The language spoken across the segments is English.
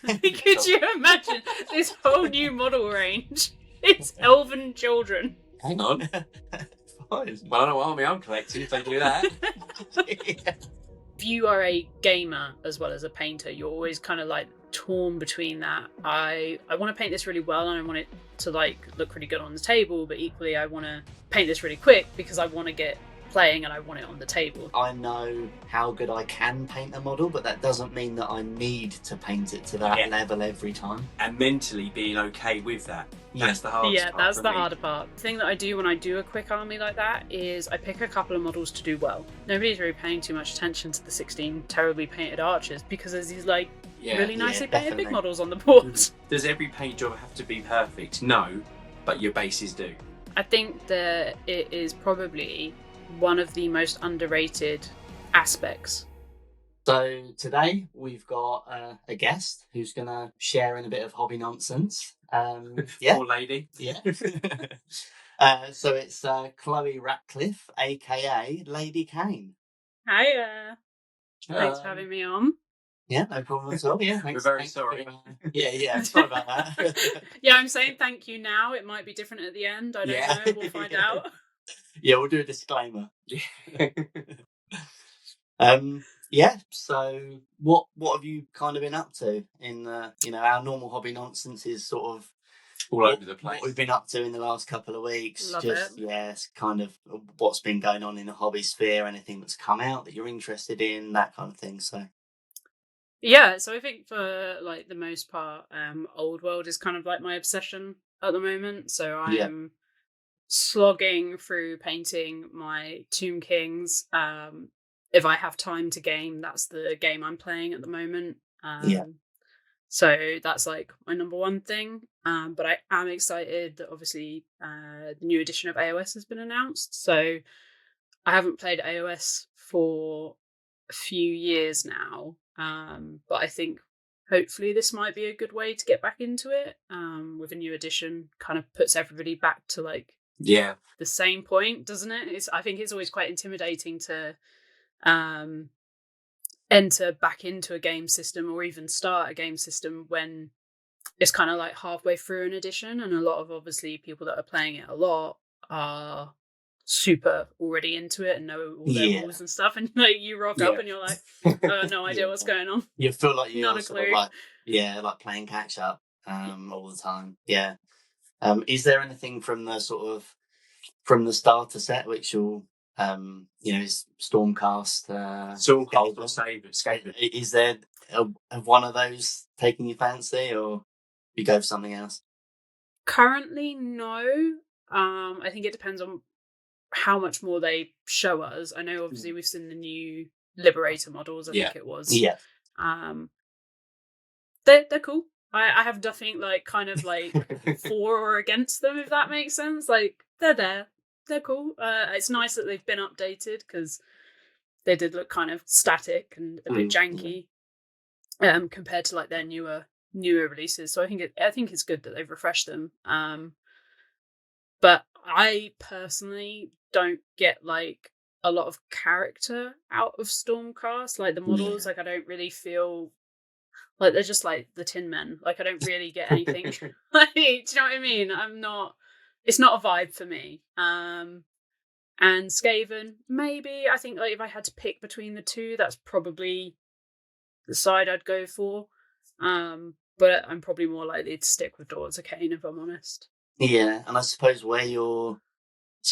Could you imagine this whole new model range? It's elven children. Hang on. Fine. Well, I don't know what army I'm collecting if they do that. If you are a gamer as well as a painter, you're always kind of like torn between that. I want to paint this really well and I want it to like look really good on the table, but equally I want to paint this really quick because I want to get playing and I want it on the table. I know how good I can paint a model, but that doesn't mean that I need to paint it to that level every time. And mentally being okay with that. That's the hardest part. Yeah, that's the harder part. The thing that I do when I do a quick army like that is I pick a couple of models to do well. Nobody's really paying too much attention to the 16 terribly painted archers because there's these like really nicely painted big models on the board. Does every paint job have to be perfect? No, but your bases do. I think that it is probably one of the most underrated aspects. So today we've got a guest who's going to share in a bit of hobby nonsense. Poor lady. Yeah. So it's Chloe Ratcliffe, aka Lady Khaine. Hiya. Thanks for having me on. Yeah, no problem at all. Yeah, we're very sorry. Sorry about that. Yeah, I'm saying thank you now. It might be different at the end. I don't know. We'll find out. Yeah, we'll do a disclaimer. So what have you kind of been up to in our normal hobby nonsense is sort of all over the place. What we've been up to in the last couple of weeks. Love it. It's kind of what's been going on in the hobby sphere, anything that's come out that you're interested in, that kind of thing. So so I think for like the most part, Old World is kind of like my obsession at the moment. So I am slogging through painting my Tomb Kings. If I have time to game, that's the game I'm playing at the moment. So that's like my number one thing. But I am excited that obviously the new edition of AOS has been announced. So I haven't played AOS for a few years now. But I think hopefully this might be a good way to get back into it. With a new edition, kind of puts everybody back to like the same point, doesn't it? I think it's always quite intimidating to enter back into a game system or even start a game system when it's kind of like halfway through an edition, and a lot of obviously people that are playing it a lot are super already into it and know all their rules and stuff, and like you rock up and you're like, no idea what's going on. You feel like you're not a sort clue. Of like playing catch up all the time. Is there anything from the starter set which will is Stormcast? Stormcast or Skaven. Is there one of those taking your fancy, or you go for something else? Currently, no. I think it depends on how much more they show us. I know obviously we've seen the new Liberator models, I think it was. Yeah. They're cool. I have nothing like kind of like for or against them, if that makes sense. Like they're there. They're cool. It's nice that they've been updated because they did look kind of static and a bit janky compared to like their newer releases. So I think it's good that they've refreshed them. But I personally don't get like a lot of character out of Stormcast. Like the models, like I don't really feel like they're just like the Tin Men. Like I don't really get anything. Like, do you know what I mean? It's not a vibe for me. And Skaven, maybe. I think like if I had to pick between the two, that's probably the side I'd go for. But I'm probably more likely to stick with Daughters of Khaine, if I'm honest. Yeah, and I suppose where you're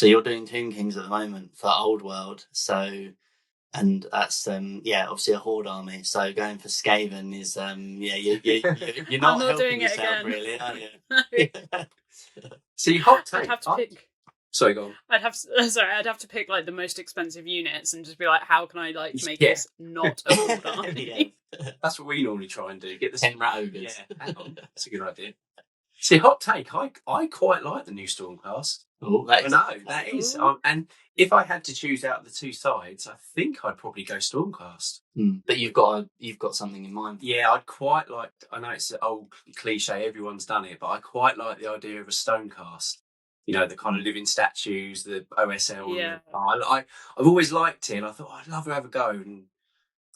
doing Tomb Kings at the moment for Old World, and that's obviously a horde army. So going for Skaven is you're not helping doing yourself it again. Really, are you? See, hot take. I'd have to pick. Sorry, go on. I'd have to pick like the most expensive units and just be like, how can I like make this not a horde army? That's what we normally try and do. Get the 10 rat ogres. Yeah, hang on. That's a good idea. See, hot take. I quite like the new Stormcast. Oh, that is. And if I had to choose out of the two sides, I think I'd probably go Stormcast. But you've got something in mind. Yeah, I'd quite like. I know it's an old cliche. Everyone's done it, but I quite like the idea of a Stonecast. You know, the kind of living statues, the OSL. Yeah. I've always liked it, and I thought I'd love to have a go. And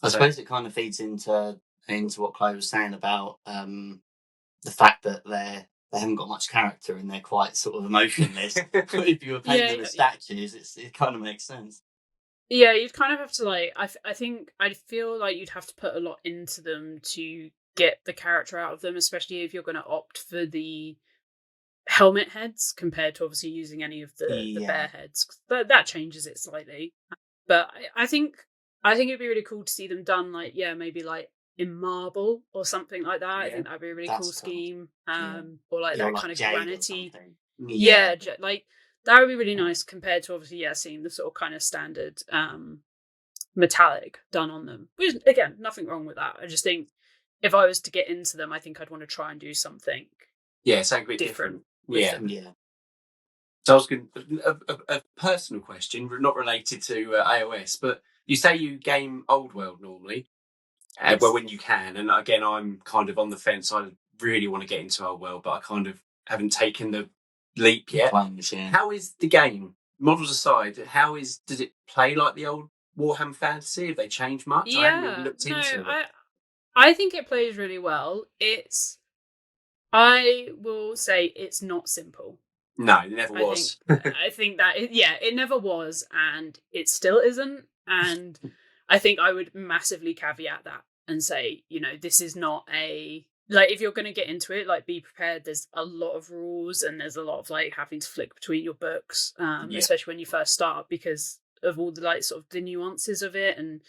I suppose it kind of feeds into into what Chloe was saying about the fact that they haven't got much character and they're quite sort of emotionless. But if you were painting them as statues, it kind of makes sense. Yeah, you'd kind of have to like. I feel like you'd have to put a lot into them to get the character out of them, especially if you're going to opt for the helmet heads compared to obviously using any of the bear heads. That changes it slightly, but I think it'd be really cool to see them done like maybe like in marble or something like that. Yeah. I think that'd be a really cool scheme. Or like that kind of granity. Like that would be really nice compared to obviously seeing the sort of kind of standard metallic done on them. Which again, nothing wrong with that. I just think if I was to get into them, I think I'd want to try and do something. Yeah, something a bit different. Yeah. So I was going a personal question, not related to AOS, but you say you game Old World normally. Yes. Well, when you can, and again, I'm kind of on the fence. I really want to get into Old World, but I kind of haven't taken the leap yet. How is the game? Models aside, does it play like the old Warhammer Fantasy? Have they changed much? Yeah, I haven't really looked into it. I think it plays really well. I will say it's not simple. No, it never was. I think that it never was, and it still isn't. And I think I would massively caveat that and say, this is not if you're going to get into it, like, be prepared. There's a lot of rules, and there's a lot of like having to flick between your books, especially when you first start, because of all the like sort of the nuances of it. And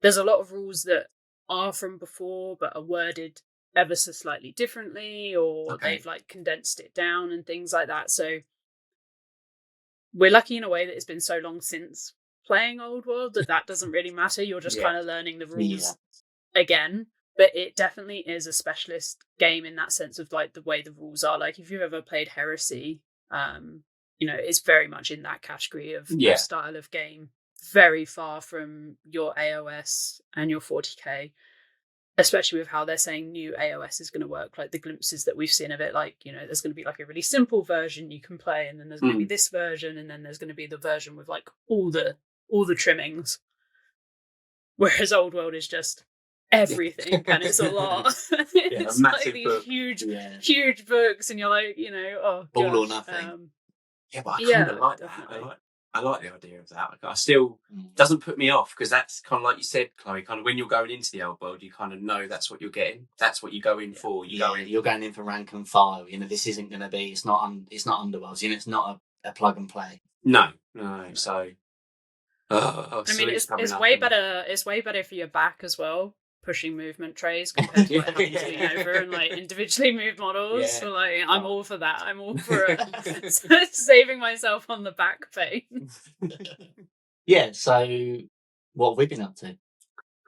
there's a lot of rules that are from before but are worded ever so slightly differently, or they've like condensed it down and things like that. So we're lucky in a way that it's been so long since playing Old World that doesn't really matter. You're just kind of learning the rules again. But it definitely is a specialist game in that sense of like the way the rules are. Like if you've ever played Heresy, it's very much in that category of style of game. Very far from your AOS and your 40k, especially with how they're saying new AOS is going to work. Like the glimpses that we've seen of it, like, there's going to be like a really simple version you can play, and then there's going to be this version, and then there's going to be the version with like all the trimmings. Whereas Old World is just everything, and it's a lot. It's like these book. huge books, and you're like, all or nothing. But I kind of like that. I like the idea of that. I still doesn't put me off, because that's kind of like you said, Chloe. Kind of when you're going into the Old World, you kind of know that's what you're getting. That's what you go in for. You're going in for rank and file. This isn't going to be. It's not Underworld. It's not a plug and play. No. So, I mean, it's way better. It's way better for your back as well. Pushing movement trays compared to like, having to lean over and like individually move models. Yeah. So like, I'm all for that. I'm all for saving myself on the back pain. So what have we been up to?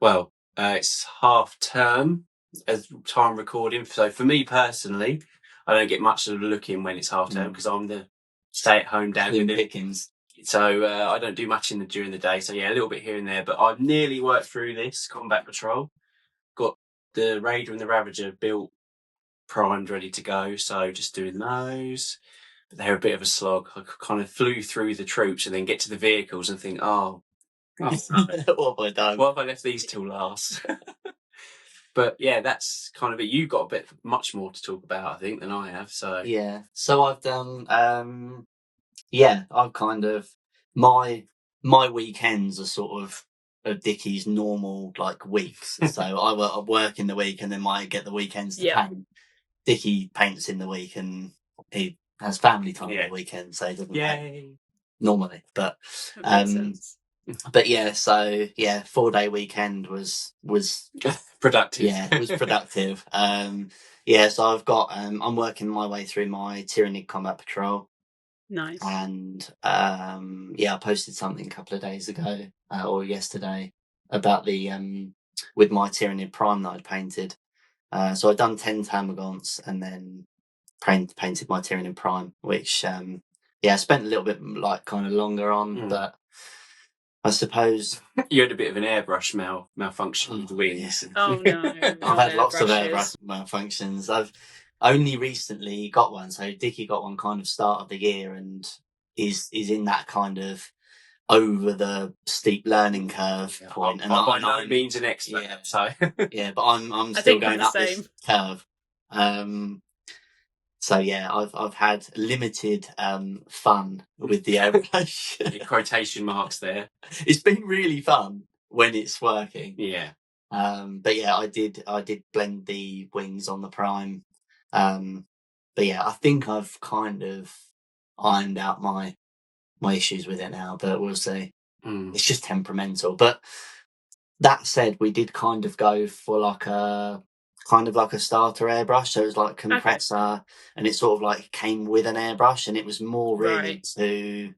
Well, it's half term as time recording. So for me personally, I don't get much of a look in when it's half term, because I'm the stay-at-home dad with Pickens. So I don't do much during the day. So a little bit here and there. But I've nearly worked through this Combat Patrol. Got the Raider and the Ravager built, primed, ready to go. So just doing those. But they're a bit of a slog. I kind of flew through the troops and then get to the vehicles and think, what have I done? What have I left these till last? But that's kind of it. You've got much more to talk about, I think, than I have. So So I've done. I've kind of my weekends are sort of Dickie's normal like weeks. So I work in the week and then might get the weekends to paint. Dickie paints in the week and he has family time on the weekend, so he doesn't paint normally. But but 4-day weekend was productive. Yeah, it was productive. So I've got I'm working my way through my Tyranid Combat Patrol. Nice. And I posted something a couple of days ago or yesterday about the with my Tyranid Prime that I'd painted. So I'd done 10 Termagants and then painted my Tyranid Prime, which I spent a little bit like kind of longer on, but I suppose you had a bit of an airbrush malfunction with the wings. Oh no! I've had lots of airbrush malfunctions. I've only recently got one. So Dickie got one kind of start of the year and is in that kind of over the steep learning curve point. I'm by no means an expert, so yeah, but I'm still going up this curve. So yeah, I've had limited fun with the airbrush. Quotation marks there. It's been really fun when it's working. Yeah. But yeah, I did blend the wings on the prime. But yeah, I think I've kind of ironed out my issues with it now, but we'll see. It's just temperamental. But that said, we did kind of go for like a starter airbrush. So it was like a compressor, and it sort of like came with an airbrush, and it was more really to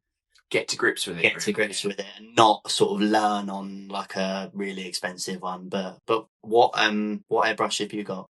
get to grips with it, and not sort of learn on like a really expensive one. But what airbrush have you got?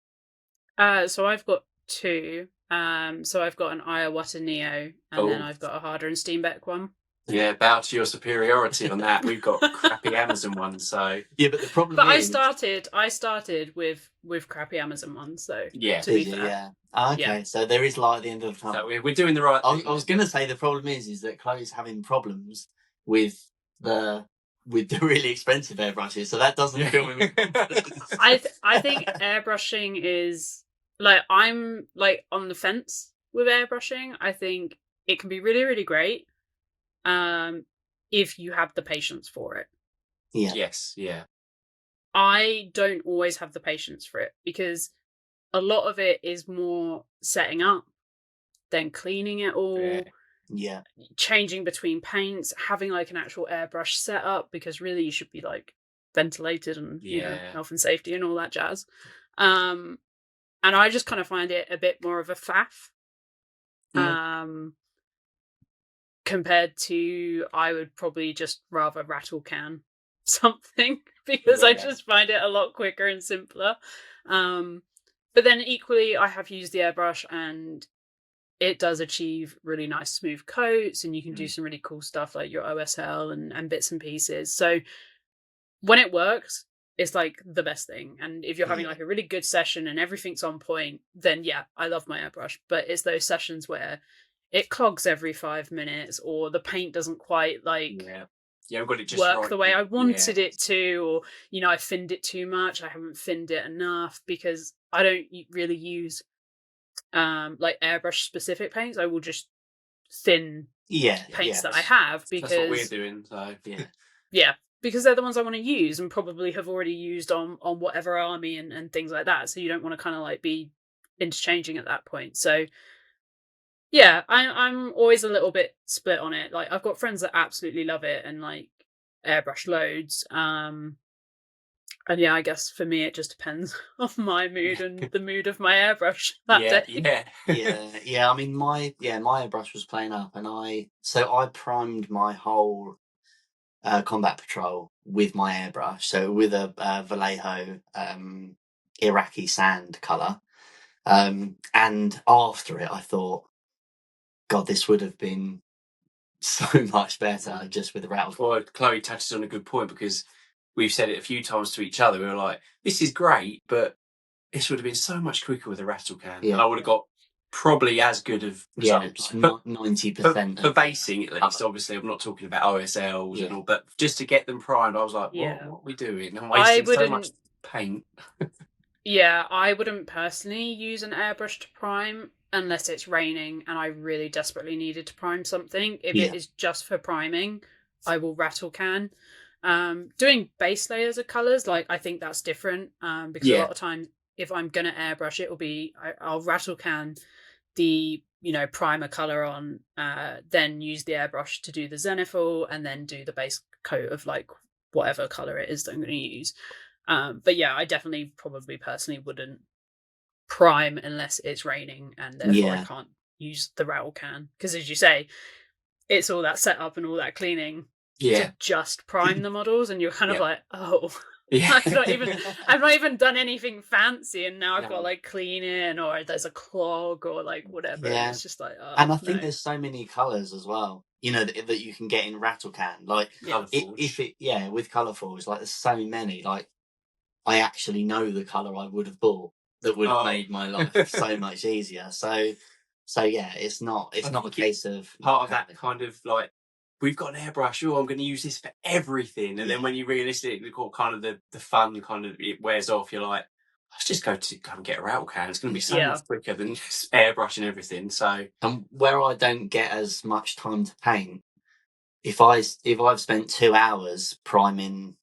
So I've got two. So I've got an Iwata Neo, and then I've got a Harder and Steenbeck one. Yeah, bow to your superiority on that. We've got crappy Amazon ones, so yeah. But the problem. But I started with crappy Amazon ones, so yeah. To be fair. Yeah. Okay, so there is light at the end of the tunnel. So we're doing the right thing. I was going to say the problem is that Chloe's having problems with the really expensive airbrushes, so that doesn't fill me with I think airbrushing is like, I'm like on the fence with airbrushing. I think it can be really, really great if you have the patience for it. Yeah. Yes, yeah. I don't always have the patience for it, because a lot of it is more setting up, then cleaning it all, yeah, changing between paints, having like an actual airbrush setup, because really you should be like ventilated and you know, health and safety and all that jazz. And I just kind of find it a bit more of a faff. Compared to, I would probably just rather rattle can something, because I just find it a lot quicker and simpler. But then equally, I have used the airbrush, and it does achieve really nice smooth coats, and you can do some really cool stuff like your OSL and bits and pieces. So when it works, it's like the best thing. And if you're having like a really good session and everything's on point, then yeah, I love my airbrush. But it's those sessions where it clogs every 5 minutes, or the paint doesn't quite like I've got it just work right. the way I wanted it to, or you know, I thinned it too much, I haven't thinned it enough, because I don't really use like airbrush specific paints. I will just thin paints that I have, because that's what we're doing. So yeah, because they're the ones I want to use and probably have already used on whatever army and things like that. So you don't want to kind of like be interchanging at that point. So yeah, I'm always a little bit split on it. Like, I've got friends that absolutely love it and like airbrush loads. And yeah, I guess for me it just depends on my mood and the mood of my airbrush that day. Yeah. I mean, my airbrush was playing up, and I primed my whole combat patrol with my airbrush. So with a Vallejo Iraqi sand colour. And after it, I thought, God, this would have been so much better just with the rattle. Well, Chloe touches on a good point, because we've said it a few times to each other. We were like, this is great, but this would have been so much quicker with a rattle can. Yeah. And I would have got probably as good of results. 90%. For basing, at least. Obviously, I'm not talking about OSLs and all, but just to get them primed, I was like, what are we doing? I'm wasting so much paint. Yeah, I wouldn't personally use an airbrush to prime unless it's raining and I really desperately needed to prime something. If it is just for priming, I will rattle can. Doing base layers of colours, like, I think that's different, because a lot of times if I'm gonna airbrush, it will be I'll rattle can the primer colour on, then use the airbrush to do the zenithal, and then do the base coat of like whatever colour it is that I'm going to use. But yeah, I definitely probably personally wouldn't prime unless it's raining, and therefore I can't use the rattle can, because as you say, it's all that setup and all that cleaning to just prime the models, and you're kind of like, I've not even done anything fancy, and now I've got like cleaning, or there's a clog, or like whatever. And it's just like, and I think there's so many colours as well, that you can get in rattle can, like with colourfuls, like there's so many. Like, I actually know the colour I would have bought that would have made my life so much easier. So yeah, it's not a case of part of that kind of like we've got an airbrush. Oh, I'm going to use this for everything. And then when you realistically call kind of the fun kind of it wears off, you're like, let's just go and get a rattle can. It's going to be so much quicker than just airbrushing everything. So, and where I don't get as much time to paint, if I've spent 2 hours priming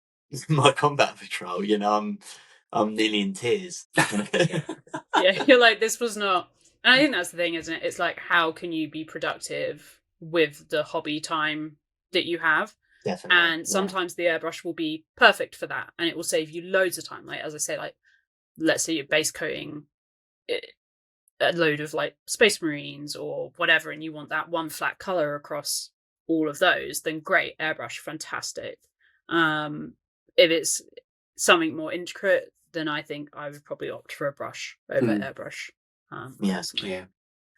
my combat patrol, I'm nearly in tears. Yeah, you're like, this was not. And I think that's the thing, isn't it? It's like, how can you be productive with the hobby time that you have? Definitely. And sometimes the airbrush will be perfect for that, and it will save you loads of time. Like, as I say, like, let's say you're base coating a load of like Space Marines or whatever, and you want that one flat color across all of those, then great, airbrush, fantastic. If it's something more intricate, then I think I would probably opt for a brush over airbrush. Yeah.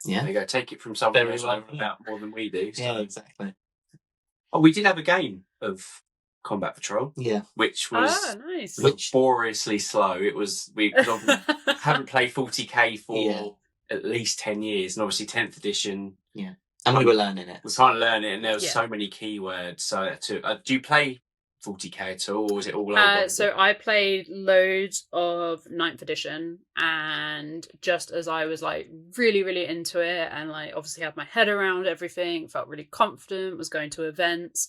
There you go. Take it from someone who's known about more than we do. So. Yeah, exactly. Oh, we did have a game of Combat Patrol. Yeah. Which was nice. laboriously slow. It was we haven't played 40k for at least 10 years, and obviously 10th edition. Yeah. And we were learning it. We were trying to learn it, and there was so many keywords. So do you play 40k at all, or was it all over? So I played loads of 9th edition, and just as I was like really, really into it, and like obviously had my head around everything, felt really confident, was going to events,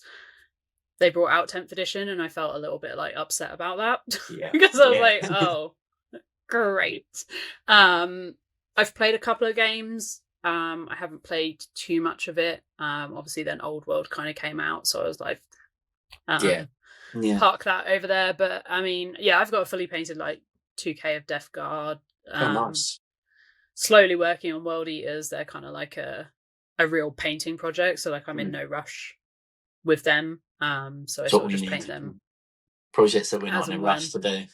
they brought out 10th edition, and I felt a little bit like upset about that. Yeah. Because I was like, oh, great. I've played a couple of games. I haven't played too much of it. Obviously then Old World kind of came out, so I was like, park that over there. But I mean, I've got a fully painted like 2k of Death Guard. Nice. Slowly working on World Eaters. They're kind of like a real painting project, so like I'm in no rush with them. So I sort of just paint them. Projects that we're not in a rush to do.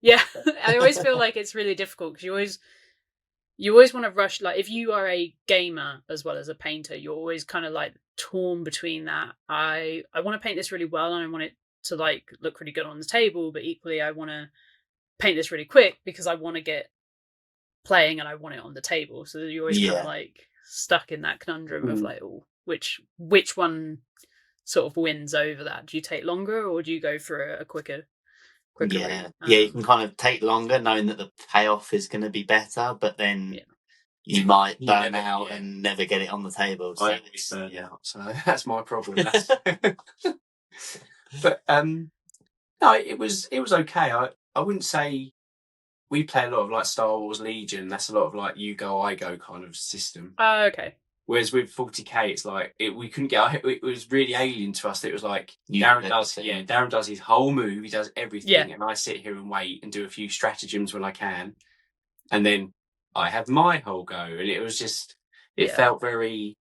Yeah. I always feel like it's really difficult because you always want to rush. Like if you are a gamer as well as a painter, you're always kind of like torn between that. I want to paint this really well and I want it to like look really good on the table, but equally I want to paint this really quick because I want to get playing and I want it on the table. So you're always kind of like stuck in that conundrum of like, oh, which one sort of wins over that? Do you take longer or do you go for a quicker route? You can kind of take longer knowing that the payoff is going to be better, but then you might burn out and never get it on the table. So I always burn out, so that's my problem. But no, it was okay. I wouldn't say we play a lot of like Star Wars Legion. That's a lot of like you go I go kind of system. Okay. Whereas with 40k, it's like we couldn't get. It was really alien to us. It was like Darren does his whole move. He does everything, and I sit here and wait and do a few stratagems when I can, and then I have my whole go. And it was just felt very.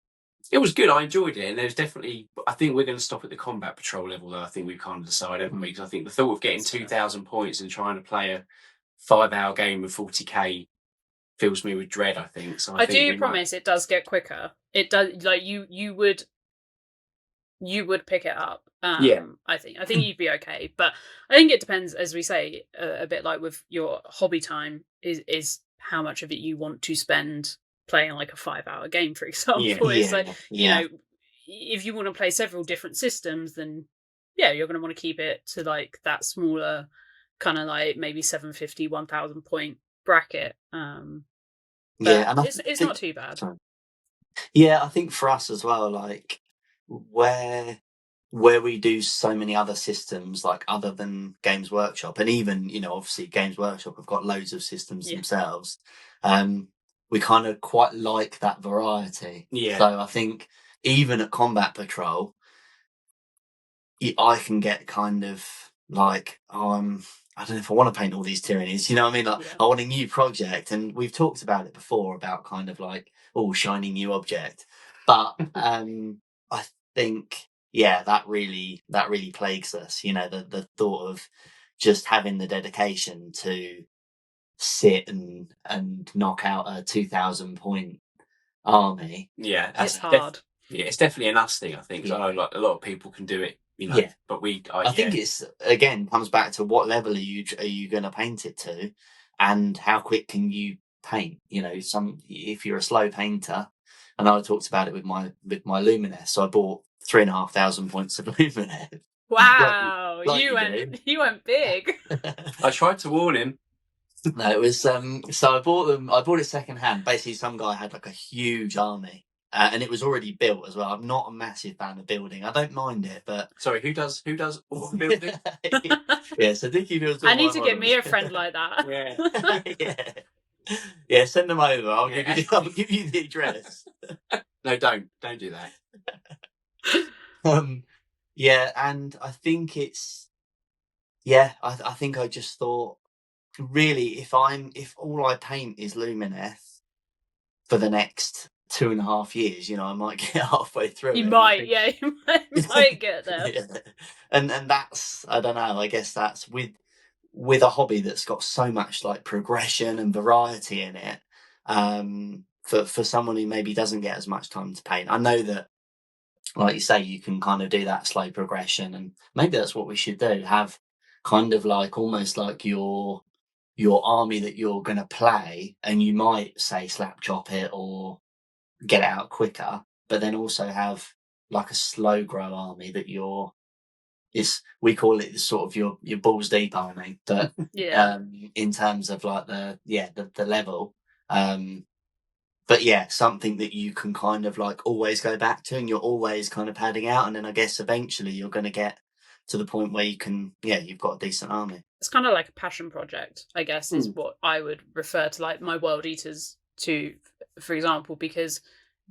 It was good. I enjoyed it, and there's definitely. I think we're going to stop at the combat patrol level, though. I think we've kind of decided, haven't we? Because I think the thought of getting 2,000 points and trying to play a 5-hour game of 40k fills me with dread. I think so. I think do promise it does get quicker. It does. Like you would pick it up. I think you'd be okay, but I think it depends, as we say, a bit like with your hobby time is how much of it you want to spend playing like a 5-hour game, for example. It's like, you know, if you want to play several different systems, then you're going to want to keep it to like that smaller kind of like maybe 750, 1,000 point bracket. And it's not too bad. I think for us as well, like where we do so many other systems, like other than Games Workshop, and even, you know, obviously Games Workshop have got loads of systems themselves. We kind of quite like that variety. So I think even at Combat Patrol, I can get kind of like, I don't know if I want to paint all these tyrannies, you know what I mean? Like, I want a new project, and we've talked about it before about kind of like, shiny new object. But I think, that really plagues us, you know, the thought of just having the dedication to sit and knock out a 2,000 point army. It's hard. It's definitely an us thing, I think. 'Cause I know like a lot of people can do it, you know. But I think it's again comes back to what level are you going to paint it to, and how quick can you paint? You know, if you're a slow painter, and I talked about it with my Luminous. So I bought 3,500 points of Lumineth. Wow, Like you went big. I tried to warn him. No, it was so I bought them. I bought it second hand. Basically, some guy had like a huge army, and it was already built as well. I'm not a massive fan of building. I don't mind it, but sorry, who does all the building? Yeah, so Dickie builds. I need to get me a friend like that. Yeah. Send them over. I'll give you the address. No, don't do that. Yeah, and I think it's. Yeah, I think I just thought. Really, if all I paint is Lumineth for the next 2.5 years, I might get halfway through. You might get there. Yeah. And that's, I don't know. I guess that's with a hobby that's got so much like progression and variety in it. For someone who maybe doesn't get as much time to paint, I know that, like you say, you can kind of do that slow progression, and maybe that's what we should do. Have kind of like almost like your army that you're going to play, and you might say slap chop it or get it out quicker, but then also have like a slow grow army that we call it sort of your balls deep army, but in terms of like the level, but yeah, something that you can kind of like always go back to, and you're always kind of padding out, and then I guess eventually you're going to get to the point where you've got a decent army. It's kind of like a passion project, I guess, is what I would refer to like my World Eaters to, for example, because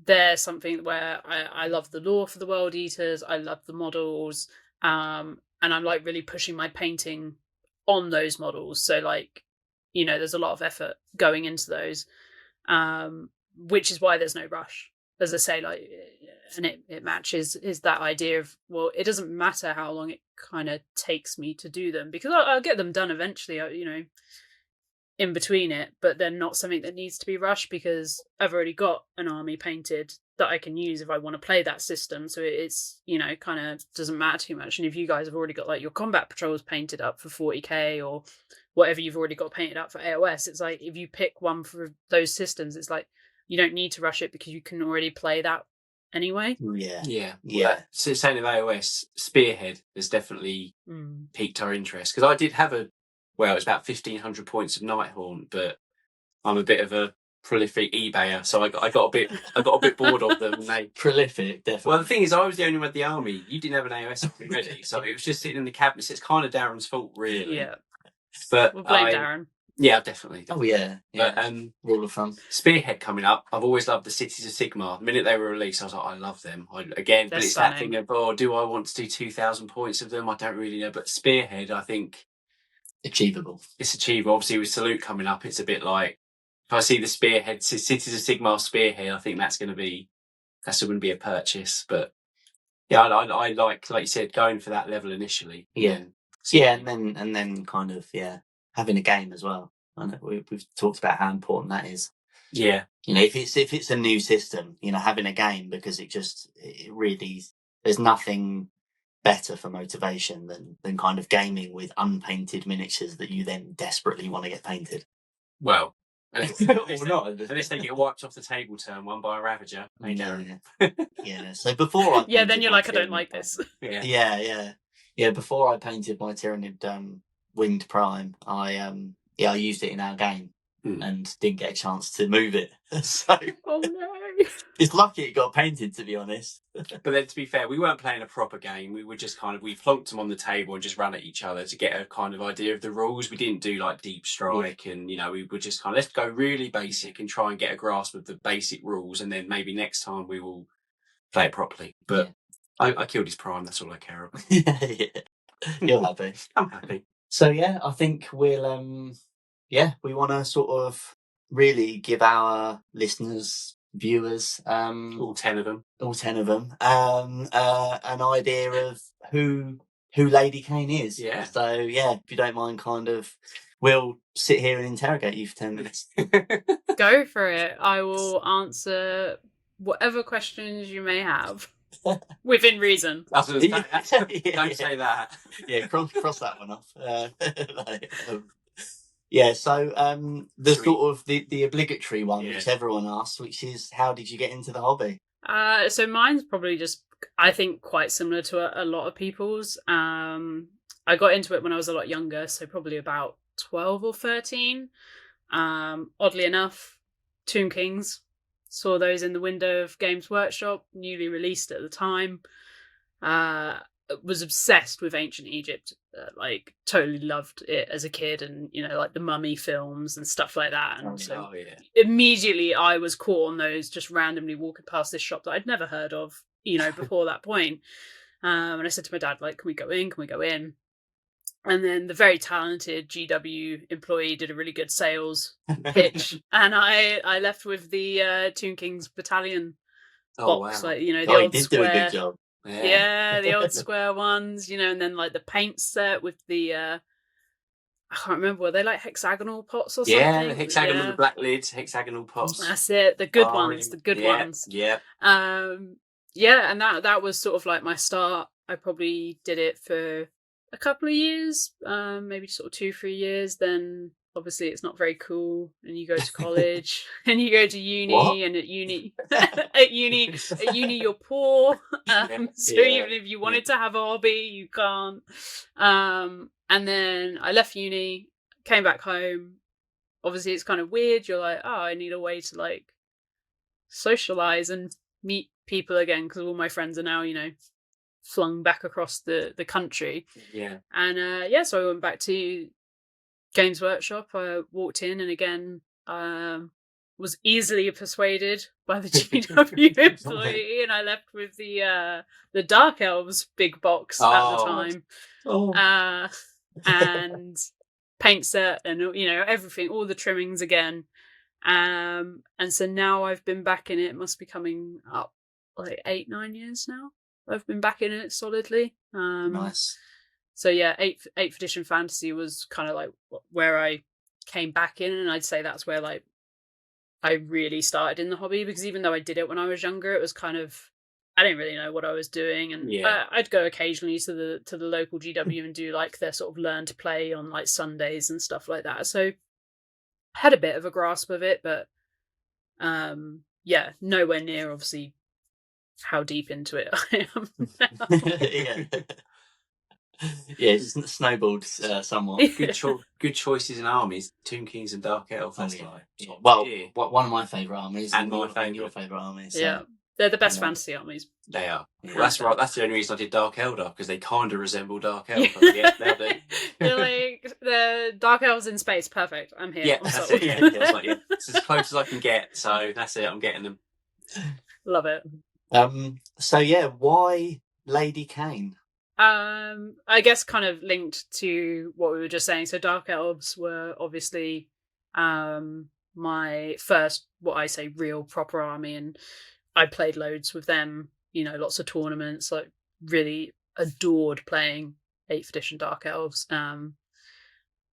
they're something where I love the lore for the World Eaters, I love the models, and I'm like really pushing my painting on those models. So like, there's a lot of effort going into those, which is why there's no rush. As I say, like, and it matches is that idea of, well, it doesn't matter how long it kind of takes me to do them, because I'll get them done eventually, in between it, but they're not something that needs to be rushed, because I've already got an army painted that I can use if I want to play that system. So it's, kind of doesn't matter too much. And if you guys have already got like your combat patrols painted up for 40k or whatever you've already got painted up for AOS, it's like if you pick one for those systems, it's like you don't need to rush it because you can already play that anyway. Yeah. So saying of AOS, Spearhead has definitely piqued our interest, because I did have it was about 1,500 points of Nighthaunt, but I'm a bit of a prolific eBayer, so I got a bit bored of them. And they prolific, definitely. Well, the thing is, I was the only one with the army. You didn't have an AOS already, so it was just sitting in the cabinets. It's kind of Darren's fault, really. Yeah, but we'll blame Darren. Yeah, definitely. Oh yeah. But rule of thumb. Spearhead coming up. I've always loved the Cities of Sigmar. The minute they were released, I was like, I love them. But it's stunning. That thing of, do I want to do 2,000 points of them? I don't really know. But Spearhead, I think achievable. It's achievable. Obviously, with Salute coming up, it's a bit like, if I see the Spearhead, Cities of Sigmar Spearhead, I think that's going to be a purchase. But yeah, I like you said, going for that level initially. Yeah, and then kind of having a game as well. I know we've talked about how important that is. Yeah, if it's a new system, having a game, because it really, there's nothing better for motivation than kind of gaming with unpainted miniatures that you then desperately want to get painted. Well, unless they get wiped off the table turn one by a Ravager. Yeah. So before then you're like, I don't like this. Yeah. Before I painted my Tyranid Winged Prime, I used it in our game and didn't get a chance to move it. So oh no. It's lucky it got painted, to be honest. But then, to be fair, we weren't playing a proper game. We were just we plonked them on the table and just ran at each other to get a kind of idea of the rules. We didn't do like deep strike, and we were just let's go really basic and try and get a grasp of the basic rules, and then maybe next time we will play it properly. But I killed his prime. That's all I care about. Yeah. You're happy. I'm happy. So I think we'll we want to sort of really give our listeners, viewers, all 10 of them, an idea of who Lady Khaine is. Yeah. So if you don't mind, we'll sit here and interrogate you for 10 minutes. Go for it. I will answer whatever questions you may have. Within reason. Don't say that. Yeah, cross that one off. So the sort of the obligatory one, which everyone asks, which is, how did you get into the hobby? So mine's probably just I think quite similar to a lot of people's. I got into it when I was a lot younger, so probably about 12 or 13. Oddly enough, Tomb Kings, saw those in the window of Games Workshop, newly released at the time. Was obsessed with ancient Egypt, like totally loved it as a kid, and like the Mummy films and stuff like that. And so immediately I was caught on those, just randomly walking past this shop that I'd never heard of, before that point. And I said to my dad, like, can we go in? Can we go in? And then the very talented GW employee did a really good sales pitch, and I left with the Tomb Kings Battalion box, wow. like the old did square. do a good job. Yeah, the old square ones, and then like the paint set with the I can't remember, were they like hexagonal pots or something? Yeah, the hexagonal, the black lids, hexagonal pots. That's it, the good ones, the good ones. Yeah. Yeah, and that was sort of like my start. I probably did it for a couple of years, maybe sort of 2-3 years. Then obviously it's not very cool, and you go to college and you go to uni. What? And at uni you're poor, so even if you wanted to have a hobby, you can't. And then I left uni, came back home. Obviously it's kind of weird, you're like, oh, I need a way to like socialize and meet people again, because all my friends are now flung back across the country. And so I went back to Games Workshop. I walked in, and again was easily persuaded by the GW employee, and I left with the Dark Elves big box at the time. And paint set and everything, all the trimmings again. And so now I've been back in it. It must be coming up like 8-9 years now. I've been back in it solidly. Nice. So yeah, 8th edition fantasy was kind of like where I came back in, and I'd say that's where like I really started in the hobby, because even though I did it when I was younger, it was kind of, I didn't really know what I was doing, and I'd go occasionally to the local GW and do like their sort of learn to play on like Sundays and stuff like that. So I had a bit of a grasp of it, but nowhere near obviously how deep into it I am now. Yeah, it's snowballed somewhat. Good choices in armies. Tomb Kings and Dark Elf. Well, one of my favourite armies, and your favourite armies. So. Yeah, they're the best fantasy armies. They are. Yeah. Well, that's right. That's the only reason I did Dark Eldar, because they kind of resemble Dark Elf. Yeah, they'll do. They're like the Dark Elves in space. Perfect. I'm here. Yeah, I'm that's it. Yeah, it's like, it's as close as I can get. So that's it. I'm getting them. Love it. So yeah, why Lady Khaine? I guess kind of linked to what we were just saying. So Dark Elves were obviously my first, what I say, real proper army, and I played loads with them, lots of tournaments, like really adored playing 8th edition Dark Elves.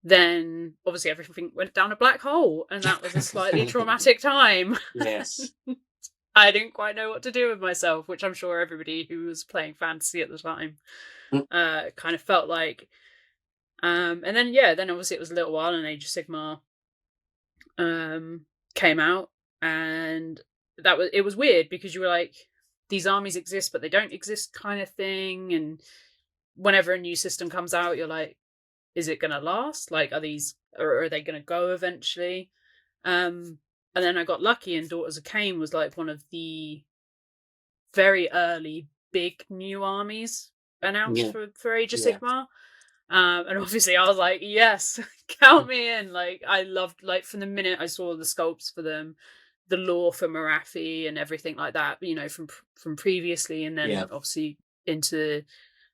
Then obviously everything went down a black hole, and that was a slightly traumatic time. Yes. I didn't quite know what to do with myself, which I'm sure everybody who was playing fantasy at the time kind of felt like. And then obviously it was a little while, and Age of Sigmar came out, and it was weird, because you were like, these armies exist but they don't exist kind of thing, and whenever a new system comes out, you're like, is it gonna last? Like, are they gonna go eventually? And then I got lucky, and Daughters of Khaine was like one of the very early big new armies announced for Age of Sigmar. And obviously I was like, yes, count me in. Like, I loved, like, from the minute I saw the sculpts for them, the lore for Marathi and everything like that, from previously, and then obviously into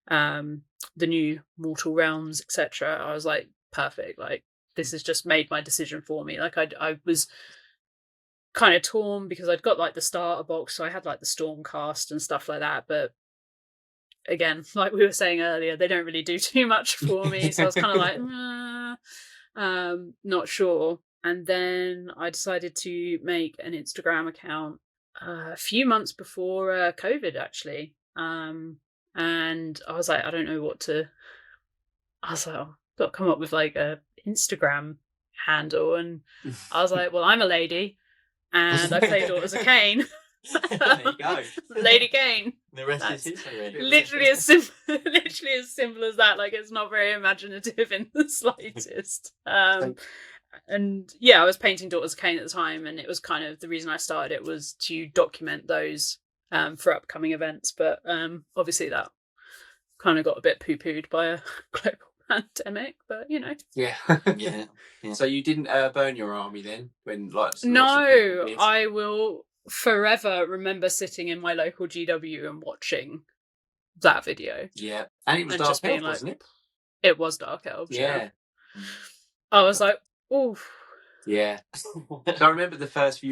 the new Mortal Realms, etc. I was like, perfect. Like, this has just made my decision for me. Like, I was kind of torn, because I'd got like the starter box, so I had like the Stormcast and stuff like that, but again, like we were saying earlier, they don't really do too much for me, so I was kind of like not sure. And then I decided to make an Instagram account a few months before COVID, actually, and I was like, I don't know what to, I was like, I've got to come up with like a Instagram handle, and I was like, well, I'm a lady and I play Daughters of Khaine. There you go. Lady Khaine. The rest is history. Literally as simple as that. Like, it's not very imaginative in the slightest. And yeah, I was painting Daughters of Khaine at the time, and it was kind of the reason I started it was to document those for upcoming events. But obviously that kind of got a bit poo-pooed by a global pandemic. But Yeah. So you didn't burn your army then, when no, I will forever remember sitting in my local GW and watching that video. Yeah, and it was And Dark just being Elf, like, wasn't it? It was Dark Elves. Yeah. I was like, oof. Yeah. So I remember the first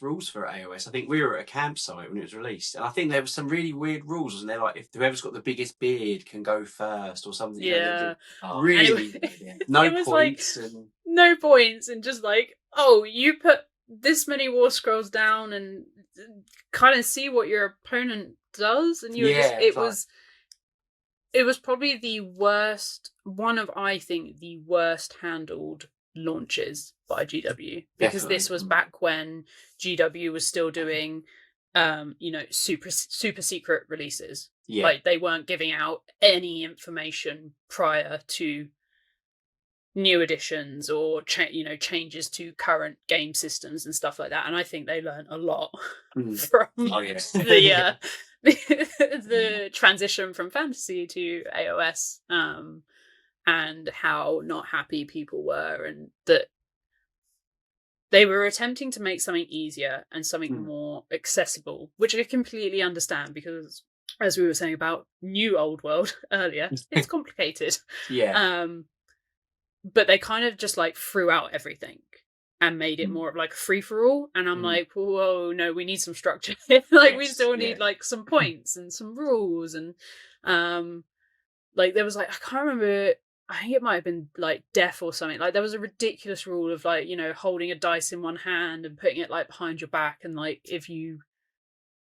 rules for AOS. I think we were at a campsite when it was released, and I think there was some really weird rules, wasn't there? Like, if whoever's got the biggest beard can go first, or something. Yeah. Really. No it was points. No points, and just like, oh, you put this many war scrolls down and kind of see what your opponent does, and it was probably the worst, one of, I think, the worst handled launches by GW, because Definitely. This was back when GW was still doing super secret releases. Yeah. Like, they weren't giving out any information prior to new additions or changes to current game systems and stuff like that, and I think they learned a lot from the transition from fantasy to AOS, and how not happy people were, and that they were attempting to make something easier and something more accessible, which I completely understand, because as we were saying about new old world earlier, it's complicated. But they kind of just like threw out everything and made it more of like a free-for-all, and I'm like, whoa, no, we need some structure. We still need like some points and some rules, and like there was like, I can't remember, I think it might have been like death or something. Like, there was a ridiculous rule of like, holding a dice in one hand and putting it like behind your back, and like if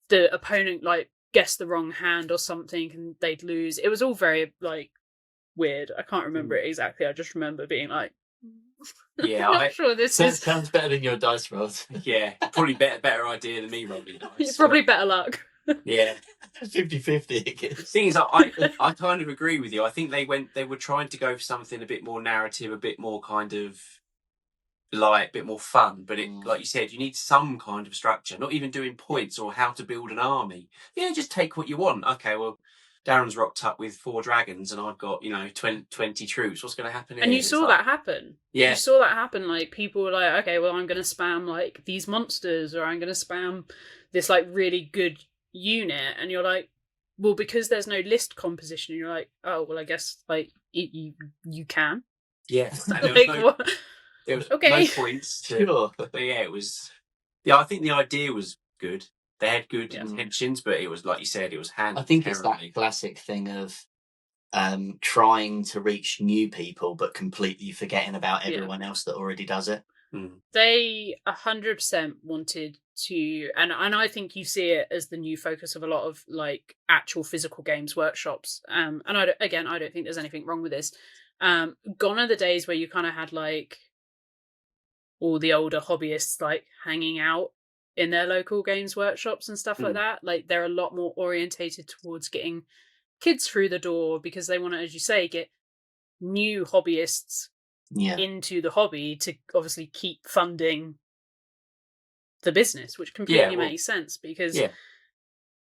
the opponent like guessed the wrong hand or something, and they'd lose. It was all very like weird. I can't remember it exactly. I just remember being like, yeah, I'm sure this sounds better than your dice rolls. Yeah, probably better idea than me rolling dice. It's probably better luck. Yeah, 50-50. Thing is, I kind of agree with you. I think they were trying to go for something a bit more narrative, a bit more kind of like a bit more fun. But it, like you said, you need some kind of structure. Not even doing points or how to build an army. Yeah, just take what you want. Okay, well, Darren's rocked up with 4 dragons, and I've got 20 troops. What's going to happen here? And you saw that happen. Yeah, you saw that happen. Like, people were like, okay, well, I'm going to spam like these monsters, or I'm going to spam this like really good unit, and you're like, well, because there's no list composition, you're like, oh, well, I guess like you can. Yeah, there was okay. no points. Sure, but yeah, it was. Yeah, I think the idea was good. They had good intentions, but it was, like you said, it was handled. I think it's that classic thing of trying to reach new people, but completely forgetting about everyone else that already does it. They 100% wanted to, and I think you see it as the new focus of a lot of like actual physical games workshops. And I don't think there's anything wrong with this. Gone are the days where you kind of had like all the older hobbyists like hanging out in their local games workshops and stuff like that. Like, they're a lot more orientated towards getting kids through the door, because they want to, as you say, get new hobbyists into the hobby to obviously keep funding the business, which completely makes sense, because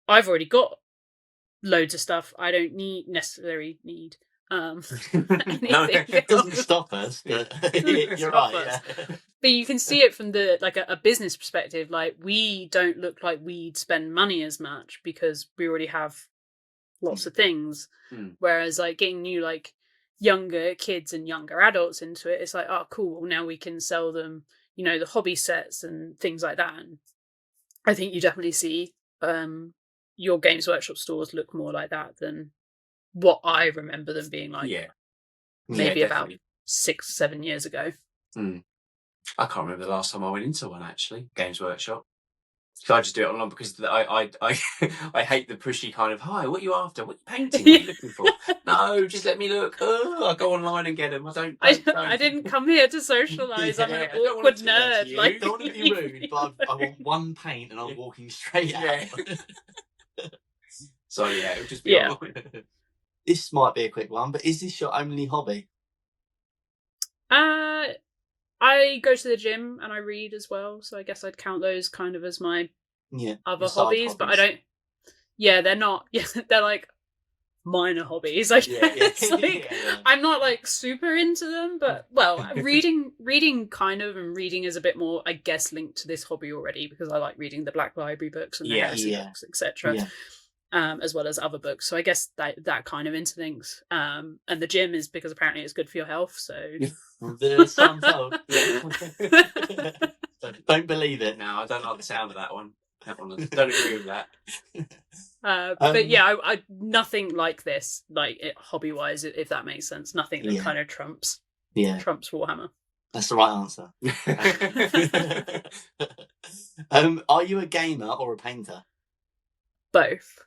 I've already got loads of stuff. I don't necessarily need no, it doesn't stop us. You're right. Yeah. But you can see it from the like a business perspective. Like, we don't look like we'd spend money as much because we already have lots of things. Whereas like getting new like younger kids and younger adults into it, it's like, oh, cool. Now we can sell them, the hobby sets and things like that. And I think you definitely see your Games Workshop stores look more like that than what I remember them being like. Maybe about 6-7 years ago. I can't remember the last time I went into one, actually. Games Workshop. So I just do it online because I hate the pushy kind of, hi, what are you after? What are you painting? What are you looking for? No, just let me look. Oh, I go online and get them. I didn't come here to socialise. I'm an awkward nerd. I don't want to be rude, but I want one paint and I'm walking straight out. So yeah, it would just be online. This might be a quick one, but is this your only hobby? I go to the gym and I read as well, so I guess I'd count those kind of as my other hobbies, but I don't. Yeah, they're not. Yeah, they're like minor hobbies. I guess. I'm not like super into them, but reading kind of, and reading is a bit more, I guess, linked to this hobby already because I like reading the Black Library books and the Heresy books, etc. Yeah. As well as other books. So I guess that kind of interlinks. And the gym is because apparently it's good for your health. So the sun's out. Don't believe it. No, I don't like the sound of that one. I don't agree with that. But yeah, I nothing like this, like hobby wise, if that makes sense. Nothing that kind of trumps Warhammer. That's the right answer. Are you a gamer or a painter? Both.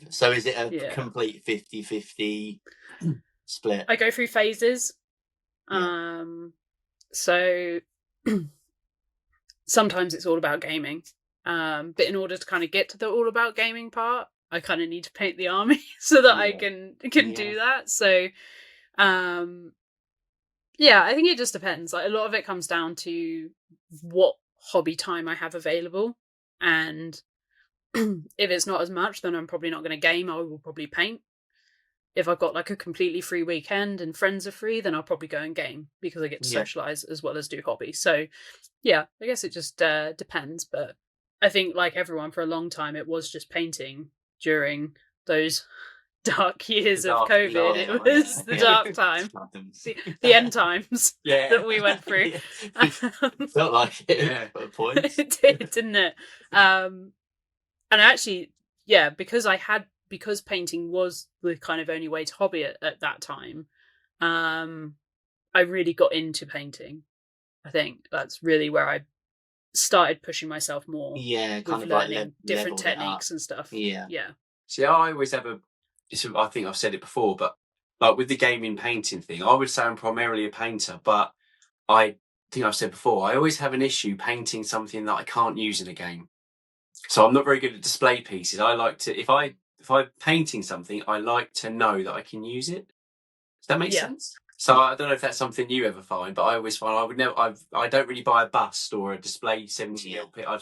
So is it a complete 50-50 split? I go through phases. So sometimes it's all about gaming. But in order to kind of get to the all about gaming part, I kind of need to paint the army so that I can do that. So I think it just depends. Like a lot of it comes down to what hobby time I have available, and if it's not as much, then I'm probably not going to game. I will probably paint. If I've got like a completely free weekend and friends are free, then I'll probably go and game because I get to socialise as well as do hobbies. So yeah, I guess it just depends. But I think like everyone for a long time, it was just painting during those dark years of COVID. It was the dark time, the end times that we went through. Felt like it at a point. It did, didn't it? And actually, because painting was the kind of only way to hobby it at that time, I really got into painting. I think that's really where I started pushing myself more. Yeah, kind of learning like different techniques and stuff. Yeah. See, I always have I think I've said it before, but like with the gaming painting thing, I would say I'm primarily a painter, but I think I've said before, I always have an issue painting something that I can't use in a game. So I'm not very good at display pieces. I like to, if I'm painting something, I like to know that I can use it. Does that make sense? So I don't know if that's something you ever find, but I always find I don't really buy a bust or a display 70 LP. I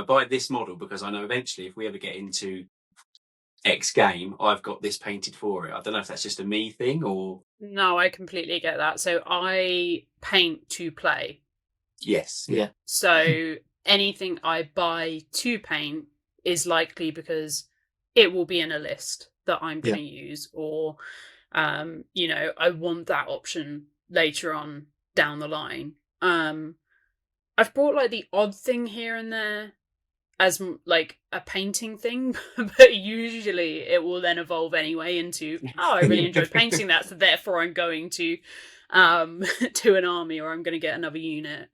buy this model because I know eventually if we ever get into X game, I've got this painted for it. I don't know if that's just a me thing or... No, I completely get that. So I paint to play. Yes. Yeah. So anything I buy to paint is likely because it will be in a list that I'm going to use, or I want that option later on down the line. I've brought like the odd thing here and there as like a painting thing, but usually it will then evolve anyway into, I really enjoyed painting that, so therefore I'm going to to an army, or I'm going to get another unit.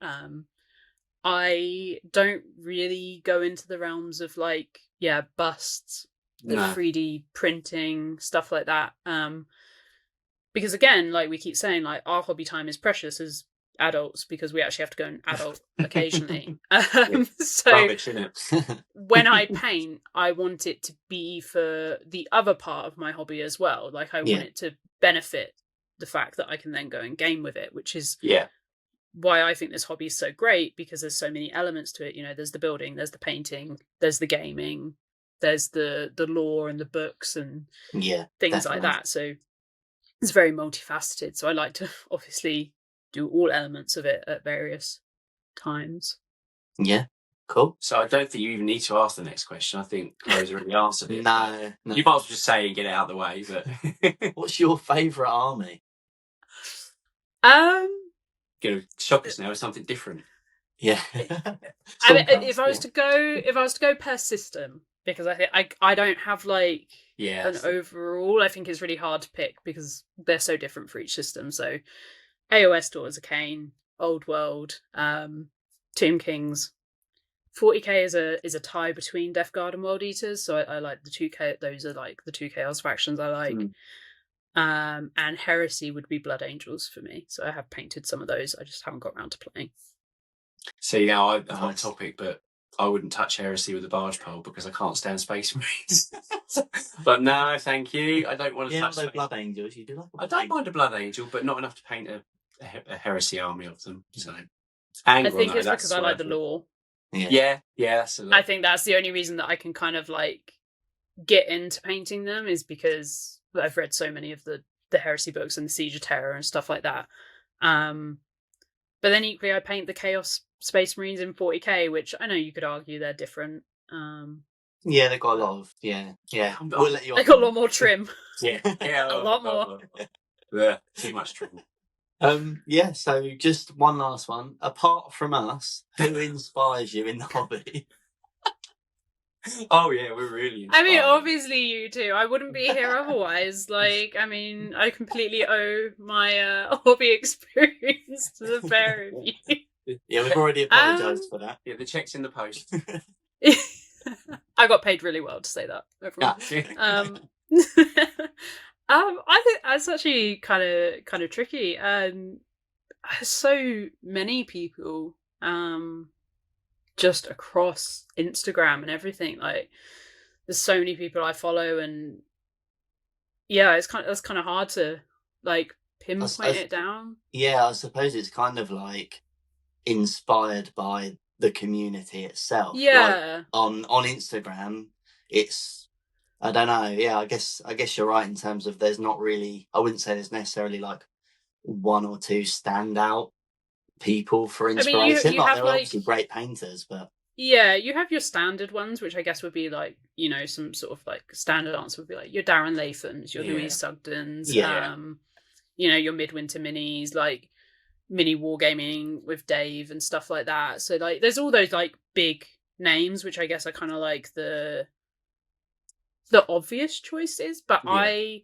I don't really go into the realms of like, busts, the 3D printing, stuff like that. Because again, like we keep saying, like our hobby time is precious as adults because we actually have to go and adult occasionally. So rubbish, isn't it? When I paint, I want it to be for the other part of my hobby as well. Like I want it to benefit the fact that I can then go and game with it, which is why I think this hobby is so great, because there's so many elements to it. You know, there's the building, there's the painting, there's the gaming, there's the lore and the books and things like that. So it's very multifaceted. So I like to obviously do all elements of it at various times. Yeah, cool. So I don't think you even need to ask the next question. I think Chloe's already answered it. No. You might as well just say and get it out of the way. But what's your favourite army? Going to shock us now with something different. Yeah. I mean, if I was to go per system, because I think I don't have like an overall. I think it's really hard to pick because they're so different for each system. So AOS Daughters of Khaine, Old World, Tomb Kings, 40k is a tie between Death Guard and World Eaters, so I like the 2k. Those are like the 2 chaos factions I like. And Heresy would be Blood Angels for me, so I have painted some of those. I just haven't got around to playing. See, now I'm on topic, but I wouldn't touch Heresy with a barge pole because I can't stand Space Marines. But no, thank you. I don't want to touch. Blood Angels. You do like. I don't mind a Blood Angel, but not enough to paint a Heresy army of them. So I think it's because I like the lore. Yeah, that's a lot. I think that's the only reason that I can kind of like get into painting them is because I've read so many of the Heresy books and the Siege of Terror and stuff like that. But then equally, I paint the Chaos Space Marines in 40k, which I know you could argue they're different. Yeah, they've got a lot of We'll let you. They got a lot more trim. yeah, a lot more. Yeah, too much trim. So just one last one. Apart from us, who inspires you in the hobby? Oh yeah, we're really inspired. I mean, obviously you two. I wouldn't be here otherwise. Like, I mean, I completely owe my hobby experience to the pair of you. Yeah, we've already apologised for that. Yeah, the check's in the post. I got paid really well to say that. I think that's actually kind of tricky. So many people, just across Instagram and everything. Like, there's so many people I follow, and yeah, that's kind of hard to like pinpoint it down. Yeah, I suppose it's kind of like inspired by the community itself. Yeah, like on Instagram, it's, I don't know. Yeah, I guess you're right in terms of there's not really. I wouldn't say there's necessarily like one or two standout people for inspiration. I mean, you have they're obviously great painters, but yeah, you have your standard ones, which I guess would be like, you know, some sort of like standard answer would be like your Darren Lathams, your Louise Sugdens, you know, your Midwinter Minis, like mini wargaming with Dave and stuff like that. So like, there's all those like big names, which I guess are kind of like the obvious choices. But I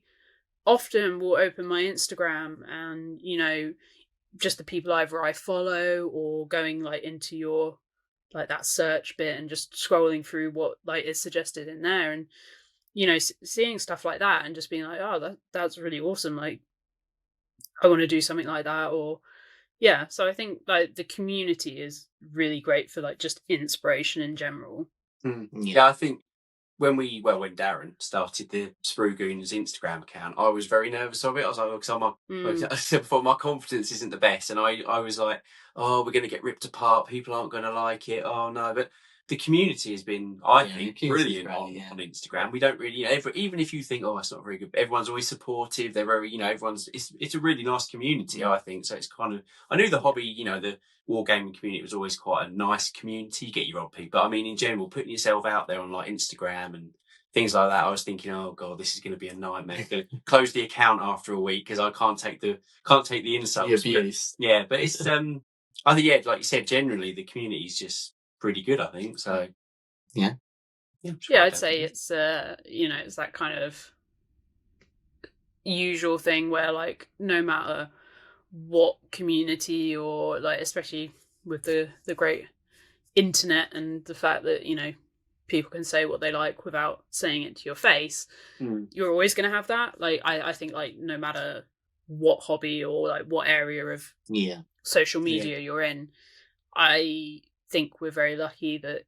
often will open my Instagram and, you know, just the people either I follow or going like into your like that search bit and just scrolling through what like is suggested in there, and you know, seeing stuff like that and just being like, oh, that's really awesome, like I want to do something like that. Or so I think like the community is really great for like just inspiration in general. I think when Darren started the Sprue Goons Instagram account, I was very nervous of it. I was like, like I said before, my confidence isn't the best. And I was like, oh, we're going to get ripped apart. People aren't going to like it. Oh, no. But the community has been, I think, brilliant on Instagram. We don't really, even if you think, oh, it's not very good, everyone's always supportive. They're very, you know, it's a really nice community, I think. So it's kind of, I knew the hobby, you know, the wargaming community was always quite a nice community. You get your odd people. But I mean, in general, putting yourself out there on like Instagram and things like that, I was thinking, oh God, this is going to be a nightmare. I'm going to close the account after a week because I can't take the insults. But it's, I think, like you said, generally the community is just pretty good, I think. So I'd say it's you know, it's that kind of usual thing where like no matter what community, or like especially with the great internet and the fact that, you know, people can say what they like without saying it to your face, you're always going to have that. Like I think like no matter what hobby or like what area of social media you're in, I think we're very lucky that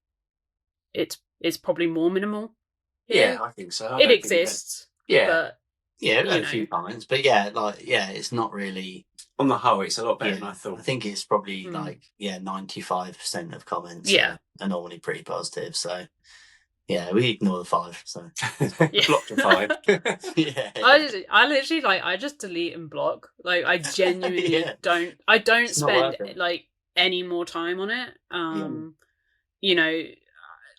it's probably more minimal here. I think so. It exists, but a few times, but it's not really. On the whole, it's a lot better than I thought. I think it's probably 95% of comments are normally pretty positive. So we ignore the 5. So block the 5. I literally I just delete and block. Like I genuinely don't. I don't spend like any more time on it. You know,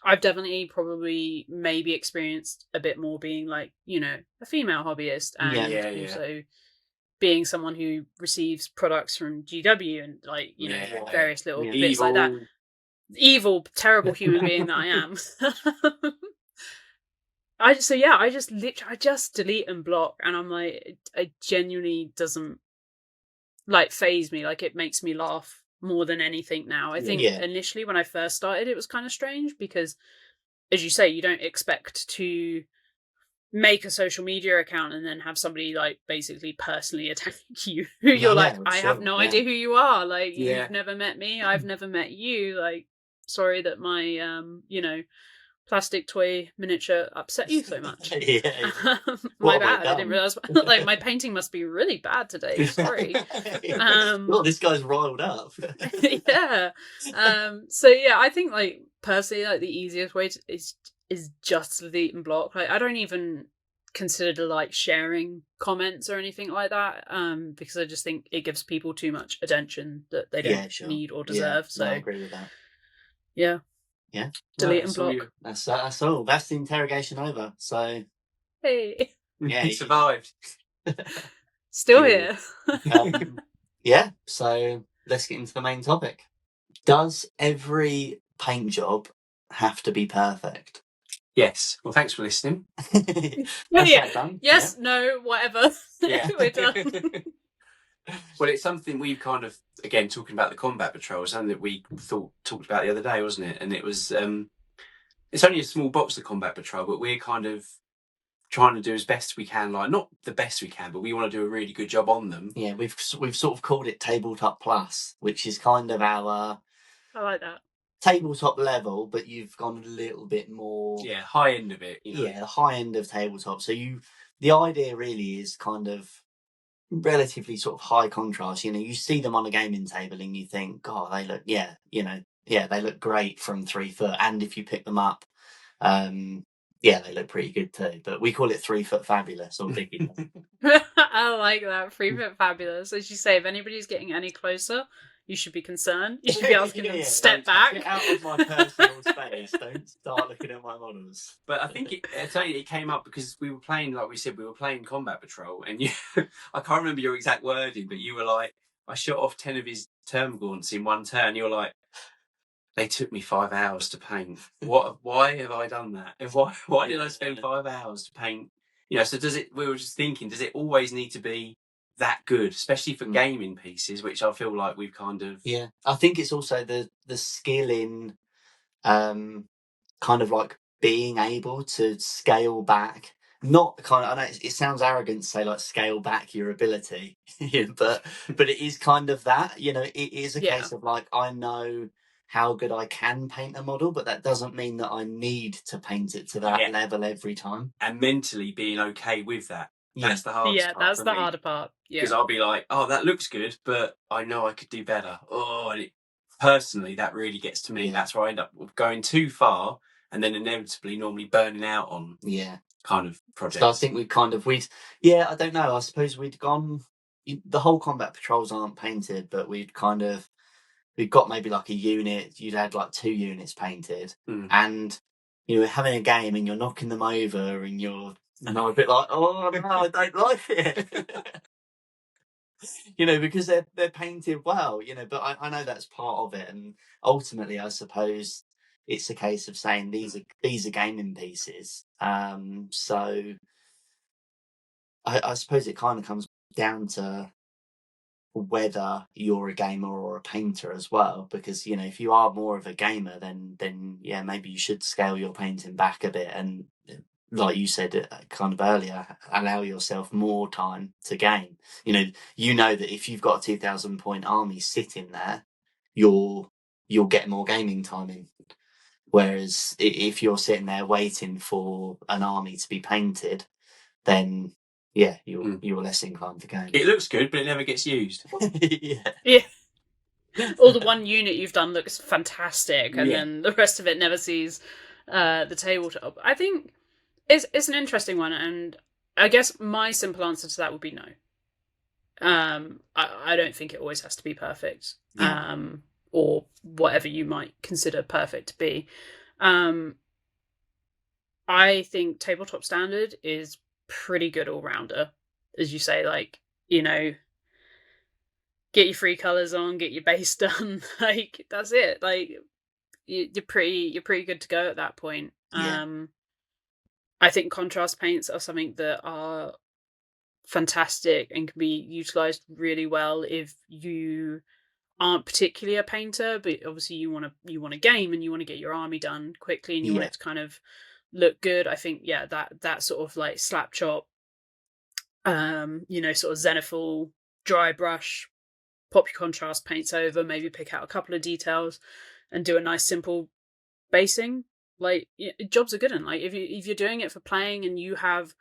I've definitely probably maybe experienced a bit more being like, you know, a female hobbyist and also being someone who receives products from GW and like, you know, various little bits like that. Evil, terrible human being that I am. I just delete and block, and I'm like, it genuinely doesn't like faze me. Like, it makes me laugh more than anything now. I think Yeah. initially when I first started, it was kind of strange because, as you say, you don't expect to make a social media account and then have somebody like basically personally attack you. You're like, I have no idea who you are. Like, you've never met me. I've never met you. Like, sorry that my, plastic toy miniature upset you so much. My bad. I didn't realize. Like, my painting must be really bad today. Sorry. Well, this guy's riled up. Yeah. So yeah, I think like personally, like the easiest way is just delete and block. Like, I don't even consider like sharing comments or anything like that. Because I just think it gives people too much attention that they don't need or deserve. So I agree with that. Yeah. Yeah. Delete and block. That's all. That's the interrogation over. So hey, yeah, he survived. Still here. Yeah. So let's get into the main topic. Does every paint job have to be perfect? Yes. Well, thanks for listening. Done. Yes. No. Whatever. Yeah. We're done. Well, it's something we've kind of, again, talking about the combat patrol, something that we talked about the other day, wasn't it? And it was, it's only a small box, the combat patrol, but we're kind of trying to do as best we can, like not the best we can, but we want to do a really good job on them. Yeah, we've sort of called it Tabletop Plus, which is kind of our I like that. tabletop level, but you've gone a little bit more. Yeah, high end of it. Yeah, the high end of tabletop. So the idea really is kind of relatively sort of high contrast. You see them on a gaming table and you think, God, they look, they look great from 3 foot. And if you pick them up, they look pretty good too. But we call it 3 foot fabulous or big. I like that. 3 foot fabulous. As you say, if anybody's getting any closer, you should be concerned. You should be asking them to step back. Get out of my personal space. Don't start looking at my models. But I think it came up because we were playing, like we said, we were playing Combat Patrol, and I can't remember your exact wording, but you were like, I shot off 10 of his termagaunts in one turn. You were like, they took me 5 hours to paint. Why have I done that? And why did I spend 5 hours to paint? So we were just thinking, does it always need to be that good, especially for gaming pieces, which I feel like we've kind of... Yeah, I think it's also the skill in kind of like being able to scale back, not kind of, I know it sounds arrogant to say like scale back your ability, but it is kind of that, it is a case of like, I know how good I can paint a model, but that doesn't mean that I need to paint it to that level every time. And mentally being okay with that. That's the hardest part. Yeah, that's the harder part. Yeah. Because I'll be like, oh, that looks good, but I know I could do better. Oh, and personally, that really gets to me. Yeah. That's where I end up going too far and then inevitably normally burning out on kind of projects. So I think I don't know. I suppose we'd gone, the whole combat patrols aren't painted, but we'd got maybe like a unit, you'd had like 2 units painted, and you're having a game and you're knocking them over and I'm a bit like, oh no, I don't like it. Because they're painted well, but I know that's part of it, and ultimately I suppose it's a case of saying these are gaming pieces. So I suppose it kind of comes down to whether you're a gamer or a painter as well, because if you are more of a gamer, then maybe you should scale your painting back a bit, and like you said kind of earlier, allow yourself more time to game. That if you've got a 2,000 point army sitting there, you'll get more gaming time in. Whereas if you're sitting there waiting for an army to be painted, then you're less inclined to game. It looks good, but it never gets used. Yeah. Or the one unit you've done looks fantastic, and then the rest of it never sees the tabletop. I think it's an interesting one, and I guess my simple answer to that would be no. I don't think it always has to be perfect, or whatever you might consider perfect to be. I think tabletop standard is pretty good all-rounder, as you say, like, get your 3 colours on, get your base done, like, that's it, like, you're pretty good to go at that point. I think contrast paints are something that are fantastic and can be utilised really well if you aren't particularly a painter, but obviously you want to game and you want to get your army done quickly and you want it to kind of look good. I think that sort of like slap chop, sort of zenithal dry brush, pop your contrast paints over, maybe pick out a couple of details and do a nice simple basing. Like, jobs are good. And like, if you're doing it for playing and you have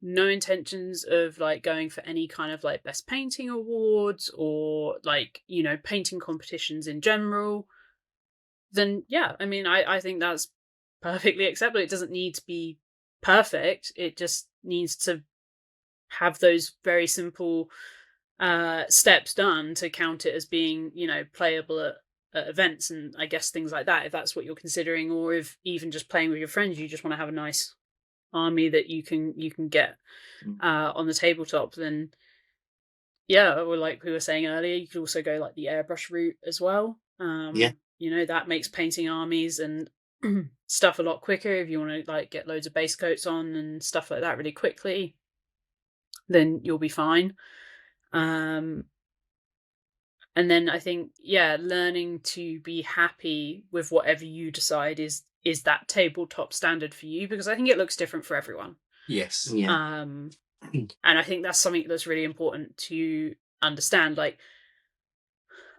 no intentions of like going for any kind of like best painting awards or like, painting competitions in general, then yeah, I mean, I think that's perfectly acceptable. It doesn't need to be perfect. It just needs to have those very simple steps done to count it as being, playable at events and I guess things like that, if that's what you're considering, or if even just playing with your friends, you just want to have a nice army that you can get on the tabletop, then yeah, or like we were saying earlier, you could also go like the airbrush route as well. That makes painting armies and stuff a lot quicker. If you want to like get loads of base coats on and stuff like that really quickly, then you'll be fine. And then I think, learning to be happy with whatever you decide is that tabletop standard for you, because I think it looks different for everyone. Yes. Yeah. And I think that's something that's really important to understand. Like,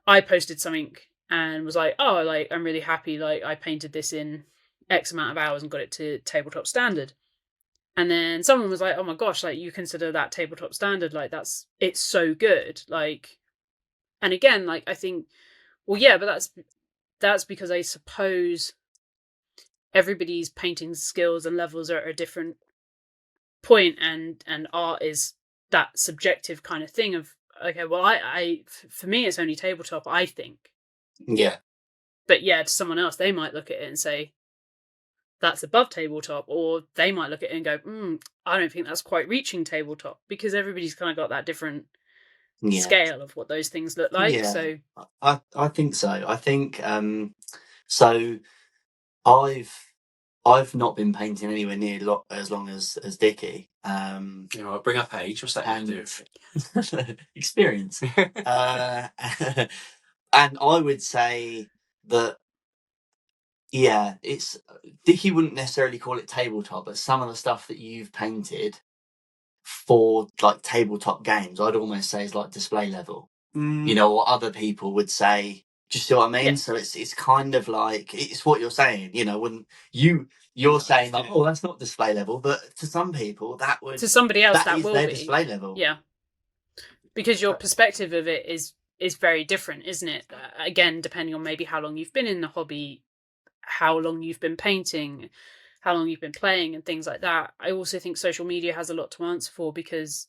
I posted something and was like, oh, like, I'm really happy. Like, I painted this in X amount of hours and got it to tabletop standard. And then someone was like, oh my gosh, like, you consider that tabletop standard? Like, it's so good. Like, and again, like, I think, well, yeah, but that's because I suppose everybody's painting skills and levels are at a different point, and art is that subjective kind of thing of, okay, well, for me, it's only tabletop, I think. Yeah. But yeah, to someone else, they might look at it and say, that's above tabletop, or they might look at it and go, I don't think that's quite reaching tabletop, because everybody's kind of got that different scale of what those things look like. Yeah. So I think so. I think so I've not been painting anywhere near as long as Dickie. Bring up age. What's that to do with it? Experience. And I would say that, yeah, it's Dickie wouldn't necessarily call it tabletop, but some of the stuff that you've painted for like tabletop games, I'd almost say is like display level. Or other people would say, do you see what I mean? Yeah. So it's kind of like, it's what you're saying, when you're saying like, oh, that's not display level, but to some people to somebody else that will be display level. Yeah, because your perspective of it is very different, isn't it? Again, depending on maybe how long you've been in the hobby, how long you've been painting, how long you've been playing, and things like that. I also think social media has a lot to answer for, because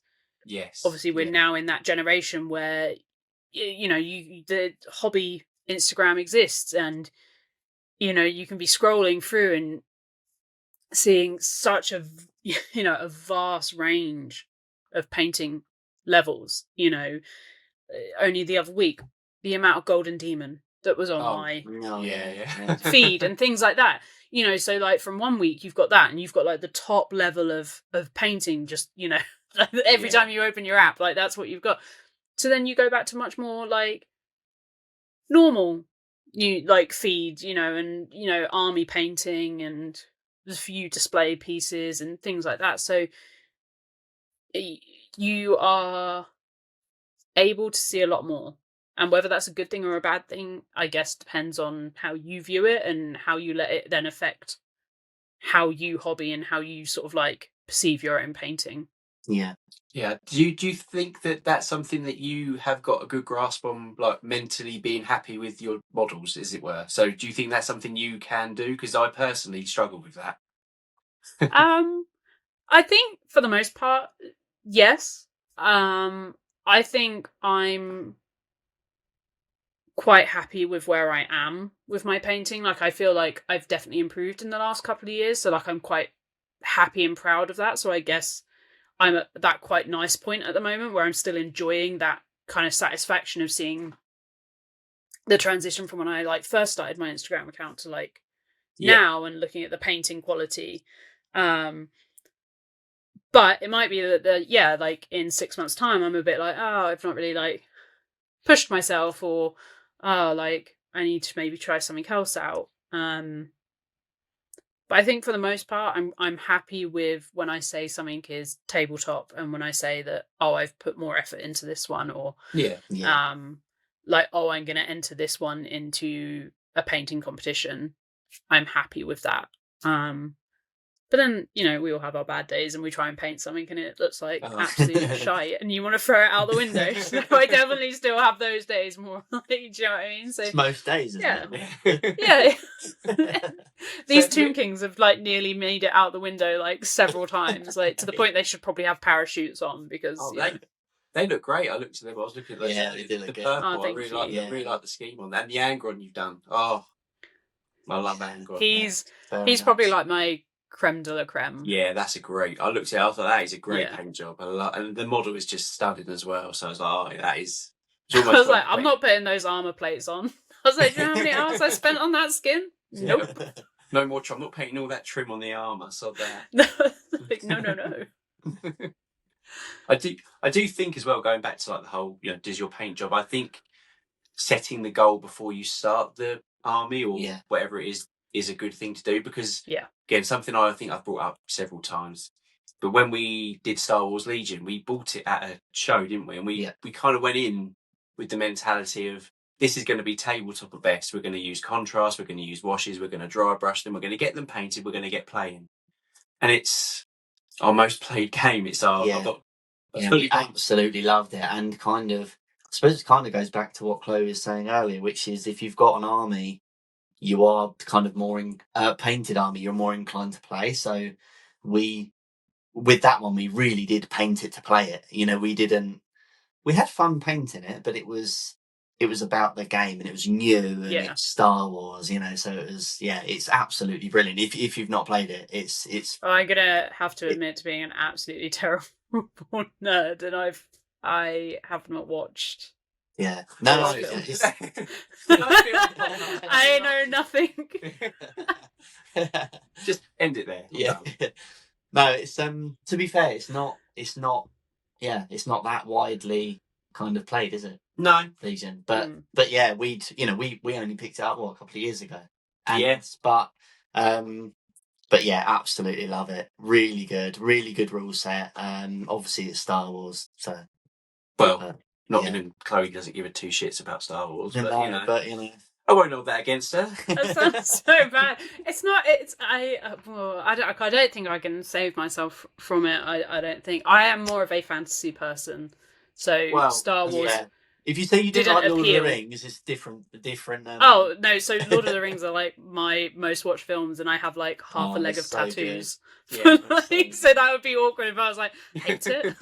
obviously we're now in that generation where the hobby Instagram exists, and you can be scrolling through and seeing such a vast range of painting levels. Only the other week, the amount of Golden Demon that was on my feed and things like that. So like from one week you've got that, and you've got like the top level of painting, just every time you open your app, like that's what you've got. So then you go back to much more like normal feed, and army painting and a few display pieces and things like that. So you are able to see a lot more. And whether that's a good thing or a bad thing, I guess depends on how you view it and how you let it then affect how you hobby and how you sort of like perceive your own painting. Yeah. Yeah. Do you think that that's something that you have got a good grasp on, like mentally being happy with your models, as it were? So do you think that's something you can do? Because I personally struggle with that. I think for the most part, yes. I think I'm quite happy with where I am with my painting. Like, I feel like I've definitely improved in the last couple of years. So like, I'm quite happy and proud of that. So I guess I'm at that quite nice point at the moment where I'm still enjoying that kind of satisfaction of seeing the transition from when I like first started my Instagram account to like now, and looking at the painting quality. But it might be that like in 6 months' time, I'm a bit like, oh, I've not really like pushed myself, or like I need to maybe try something else out. But I think for the most part, I'm happy with when I say something is tabletop, and when I say that, oh, I've put more effort into this one, or like, oh, I'm going to enter this one into a painting competition. I'm happy with that. But then, we all have our bad days and we try and paint something and it looks like absolute shite and you want to throw it out the window. So I definitely still have those days more. Like, do you know what I mean? So it's most days, isn't it? Yeah. These Tomb Kings have like nearly made it out the window like several times, like to the point they should probably have parachutes on because they look great. I looked at them. I was looking at those. Yeah, they do look good. Purple. I really like the scheme on that. And the angron you've done. Oh, I love angron. He's probably like my creme de la creme. Yeah, that's a great. I looked at it. I thought that is a great paint job. And the model is just stunning as well. So I was like, that is. I was like, I'm not putting those armor plates on. I was like, do you know how many hours I spent on that skin? Nope. No more. I'm not painting all that trim on the armor. So that. No. I do think as well, going back to like the whole, does your paint job? I think setting the goal before you start the army or whatever it is a good thing to do because again, something I think I've brought up several times. But when we did Star Wars Legion, we bought it at a show, didn't we? And we kind of went in with the mentality of this is going to be tabletop at best. We're going to use contrast, we're going to use washes, we're going to dry brush them, we're going to get them painted, we're going to get playing. And it's our most played game. It's our we absolutely loved it, and kind of I suppose it kind of goes back to what Chloe was saying earlier, which is if you've got an army, you are kind of more painted army, you're more inclined to play. So with that one, we really did paint it to play it. We had fun painting it, but it was about the game and it was new and it's Star Wars, so it was, it's absolutely brilliant. If you've not played it, it's. I'm gonna have to admit to being an absolutely terrible nerd, and I have not watched. Yeah, no, I know nothing. Just end it there. Yeah, no, it's to be fair, it's not that widely kind of played, is it? No, Legion, but yeah, we only picked it up a couple of years ago. Yes, but yeah, absolutely love it. Really good rule set. Obviously it's Star Wars, so Chloe doesn't give her two shits about Star Wars, but I won't hold that against her. That sounds so bad. It's not. I don't think I can save myself from it. I don't think I am more of a fantasy person. So Star Wars. Yeah. If you say you didn't like Lord of the Rings, it's different. Oh no! So Lord of the Rings are like my most watched films, and I have like half a leg of tattoos. Yeah, so that would be awkward if I was like, hate it.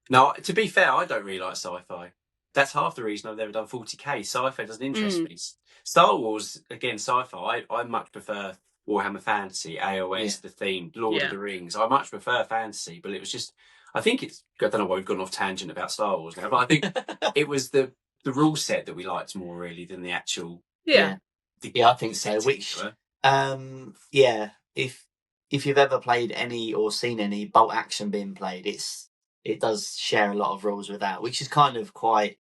No, to be fair, I don't really like sci-fi. That's half the reason I've never done 40k. Sci-fi doesn't interest me. Star Wars, again, sci-fi. I much prefer Warhammer Fantasy, AOS, the theme, Lord of the Rings. I much prefer fantasy, but it was just. I think I don't know why we've gone off tangent about Star Wars now, but I think it was the rule set that we liked more really than the actual. Yeah, I think so. Which, if you've ever played any or seen any bolt action being played, it does share a lot of rules with that, which is kind of quite.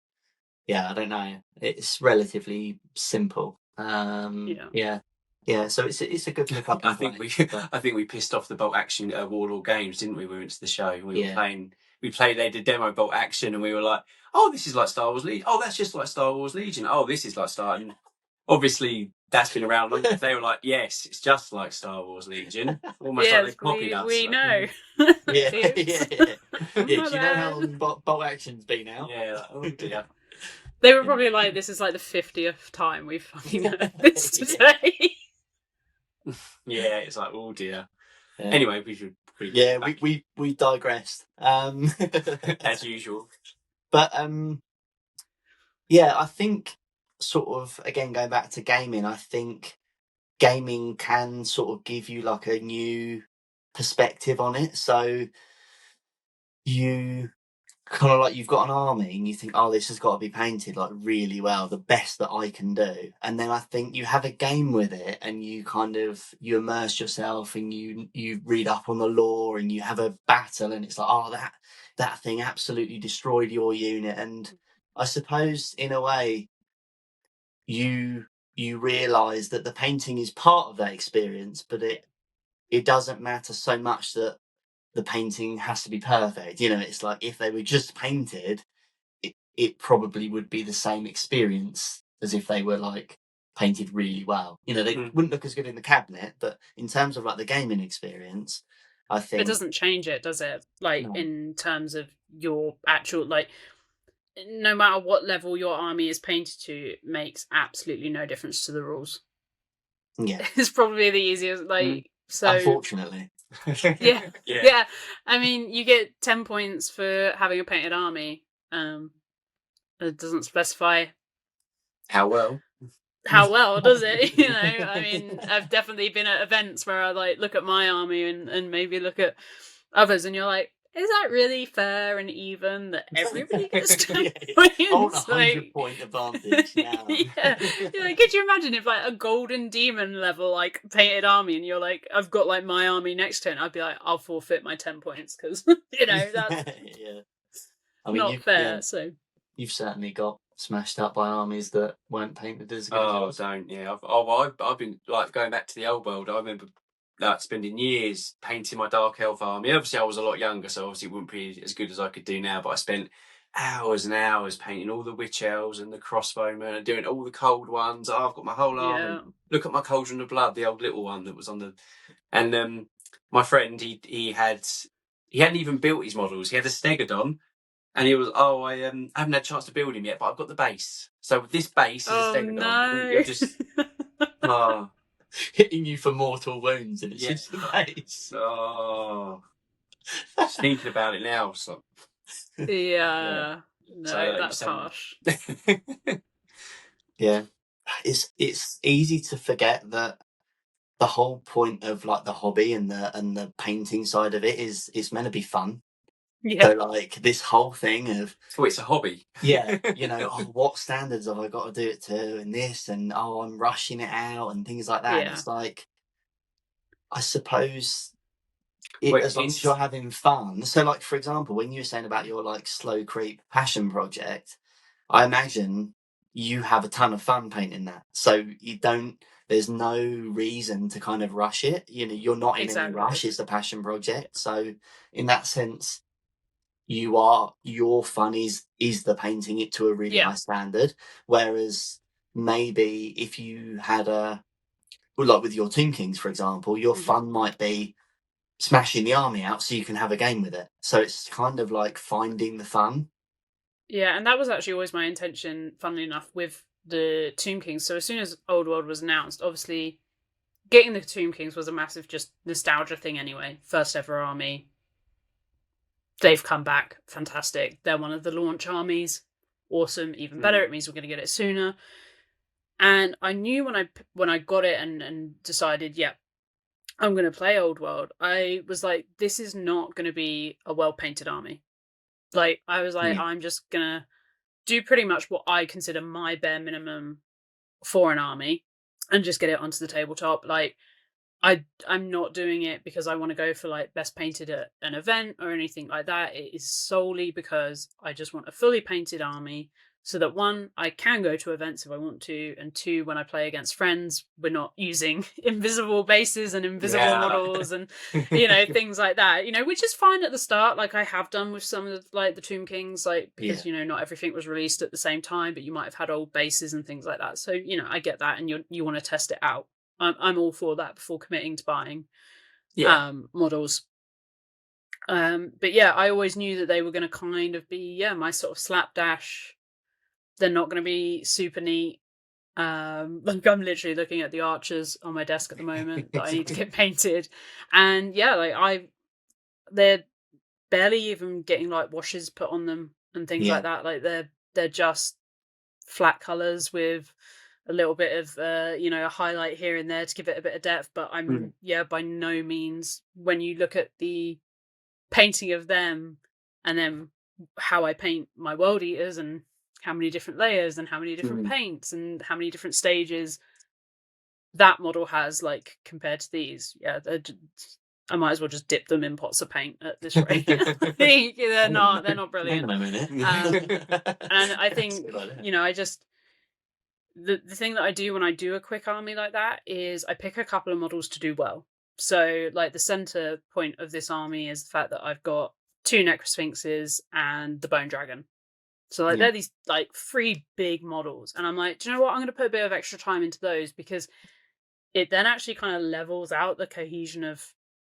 Yeah, I don't know. It's relatively simple. Yeah, so it's a good look up. I think we pissed off the bolt action at Warlord Games, didn't we? We went to the show. We played. They did demo bolt action, and we were like, "Oh, this is like Star Wars Legion. Oh, that's just like Star Wars Legion. Oh, this is like Star." And obviously, that's been around long. They were like, "Yes, it's just like Star Wars Legion." Almost like they copied us. We know. Yeah. Do you know how long bolt action's been out? Yeah. Oh dear. They were probably like, "This is like the 50th time we've fucking heard this today." Yeah, it's like, oh dear. Yeah. Anyway, we should. We digressed. As usual. But I think sort of again going back to gaming, I think gaming can sort of give you like a new perspective on it. So you kind of like you've got an army and you think, oh, this has got to be painted like really well, the best that I can do. And then I think you have a game with it and you you immerse yourself and you read up on the lore and you have a battle and it's like, oh, that thing absolutely destroyed your unit. And I suppose in a way you realise that the painting is part of that experience, but it doesn't matter so much that the painting has to be perfect. You know, it's like if they were just painted, it probably would be the same experience as if they were like painted really well. You know, they wouldn't look as good in the cabinet, but in terms of like the gaming experience, I think it doesn't change it, does it? Like in terms of your actual, like, no matter what level your army is painted to, it makes absolutely no difference to the rules. Yeah, it's probably the easiest. Like, so unfortunately. yeah. I mean, you get 10 points for having a painted army. It doesn't specify how well, does it? You know, I mean, I've definitely been at events where I like look at my army and maybe look at others, and you're like, is that really fair and even that everybody gets 10 points? On 100-point advantage now. Yeah. Could you imagine if like a golden demon level like painted army, and you're like, I've got like my army next to it, and I'd be like, I'll forfeit my 10 points because that's I mean, not fair. So you've certainly got smashed up by armies that weren't painted as good. Oh, don't I've been like going back to the old world. I remember like spending years painting my dark elf army. Obviously, I was a lot younger, so obviously it wouldn't be as good as I could do now. But I spent hours and hours painting all the witch elves and the crossbowmen and doing all the cold ones. I've got my whole army. Look at my Cauldron of Blood, the old little one that was on the. And my friend, he hadn't even built his models. He had a Stegodon. And he was, I haven't had a chance to build him yet, but I've got the base. So with this base is a Stegodon. No. You're just hitting you for mortal wounds, and it's just the base. Oh, just thinking about it now. So. No, that's harsh. Yeah, it's easy to forget that the whole point of like the hobby and the painting side of it is it's meant to be fun. Yeah. So like this whole thing of it's a hobby. Yeah, you know, what standards have I got to do it to, and this, and I'm rushing it out, and things like that. Yeah. And it's like, I suppose, as long as you're having fun. So, like for example, when you were saying about your like slow creep passion project, I imagine you have a ton of fun painting that. So there's no reason to kind of rush it. You know, you're not in any rush. It's a passion project. So in that sense, your fun is the painting it to a really high standard. Whereas maybe if you had like with your Tomb Kings, for example, your fun might be smashing the army out so you can have a game with it. So it's kind of like finding the fun. Yeah, and that was actually always my intention, funnily enough, with the Tomb Kings. So as soon as Old World was announced, obviously getting the Tomb Kings was a massive just nostalgia thing anyway. First ever army. They've come back. Fantastic. They're one of the launch armies. Awesome. Even better. It means we're going to get it sooner. And I knew when I got it and decided, I'm going to play Old World, I was like, this is not going to be a well-painted army. Like, I was like, I'm just going to do pretty much what I consider my bare minimum for an army and just get it onto the tabletop. Like, I'm not doing it because I want to go for like best painted at an event or anything like that. It is solely because I just want a fully painted army so that one, I can go to events if I want to, and two, when I play against friends, we're not using invisible bases and invisible models and things like that, which is fine at the start, like I have done with some of like the Tomb Kings, like because not everything was released at the same time, but you might have had old bases and things like that. So I get that, and you want to test it out. I'm all for that before committing to buying models. But I always knew that they were going to kind of be my sort of slapdash. They're not going to be super neat. Like I'm literally looking at the archers on my desk at the moment that I need to get painted, and they're barely even getting like washes put on them and things like that. Like they're just flat colors with a little bit of a highlight here and there to give it a bit of depth, but I'm by no means, when you look at the painting of them and then how I paint my world eaters and how many different layers and how many different paints and how many different stages that model has, like compared to these, I might as well just dip them in pots of paint at this rate. I think they're not brilliant. Hang on a minute. And I think I just the thing that I do when I do a quick army like that is I pick a couple of models to do well. So, like, the center point of this army is the fact that I've got 2 Necrosphinxes and the Bone Dragon. So, like, they're these, like, 3 big models. And I'm like, do you know what? I'm going to put a bit of extra time into those because it then actually kind of levels out the cohesion of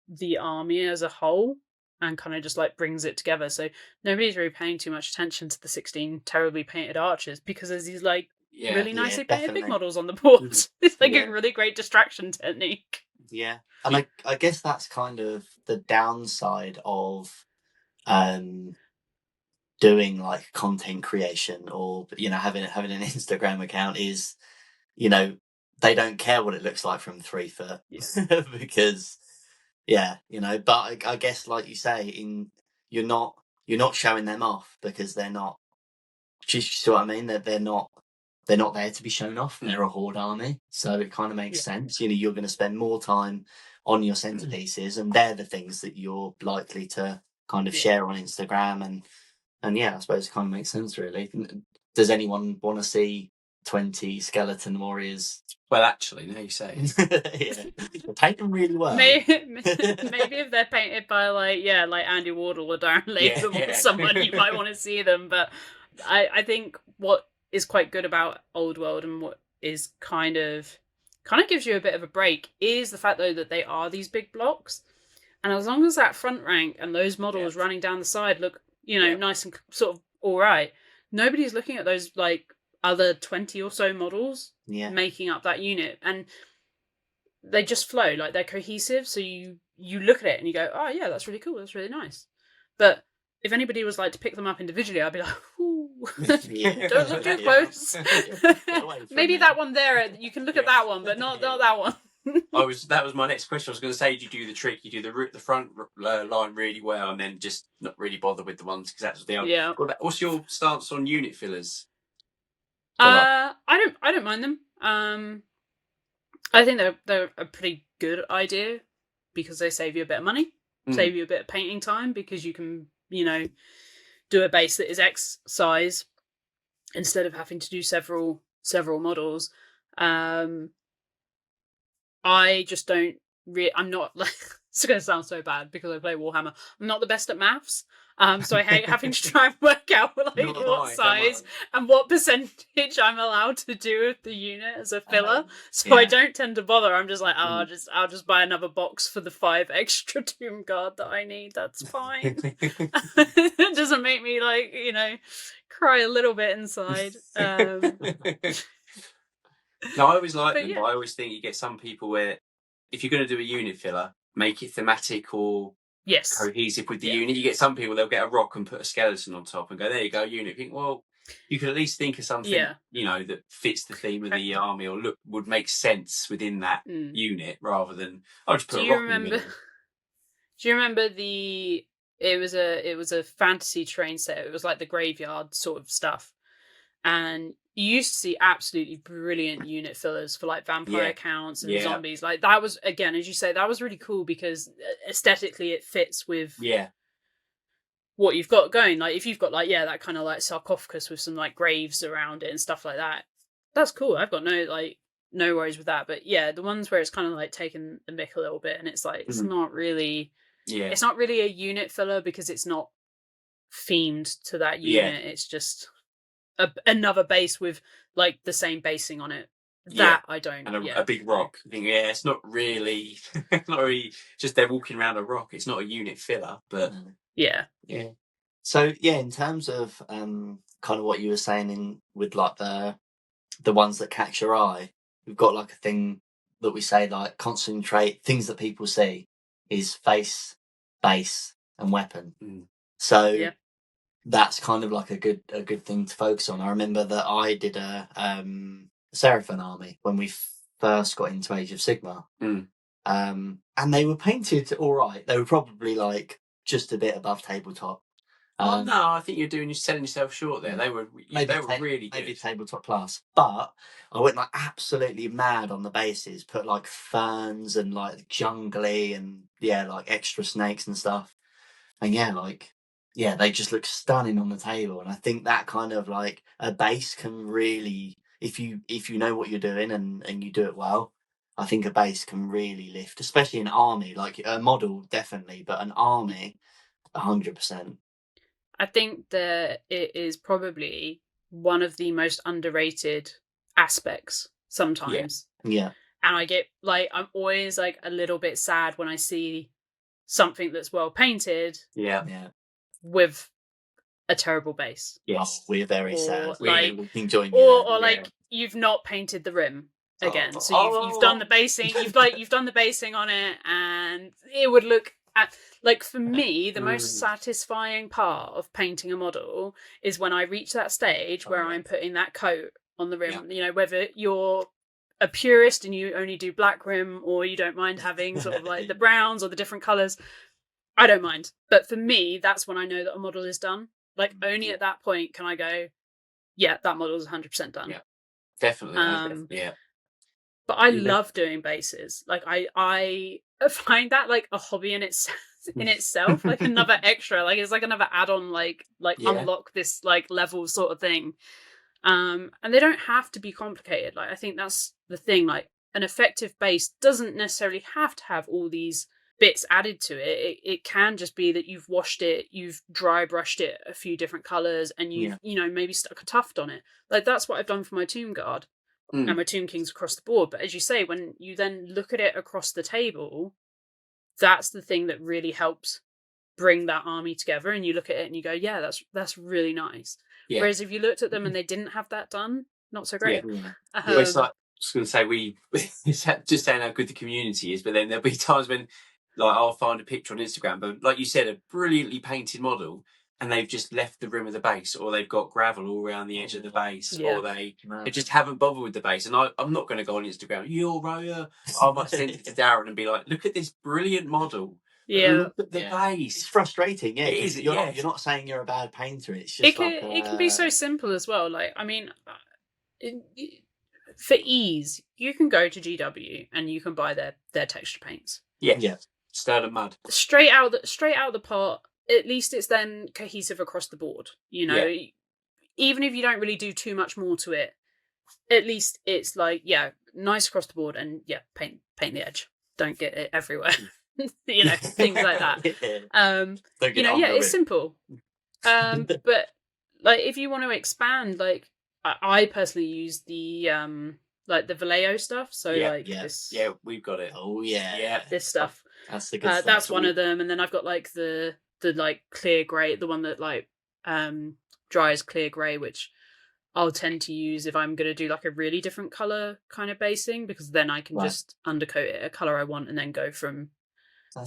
the army as a whole and kind of just, like, brings it together. So nobody's really paying too much attention to the 16 terribly painted archers because there's these, like, really nicely painted big models on the board. It's like a really great distraction technique. Yeah. And I guess that's kind of the downside of doing like content creation or, you know, having an Instagram account is, you know, they don't care what it looks like from 3 foot because, you know, but I guess like you say, you're not showing them off because they're not. Do you see what I mean? They're not there to be shown off. They're a horde army, so it kind of makes sense. You know, you're going to spend more time on your centerpieces, and they're the things that you're likely to kind of share on Instagram, and I suppose it kind of makes sense, really. Does anyone want to see 20 skeleton warriors? Well, actually, now you say it. They paint them really well. Maybe if they're painted by like Andy Wardle or Darren Latham or someone, you might want to see them. But I think what is quite good about Old World and what is kind of gives you a bit of a break is the fact though that they are these big blocks, and as long as that front rank and those models running down the side look nice and sort of all right, nobody's looking at those like other 20 or so models making up that unit, and they just flow, like they're cohesive, so you look at it and you go, oh yeah, that's really cool, that's really nice. But if anybody was like to pick them up individually, I'd be like, ooh, don't look too close. Maybe that one there, you can look at that one, but not that one. That was my next question. I was going to say, do you do the trick? You do the front line really well, and then just not really bother with the ones because that's the other. Yeah. What's your stance on unit fillers? I don't mind them. I think they're a pretty good idea because they save you a bit of money, save you a bit of painting time because you can do a base that is X size instead of having to do several models. I just don't I'm not like, it's going to sound so bad because I play Warhammer. I'm not the best at maths. So I hate having to try and work out like what size and what percentage I'm allowed to do with the unit as a filler. So I don't tend to bother. I'm just like, I'll just buy another box for the 5 extra Doom Guard that I need. That's fine. It doesn't make me like, cry a little bit inside. No, I always like them, but I always think you get some people where if you're going to do a unit filler, make it thematic or cohesive with the unit. You get some people, they'll get a rock and put a skeleton on top and go, there you go, unit. Think, well, you could at least think of something, that fits the theme of the army or would make sense within that unit rather than, I'll just put a rock in the middle. Do you remember it was a fantasy train set. It was like the graveyard sort of stuff. And you used to see absolutely brilliant unit fillers for like vampire counts and zombies. Like that was, again, as you say, that was really cool because aesthetically it fits with what you've got going. Like if you've got like that kind of like sarcophagus with some like graves around it and stuff like that, that's cool. I've got no worries with that. But the ones where it's kind of like taking the mick a little bit and it's like it's not really it's not really a unit filler because it's not themed to that unit. It's just another base with like the same basing on it. That I don't. And a big rock. I think it's not really just they're walking around a rock. It's not a unit filler, but yeah. So in terms of kind of what you were saying with like the ones that catch your eye, we've got like a thing that we say like concentrate things that people see is face, base, and weapon. So that's kind of like a good thing to focus on. I remember that I did a Seraphim army when we first got into Age of Sigmar, and they were painted all right. They were probably like just a bit above tabletop. No, I think you're selling yourself short there. They were really good. Maybe tabletop class, but I went like absolutely mad on the bases. Put like ferns and like jungly and like extra snakes and stuff, and they just look stunning on the table. And I think that kind of like a base can really if you know what you're doing and you do it well, I think a base can really lift, especially an army. Like a model, definitely, but an army, 100%. I think that it is probably one of the most underrated aspects sometimes. Yeah. And I get like, I'm always like a little bit sad when I see something that's well painted Yeah. with a terrible base. Yes, we're very sad. Like, we can join you or there. like you've not painted the rim again. So you've done the basing, you've done the basing on it, and it would look like, for me, the most satisfying part of painting a model is when I reach that stage where I'm putting that coat on the rim. You know, whether you're a purist and you only do black rim, or you don't mind having sort of like the browns or the different colours, I don't mind. But for me, that's when I know that a model is done. Like, only at that point can I go, yeah, that model is 100% done. Yeah, definitely. Yeah. But I love doing bases. Like, I find that like a hobby in itself, like another extra. Like, it's like another add-on. Like unlock this like level sort of thing. And they don't have to be complicated. Like, I think that's the thing. Like, an effective base doesn't necessarily have to have all these bits added to it. It can just be that you've washed it, you've dry brushed it a few different colours, and you've maybe stuck a tuft on it. Like, that's what I've done for my Tomb Guard and my Tomb Kings across the board. But as you say, when you then look at it across the table, that's the thing that really helps bring that army together. And you look at it and you go, yeah, that's really nice. Whereas if you looked at them and they didn't have that done, not so great. It's like, I was going to say, we just saying how good the community is, but then there'll be times when, like, I'll find a picture on Instagram, but like you said, a brilliantly painted model, and they've just left the rim of the base, or they've got gravel all around the edge of the base, or they just haven't bothered with the base. And I'm not going to go on Instagram, you're right. I might send it to Darren and be like, look at this brilliant model. Yeah, look at the base. It's frustrating. Yeah, it is. You're not saying you're a bad painter. It's just it can be so simple as well. Like, I mean, for ease, you can go to GW and you can buy their texture paints. Yeah. Sterling mud. Straight out the pot. At least it's then cohesive across the board. You know, even if you don't really do too much more to it, at least it's like, nice across the board, and paint the edge. Don't get it everywhere. You know, things like that. It's simple. But like, if you want to expand, like, I personally use the like the Vallejo stuff. So this. Yeah, we've got it. Oh yeah. This stuff. That's the good stuff. That's one of them, and then I've got like the like clear grey, the one that like dries clear grey, which I'll tend to use if I'm going to do like a really different colour kind of basing, because then I can just undercoat it a colour I want and then go from there.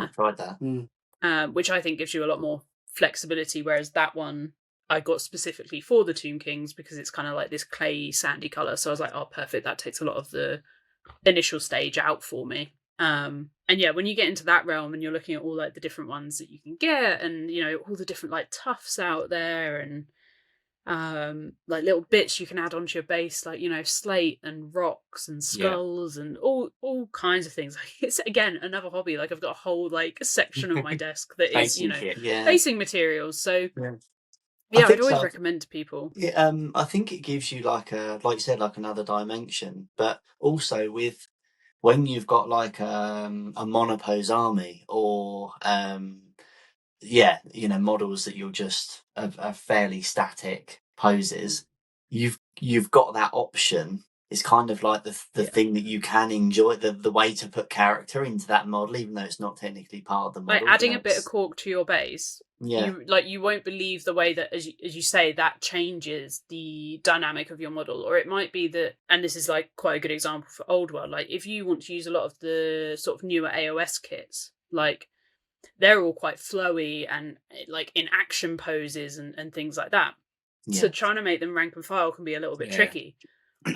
I've tried that. Which I think gives you a lot more flexibility, whereas that one I got specifically for the Tomb Kings because it's kind of like this clay sandy colour. So I was like, oh, perfect, that takes a lot of the initial stage out for me. And when you get into that realm and you're looking at all like the different ones that you can get, and you know, all the different like tufts out there, and like little bits you can add onto your base, like, you know, slate and rocks and skulls and all kinds of things. Like, it's again another hobby. Like, I've got a whole like section of my desk that is, you know, basing materials. So I'd always recommend to people. I think it gives you like you said, like another dimension, but also with when you've got like a monopose army, or models that you're just a fairly static poses, you've got that option. It's kind of like the thing that you can enjoy, the way to put character into that model, even though it's not technically part of the model. Like adding a bit of cork to your base. You won't believe the way that, as you say, that changes the dynamic of your model. Or it might be that, and this is like quite a good example for Old World, like if you want to use a lot of the sort of newer AOS kits, like they're all quite flowy and like in action poses and things like that. So trying to make them rank and file can be a little bit tricky.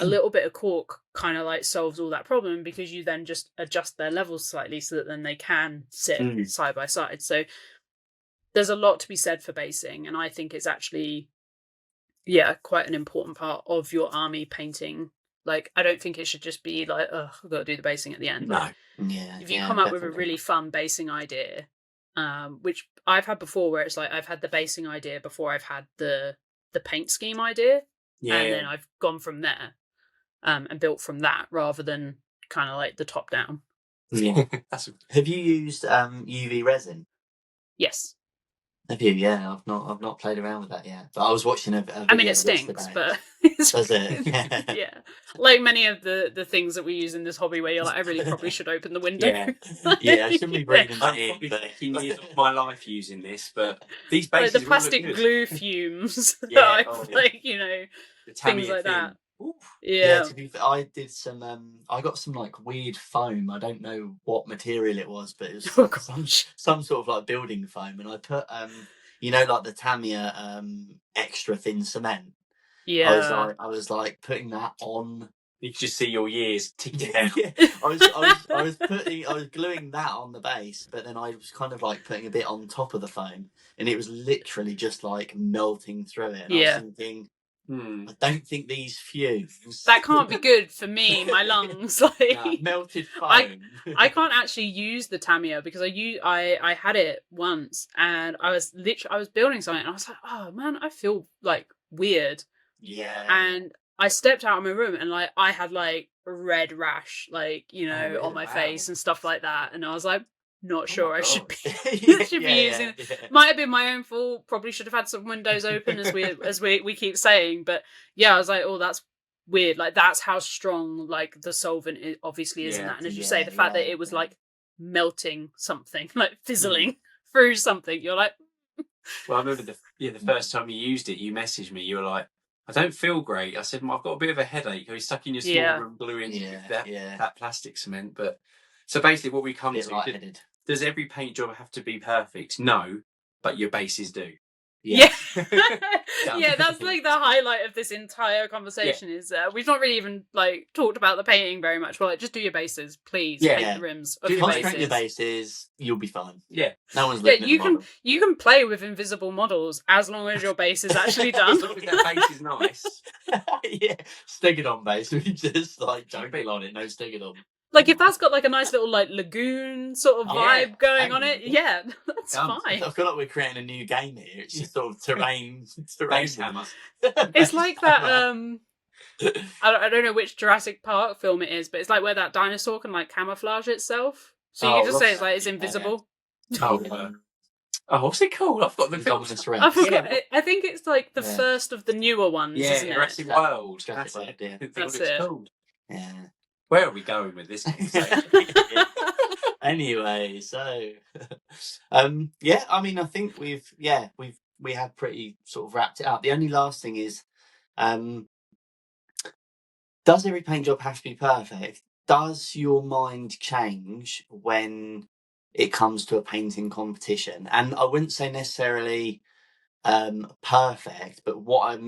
A little bit of cork kind of like solves all that problem, because you then just adjust their levels slightly so that then they can sit side by side. So there's a lot to be said for basing, and I think it's actually quite an important part of your army painting. Like, I don't think it should just be like, oh, I've got to do the basing at the end. No. If you come up with a really fun basing idea, which I've had before, where it's like I've had the basing idea before I've had the paint scheme idea. and then I've gone from there and built from that rather than kind of like the top down. Yeah. Have you used UV resin? Yes. Have you? Yeah, I've not played around with that yet. But I was watching a video. I mean, it stinks, but does it? Yeah, like many of the things that we use in this hobby, where you're like, I really probably should open the window. Yeah, I shouldn't be breathing that in. I've probably 15 years of my life using this, but these like bases the plastic all look good. glue fumes. Yeah, like you know, things like that. Yeah, to be fair, I did some. I got some like weird foam. I don't know what material it was, but it was some sort of like building foam, and I put you know, like the Tamiya extra thin cement. Yeah, I was like putting that on. You could just see your years ticking down. Yeah, I was gluing that on the base, but then I was kind of like putting a bit on top of the foam, and it was literally just like melting through it. And I was thinking, I don't think these fumes. That can't be good for me, my lungs. Like melted foam. I can't actually use the Tamiya because I had it once, and I was building something, and I was like, oh man, I feel like weird. Yeah. And I stepped out of my room, and like I had like a red rash, like you know, on my face and stuff like that, and I was like, not sure I should be using it. Might have been my own fault. Probably should have had some windows open, as we keep saying. But yeah, I was like, oh, that's weird. Like that's how strong like the solvent obviously is in that. And as you say, the fact that it was like melting something, like fizzling through something, you're like. Well, I remember the first time you used it, you messaged me. You were like, I don't feel great. I said, I've got a bit of a headache. Are you stuck in your small room gluing that plastic cement? But so basically, what we come to. Does every paint job have to be perfect? No, but your bases do. Yeah. Yeah, that's like the highlight of this entire conversation is we've not really even like talked about the painting very much. We're like, just do your bases, please. Paint the rims of your bases. Concentrate your bases, you'll be fine. Yeah. No one's looking at the model. You can play with invisible models as long as your base is actually done. As long as that base is nice. Yeah. Stick it on base. We just like don't be on it, no stick it on. Like if that's got like a nice little like lagoon sort of vibe going on it, that's fine. I feel like we're creating a new game here. It's just sort of terrain hammer. It's like that. I don't know which Jurassic Park film it is, but it's like where that dinosaur can like camouflage itself. So you can just say it's like it's invisible. What's it called? I've got the film. I forgot. I think it's like the first of the newer ones, isn't it? Jurassic World. That's it. Called. Yeah. Where are we going with this? Anyway, so I mean, I think we have pretty sort of wrapped it up. The only last thing is, does every paint job have to be perfect? Does your mind change when it comes to a painting competition? And I wouldn't say necessarily perfect, but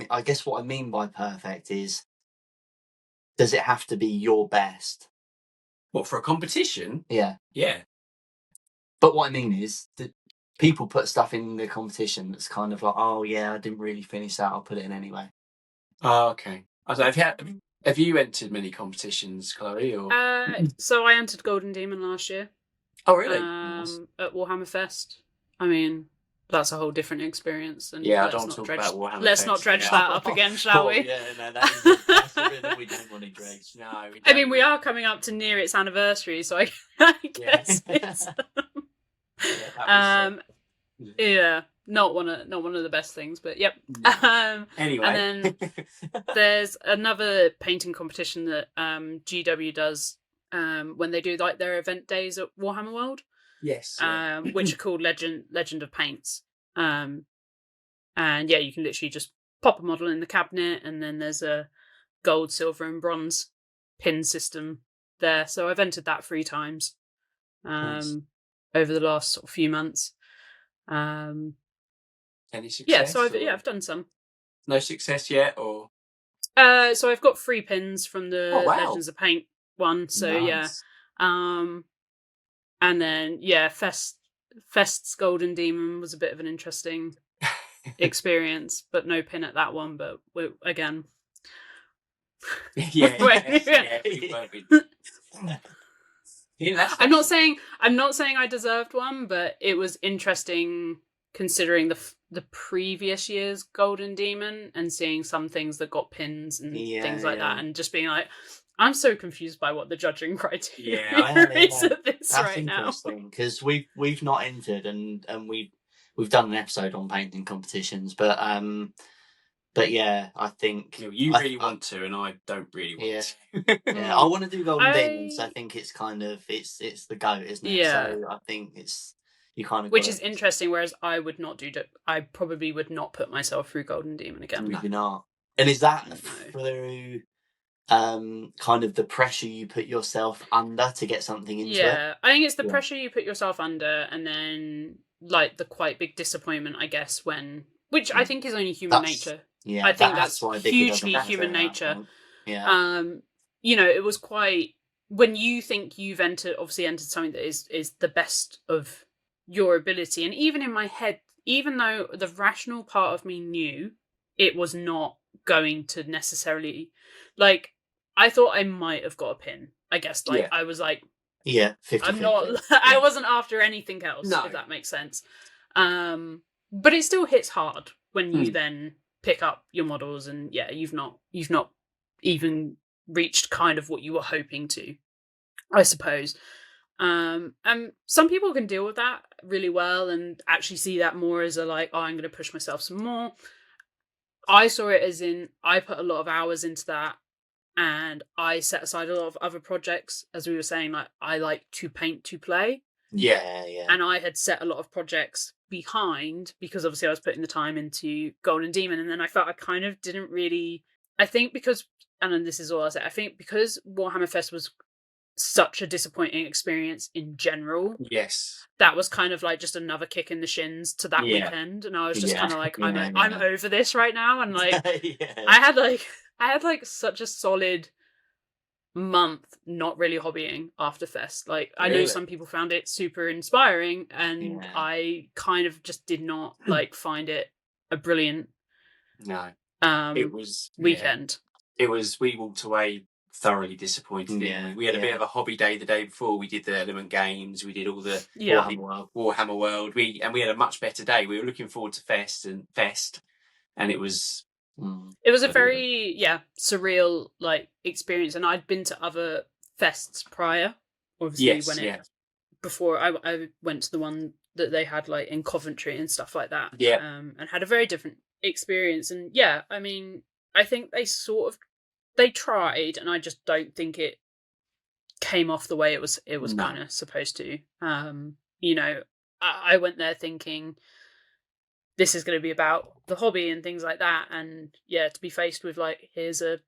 I guess what I mean by perfect is, does it have to be your best? What, for a competition? Yeah. Yeah. But what I mean is that people put stuff in the competition that's kind of like, oh yeah, I didn't really finish that, I'll put it in anyway. Oh, okay. Have you entered many competitions, Chloe? Or? So I entered Golden Demon last year. Oh, really? At Warhammer Fest. I mean, that's a whole different experience. And I don't talk about Warhammer Let's not dredge that up again, shall we? Yeah, no, that's a bit that we don't want to dredge. No, I mean, we are coming up to near its anniversary, so I guess it's... not one of the best things, but yep. Anyway, and then there's another painting competition that GW does when they do like their event days at Warhammer World. Yes. Which are called Legend of Paints. And yeah, you can literally just pop a model in the cabinet, and then there's a gold, silver, and bronze pin system there. So I've entered that 3 times over the last sort of few months. Any success? Yeah, so I've done some. No success yet, or? So I've got 3 pins from the Legends of Paint one. So nice. And then Fest's Golden Demon was a bit of an interesting experience, but no pin at that one. But again, I'm not saying I deserved one, but it was interesting considering the previous year's Golden Demon and seeing some things that got pins and things like that, and just being like, I'm so confused by what the judging criteria is at this That's right now. interesting because we've not entered and we've done an episode on painting competitions, but yeah, I think you really want to, and I don't really want to. Yeah, I want to do Golden Demons. I think it's kind of it's the GOAT, isn't it? Yeah. So I think it's you kind of which is interesting. Whereas I would not do. I probably would not put myself through Golden Demon again. Maybe not. And is that through kind of the pressure you put yourself under to get something into it? Yeah, I think it's the pressure you put yourself under, and then like the quite big disappointment, I guess, which I think is only human nature. Yeah, I think that's hugely human nature. Yeah. You know, it was quite when you think you've entered something that is the best of your ability, and even in my head, even though the rational part of me knew it was not going to necessarily, like, I thought I might have got a pin. I guess, like, I was like, 50, I'm not. I wasn't after anything else, if that makes sense. But it still hits hard when you then pick up your models, and you've not even reached kind of what you were hoping to, I suppose. And some people can deal with that really well and actually see that more as a like, oh, I'm going to push myself some more. I saw it as in I put a lot of hours into that, and I set aside a lot of other projects. As we were saying, like, I like to paint to play. Yeah. And I had set a lot of projects behind because obviously I was putting the time into Golden Demon, and then I felt I kind of didn't really. I think because, and then this is all I'll say, I think because Warhammer Fest was such a disappointing experience in general. Yes. That was kind of like just another kick in the shins to that weekend, and I was just kind of like, I'm over this right now, and like I had like such a solid month not really hobbying after Fest. Like, I know some people found it super inspiring, and I kind of just did not like find it a brilliant it was weekend. It was, we walked away thoroughly disappointed. We had a bit of a hobby day the day before. We did the Element Games, we did all the Warhammer World. We had a much better day. We were looking forward to Fest, and it was a very surreal like experience. And I'd been to other fests prior, obviously, before I went to the one that they had like in Coventry and stuff like that, and had a very different experience. And I mean, I think they tried, and I just don't think it came off the way it was kind of supposed to. You know, I went there thinking this is going to be about the hobby and things like that, and to be faced with like, here's a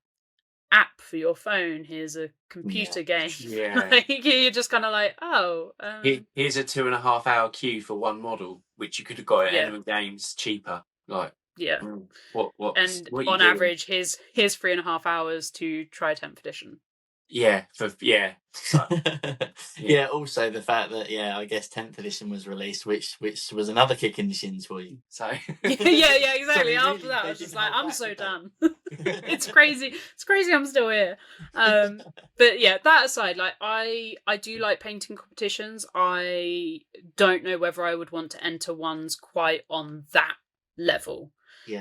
app for your phone, here's a computer game, like, you're just kind of like, here's a 2.5 hour queue for one model, which you could have got at Element Games cheaper, like. What on average, here's 3.5 hours to try 10th edition. Also the fact that I guess 10th edition was released, which was another kick in the shins for you. So exactly. After that, I was just like, I'm so done. It's crazy. It's crazy. I'm still here. But that aside, like, I do like painting competitions. I don't know whether I would want to enter ones quite on that level.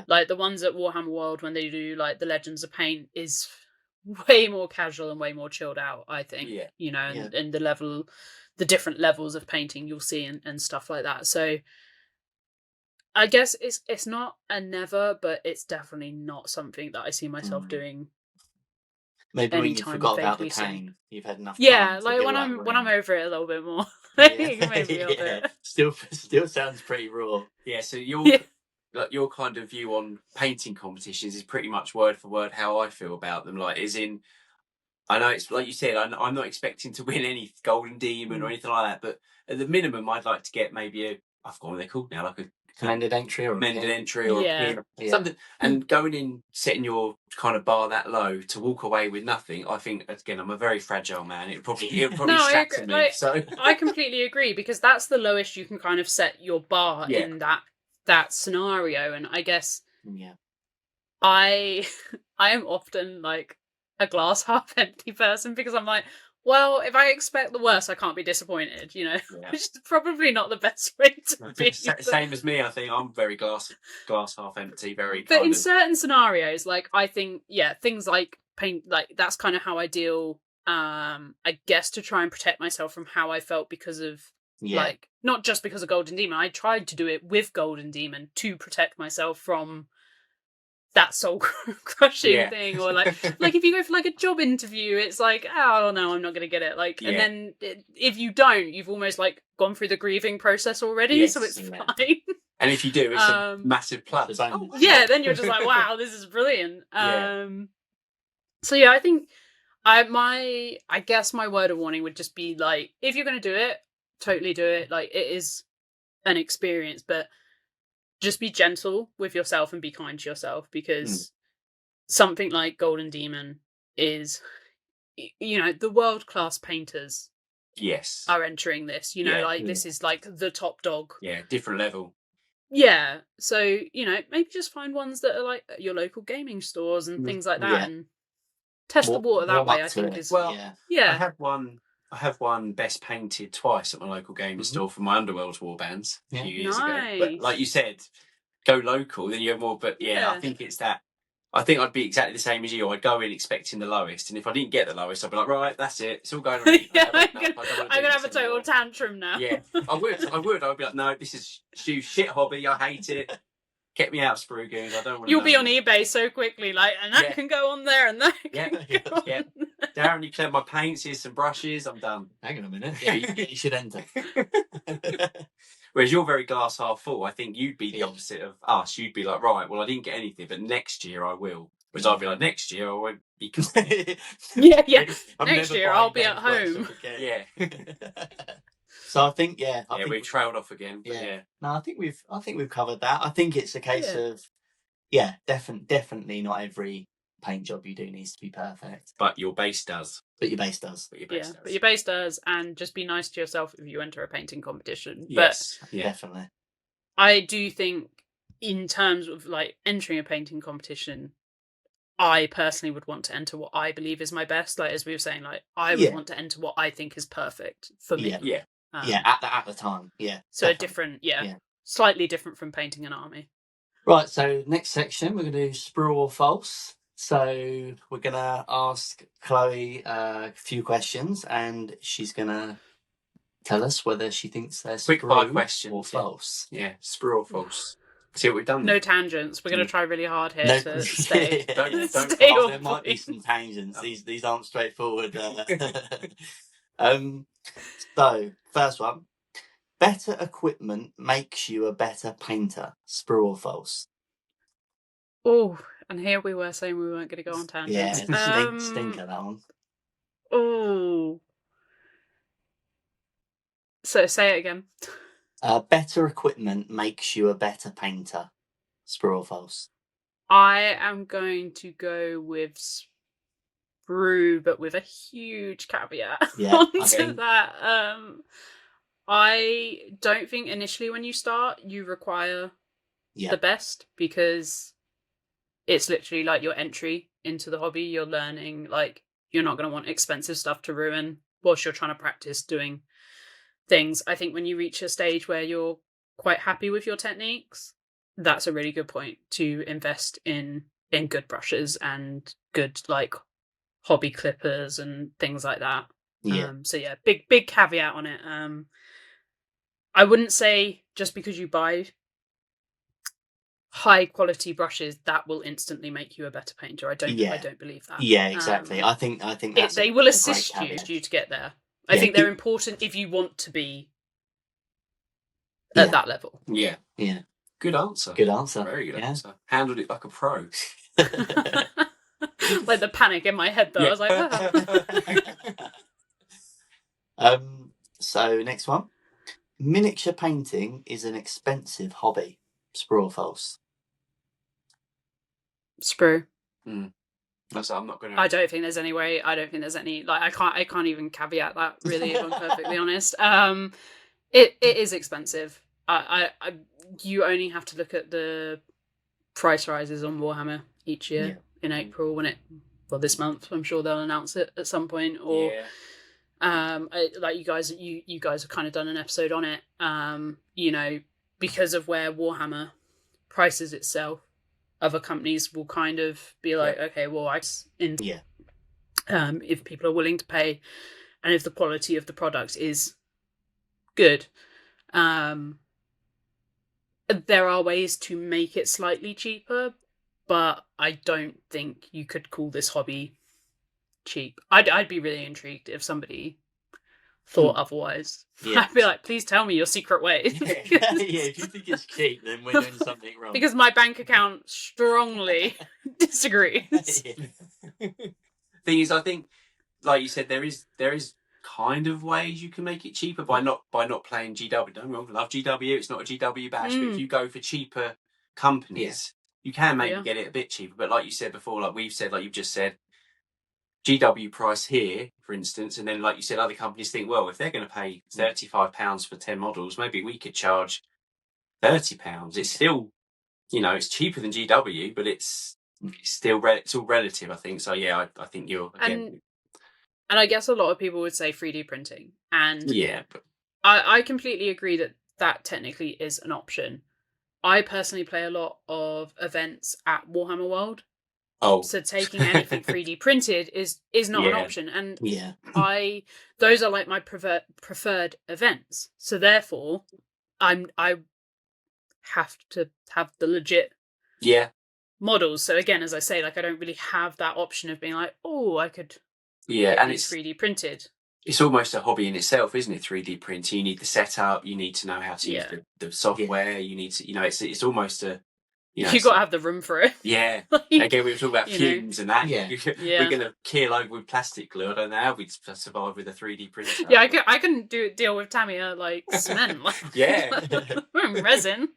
Like the ones at Warhammer World when they do like the Legends of Paint is way more casual and way more chilled out, I think. You know, and the different levels of painting you'll see and stuff like that. So I guess it's not a never, but it's definitely not something that I see myself doing. Maybe when you forgot about the pain, you've had enough time like when I'm over it a little bit more. Maybe a little bit. Still sounds pretty raw. So your kind of view on painting competitions is pretty much word for word how I feel about them. Like, as in, I know it's like you said, I'm not expecting to win any Golden Demon or anything like that, but at the minimum, I'd like to get maybe I've forgotten what they're called now, like a commended entry or something. And going in, setting your kind of bar that low to walk away with nothing, I think, again, I'm a very fragile man. It'll probably shatter me. Like, so I completely agree, because that's the lowest you can kind of set your bar in that scenario. And I guess I am often like a glass half empty person, because I'm like, Well, if I expect the worst, I can't be disappointed, Yeah. which is probably not the best way to be. Same as me, I think. I'm very glass half empty, very But kind in of... certain scenarios, like, I think, things like paint, like, that's kind of how I deal, I guess, to try and protect myself from how I felt because of, like, not just because of Golden Demon. I tried to do it with Golden Demon to protect myself from that soul crushing thing, or like if you go for like a job interview, it's like, oh no, I'm not gonna get it, like, and then if you don't, you've almost like gone through the grieving process already, so it's fine. And if you do, it's a massive plus. Then you're just like, wow, this is brilliant. So I think I guess my word of warning would just be like, if you're gonna do it, totally do it. Like, it is an experience, but just be gentle with yourself and be kind to yourself, because something like Golden Demon is, the world-class painters are entering this, this is like the top dog. Yeah, different level. Yeah, so, maybe just find ones that are like at your local gaming stores and things like that, and test the water that way, I think is... Well, I have one best painted twice at my local gaming store for my Underworld warbands a few years ago. But like you said, go local, then you have more. But I think it's that. I think I'd be exactly the same as you. I'd go in expecting the lowest, and if I didn't get the lowest, I'd be like, right, that's it. It's all going on. I'm gonna have a total tantrum now. Yeah, I would. I'd be like, no, this is shit hobby. I hate it. Get me out, Sprue Goons. I don't want to. You'll be on eBay so quickly, like, and that can go on there, and that can go on. Darren, you clear my paints. Here's some brushes. I'm done. Hang on a minute. Yeah, you should enter. Whereas you're very glass half full. I think you'd be the opposite of us. You'd be like, right, well, I didn't get anything, but next year I will. Whereas I'd be like, next year I won't be. Next year I'll be at home. Yeah. So I think, we trailed off again. Yeah. No, I think we've covered that. I think it's a case of, definitely not every paint job you do needs to be perfect. But your base does. But your base does. And just be nice to yourself if you enter a painting competition. Yes, definitely. I do think, in terms of like entering a painting competition, I personally would want to enter what I believe is my best. Like, as we were saying, like, I would want to enter what I think is perfect for me. At the time. Yeah. So definitely. A different, slightly different from painting an army. Right. So next section, we're going to do Sprue or False. So we're going to ask Chloe a few questions, and she's going to tell us whether she thinks they're Sprue or false. Yeah, Sprue or false. See what we've done. No tangents. We're going to try really hard here to stay. Don't stay there might be some tangents. Oh. These aren't straightforward. So, first one. Better equipment makes you a better painter. Sprue or false? Oh, and here we were saying we weren't going to go on tangents. Yeah, stinker, that one. Oh. So, say it again. Better equipment makes you a better painter. Sprue or false? I am going to go with Sprue, but with a huge caveat onto that. I don't think initially when you start you require the best, because it's literally like your entry into the hobby. You're learning, like, you're not going to want expensive stuff to ruin whilst you're trying to practice doing things. I think when you reach a stage where you're quite happy with your techniques, that's a really good point to invest in good brushes and good, like, hobby clippers and things like that. Big caveat on it. I wouldn't say just because you buy high quality brushes that will instantly make you a better painter. I don't believe that. Yeah, exactly. I think that's they will assist you to get there. I think they're important if you want to be at that level. Yeah. Yeah. Good answer. Very good answer. Handled it like a pro. Like the panic in my head, though. I was like, So, next one. Miniature painting is an expensive hobby. Sprue or false? Sprue. I'm not going to... I don't think there's any way. I don't think there's any... Like, I can't even caveat that, really, if I'm perfectly honest. It is expensive. You only have to look at the price rises on Warhammer each year in April this month. I'm sure they'll announce it at some point. Or Like you guys have kind of done an episode on it. You know, because of where Warhammer prices itself, other companies will kind of be like, okay, well, if people are willing to pay, and if the quality of the product is good, there are ways to make it slightly cheaper, but I don't think you could call this hobby cheap. I'd be really intrigued if somebody thought otherwise. Yeah. I'd be like, please tell me your secret ways. If you think it's cheap, then we're doing something wrong. Because my bank account strongly disagrees. Thing is, I think, like you said, there is kind of ways you can make it cheaper by not playing GW. Don't get me wrong, I love GW. It's not a GW bash, but if you go for cheaper companies, you can maybe get it a bit cheaper. But like you said before, like we've said, like you've just said, GW price here, for instance, and then like you said, other companies think, well, if they're going to pay £35 for 10 models, maybe we could charge £30. It's still, you know, it's cheaper than GW, but it's still it's all relative, I think. So yeah, I think you're again. And I guess a lot of people would say 3D printing, and but I completely agree that technically is an option. I personally play a lot of events at Warhammer World. Oh, so taking anything 3D printed is not an option, and those are like my preferred events. So therefore, I have to have the legit models. So again, as I say, like I don't really have that option of being like, oh, I could and it's 3D printed. It's almost a hobby in itself, isn't it? 3D printing. You need the setup. You need to know how to use the software. You need to, you know, it's almost a. You've got to have the room for it. Yeah. Again, we were talking about fumes and that. Yeah. We're going to keel over with plastic glue. I don't know how we'd survive with a 3D printer. Yeah, I can deal with Tamiya like cement. Resin.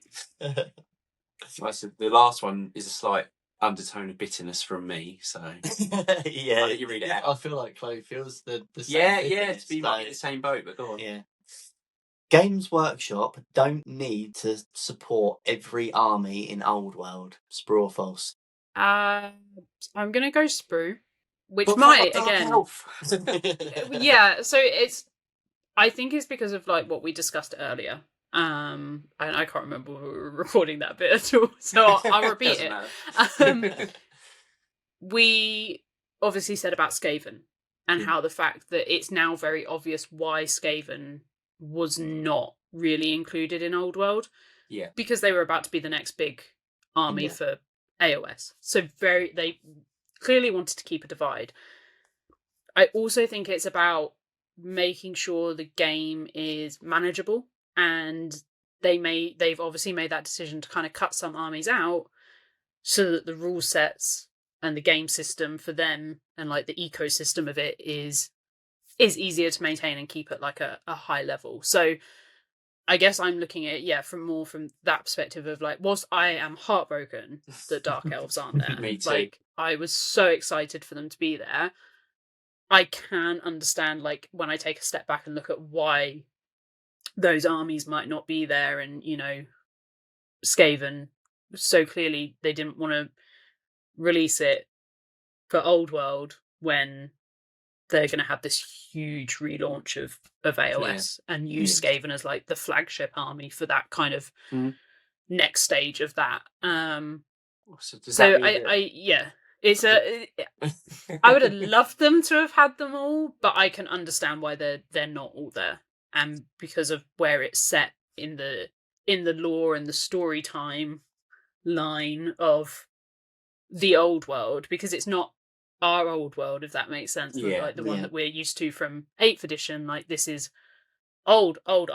So the last one is a slight undertone of bitterness from me. So I'll let you read it out. I feel like Chloe feels the same. To be in the same boat, but go on. Yeah. Games Workshop don't need to support every army in Old World. Sprue or false? I'm gonna go Sprue, which might again. So I think it's because of like what we discussed earlier. And I can't remember when we were recording that bit at all, so I'll repeat it. We obviously said about Skaven and how the fact that it's now very obvious why Skaven was not really included in Old World. Yeah. Because they were about to be the next big army for AOS. So they clearly wanted to keep a divide. I also think it's about making sure the game is manageable, and they've obviously made that decision to kind of cut some armies out so that the rule sets and the game system for them and like the ecosystem of it is easier to maintain and keep at like a high level. So I guess I'm looking at it, from that perspective of like, whilst I am heartbroken that Dark Elves aren't there. Me too. Like, I was so excited for them to be there. I can understand, like, when I take a step back and look at why those armies might not be there, and, you know, Skaven, so clearly they didn't want to release it for Old World when they're going to have this huge relaunch of AOS and use Skaven as like the flagship army for that kind of next stage of that. I would have loved them to have had them all, but I can understand why they're not all there, and because of where it's set in the lore and the story time line of the Old World, because it's not our Old World, if that makes sense. Like the one that we're used to from 8th edition. Like, this is old. Like,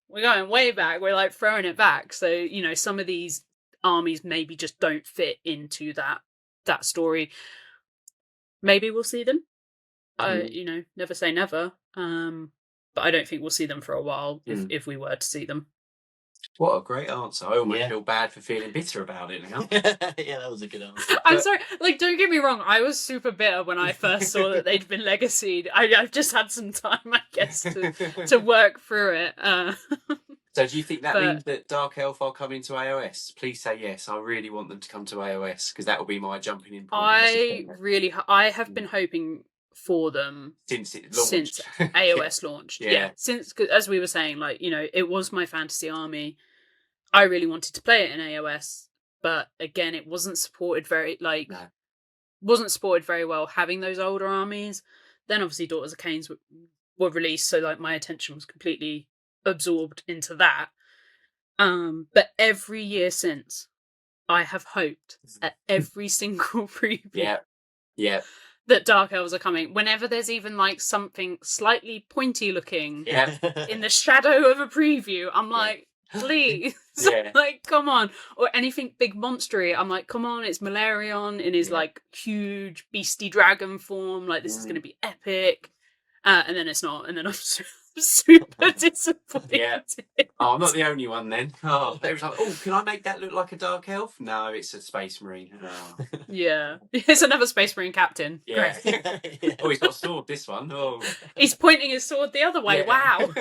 we're going way back. We're like throwing it back. So, you know, some of these armies maybe just don't fit into that story. Maybe we'll see them. You know, never say never. But I don't think we'll see them for a while if we were to see them. What a great answer. I almost feel bad for feeling bitter about it now. Yeah, that was a good answer. I'm sorry. Like, don't get me wrong. I was super bitter when I first saw that they'd been legacied. I've just had some time, I guess, to work through it. So do you think that But- means that Dark Elf are coming to AOS? Please say yes. I really want them to come to AOS because that will be my jumping in point. I have been hoping for them Since it launched. since AOS launched. Yeah. Since, 'cause as we were saying, like, you know, it was my fantasy army. I really wanted to play it in AOS, but again, it wasn't supported very well having those older armies. Then obviously Daughters of Khaine were released, so like my attention was completely absorbed into that. But every year since, I have hoped at every single preview that Dark Elves are coming. Whenever there's even like something slightly pointy looking in the shadow of a preview, I'm like, please, like, come on. Or anything big monstery, I'm like, come on, it's Malarion in his like huge beastie dragon form. Like, this is going to be epic. And then it's not, and then I'm super disappointed. Oh, I'm not the only one then. Oh, they was like, oh, can I make that look like a Dark Elf? No, it's a Space Marine. Oh. Yeah, it's another Space Marine captain. Yeah. Great. Oh, he's got a sword, this one. Oh. He's pointing his sword the other way. Wow.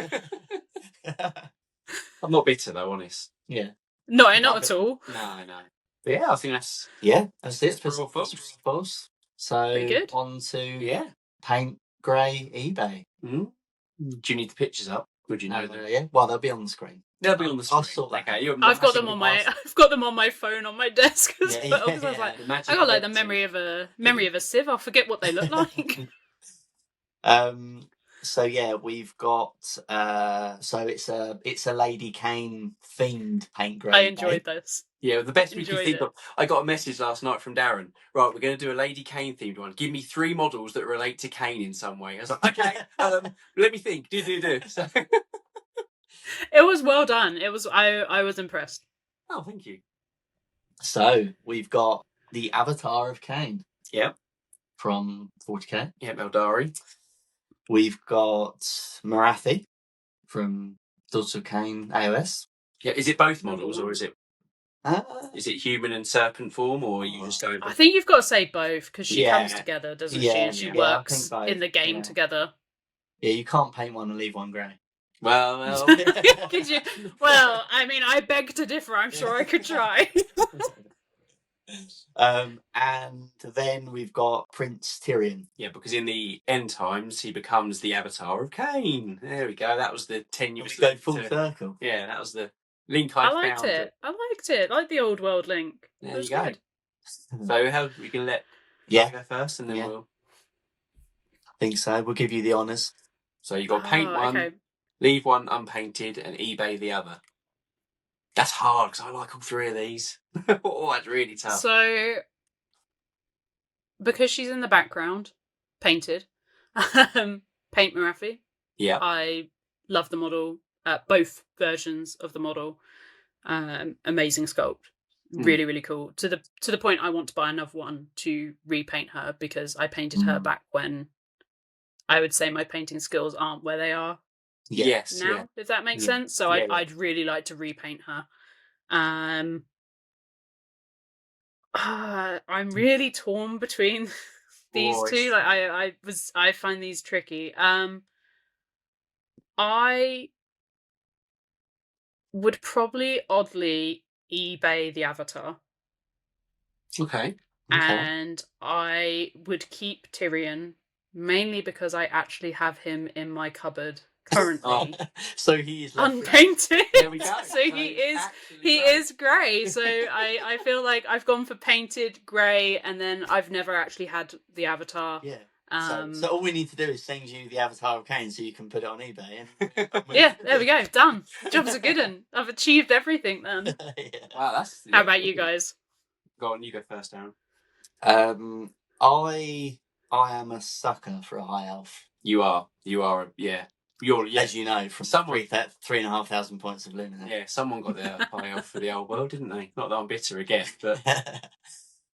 I'm not bitter though, honest. Yeah. No, not at all. No. But yeah, I think that's that's it for Sprue Goons. False. So Very good. on to Paint Grey eBay. Mm-hmm. Do you need the pictures up? Would you know? Well, they'll be on the screen. They'll be on the screen. I'll sort that. Okay, I've got them on my phone on my desk as well. Because I was like, I got like the memory of a sieve. I forget what they look like. So yeah, we've got so it's a Lady Khaine themed Paint Grey. I enjoyed this. Yeah, the best we could think of. I got a message last night from Darren. Right, we're going to do a Lady Khaine themed one. Give me 3 models that relate to Khaine in some way. I was like, okay, let me think. Do. So... It was well done. It was. I was impressed. Oh, thank you. So we've got the Avatar of Khaine. Yep. From 40k. Yep, Eldari. We've got Marathi from Daughters of Khaine AOS. Yeah, is it both models or is it human and serpent form, or are you just going? I think you've got to say both because she comes together, doesn't she? And she works in the game together. Yeah, you can't paint one and leave one grey. Well. Could you? Well, I mean, I beg to differ. I'm sure I could try. And then we've got Prince Tyrion. Yeah, because in the end times he becomes the Avatar of Khaine. There we go. That was the tenuous. We go full circle. Yeah, that was the link I liked found. I liked it. I like the old world link. There you go. So how we can let go first, and then we'll. I think so. We'll give you the honours. So you got paint one, leave one unpainted, and eBay the other. That's hard because I like all 3 of these. Oh, that's really tough. So, because she's in the background, painted, paint Marathi. Yeah. I love the model, both versions of the model. Amazing sculpt. Really, really cool. To the point I want to buy another one to repaint her because I painted her back when I would say my painting skills aren't where they are. Yes. Now, if that makes sense. So I'd really like to repaint her. I'm really torn between these two. Like I find these tricky. I would probably oddly eBay the Avatar. Okay. And I would keep Tyrion mainly because I actually have him in my cupboard currently. So he is unpainted. There we go. So he is grey. So I feel like I've gone for painted grey, and then I've never actually had the Avatar. Yeah. So all we need to do is send you the Avatar of Khaine so you can put it on eBay. And yeah, there we go. Done. Job's a good one. I've achieved everything then. Wow, that's. How about you guys? Go on, you go first, Aaron. I am a sucker for a high elf. You are. Yeah. You're as you know from 3,500 points of Luna. Yeah, someone got their high elf for the old world, didn't they? Not that I'm bitter again, but.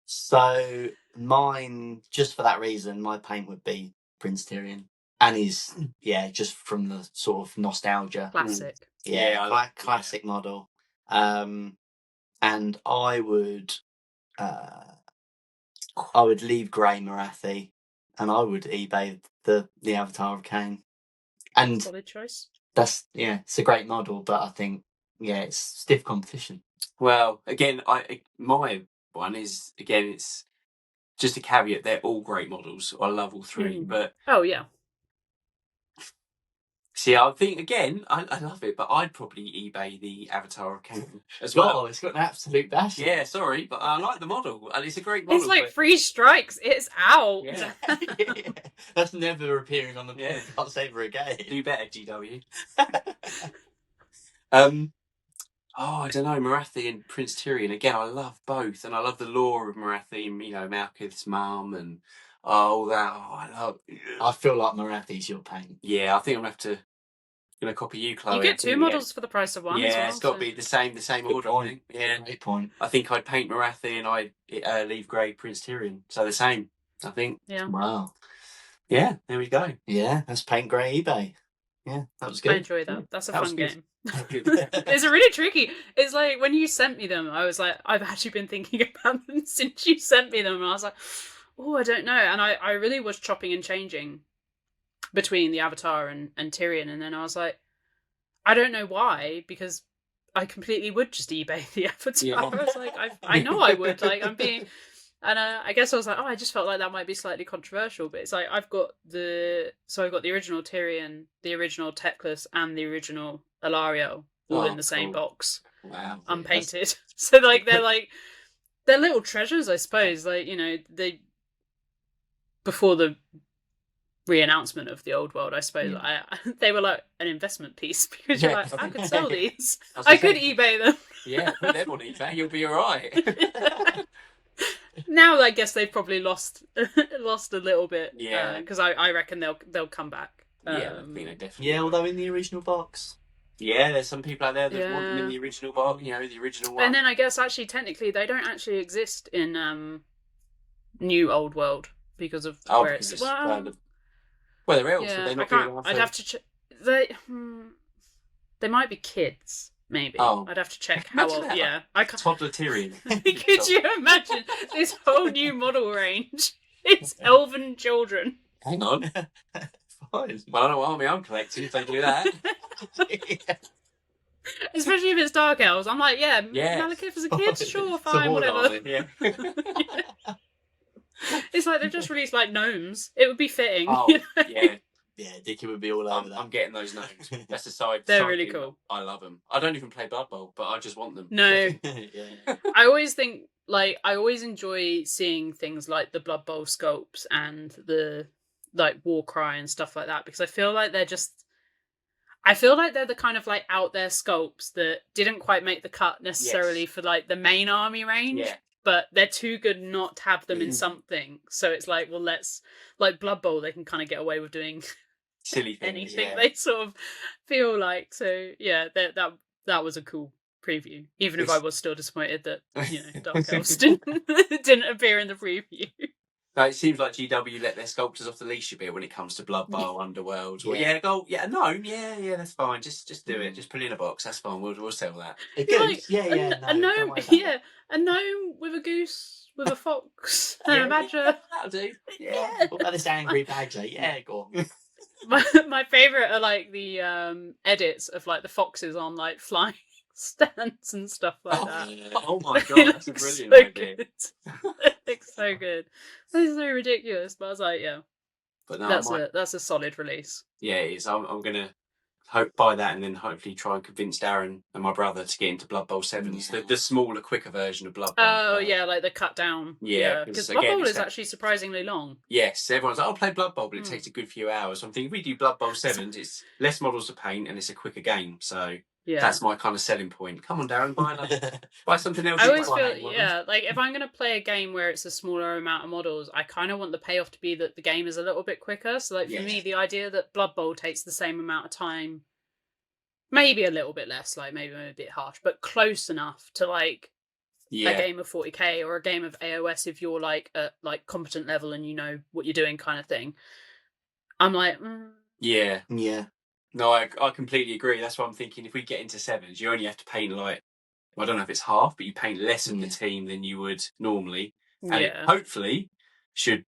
So mine, just for that reason, my paint would be Prince Tyrion, and he's just from the sort of nostalgia, classic. Classic model. And I would leave grey Marathi, and I would eBay the Avatar of Khaine. And solid choice. it's a great model, but I think it's stiff competition. Well, again, my one is it's just a caveat. They're all great models. I love all three, but oh yeah. See, I think again, I love it, but I'd probably eBay the Avatar of Kang as well. Oh, it's got an absolute bash. Yeah, sorry, but I like the model, and it's a great model. It's like 3 strikes. It's out. Yeah. That's never appearing on the board. Can't save her again. Do better, GW. I don't know, Marathi and Prince Tyrion. Again, I love both, and I love the lore of Marathi. You know, Malekith's mum and all that. I love. I feel like Marathi's your paint. Yeah, I think I'm gonna copy you, Chloe. You get 2 models for the price of 1. Yeah, as well, it's got to be the same order. Point. I think. Yeah, great point. I think I'd paint Marathi and I'd leave grey Prince Tyrion. So the same, I think. Yeah. Wow. Yeah, there we go. Yeah, that's paint grey eBay. Yeah, that was good. I enjoy that. That's a fun game. Good. It's really tricky. It's like when you sent me them, I was like, I've actually been thinking about them since you sent me them, and I was like, oh, I don't know. And I really was chopping and changing between the Avatar and Tyrion, and then I was like, I don't know why, because I completely would just eBay the Avatar. Yeah. I was like, I know I would. Like, I'm being... And I guess I was like, I just felt like that might be slightly controversial, but it's like I've got the original Tyrion, the original Teclis, and the original Ilario all in the same box. Wow, unpainted. So like they're little treasures, I suppose. Like, you know, they before the re-announcement of the old world, I suppose they were like an investment piece, because you're like, I could sell these. I could eBay them. Yeah, put them on eBay, you'll be alright. Now I guess they've probably lost a little bit. Yeah, because I reckon they'll come back. I think they definitely. Yeah, although in the original box. Yeah, there's some people out there that want them in the original box. You know, the original one. And then I guess actually technically they don't actually exist in New Old World because of where it's they're elves. Yeah, they're not I'd have to check. They might be kids. Maybe. I'd have to check how old. Yeah, I can't. Toddler Tyrion. Could you imagine this whole new model range? It's elven children. Hang on. Fine. Well, I don't know what army I'm collecting if they do that. Especially if it's dark elves. I'm like, Malekith as a kid, sure, fine, whatever. Yeah. It's like they've just released like gnomes. It would be fitting. Oh, yeah. Yeah, Dicky would be all over that. I'm getting those gnomes. That's a side. They're really cool. I love them. I don't even play Blood Bowl, but I just want them. No. Yeah. I always think, like, I always enjoy seeing things like the Blood Bowl sculpts and the, like, Warcry and stuff like that, because I feel like they're the kind of, like, out there sculpts that didn't quite make the cut necessarily for, like, the main army range. Yeah. But they're too good not to have them in something. So it's like, well, let's... Like, Blood Bowl, they can kind of get away with doing... silly things, anything they sort of feel like. So, yeah, that was a cool preview. Even if I was still disappointed that, you know, Dark Elves didn't appear in the preview. No, it seems like GW let their sculptors off the leash a bit when it comes to Blood Bowl, Underworld. Well, gnome, that's fine. Just do it. Just put it in a box. That's fine. We'll sell that. A goose, a gnome, a gnome with a goose, with a fox, and a badger. That'll do. Yeah. What about this angry badger? Yeah, go on. My favourite are like the edits of like the foxes on like flying stands and stuff like that. Yeah. Oh my god, that's a brilliant idea. It looks so good. It's so ridiculous, but I was like, yeah. But no, that's a solid release. Yeah, it is. I'm gonna buy that and then hopefully try and convince Darren and my brother to get into Blood Bowl 7s, the smaller, quicker version of Blood Bowl. Oh yeah, like the cut down. Yeah, because Blood Bowl is actually surprisingly long. Yes, everyone's like, I'll play Blood Bowl, but it takes a good few hours. So I'm thinking if we do Blood Bowl 7s, it's less models to paint and it's a quicker game. So that's my kind of selling point. Come on, Darren, buy something else. I always feel, like if I'm going to play a game where it's a smaller amount of models, I kind of want the payoff to be that the game is a little bit quicker. So like for me, the idea that Blood Bowl takes the same amount of time, maybe a little bit less, like maybe a bit harsh, but close enough to like a game of 40k or a game of AOS if you're like at like competent level and you know what you're doing kind of thing. I'm like, Yeah. No, I completely agree. That's what I'm thinking. If we get into 7s, you only have to paint like, I don't know if it's half, but you paint less of the team than you would normally. And it hopefully should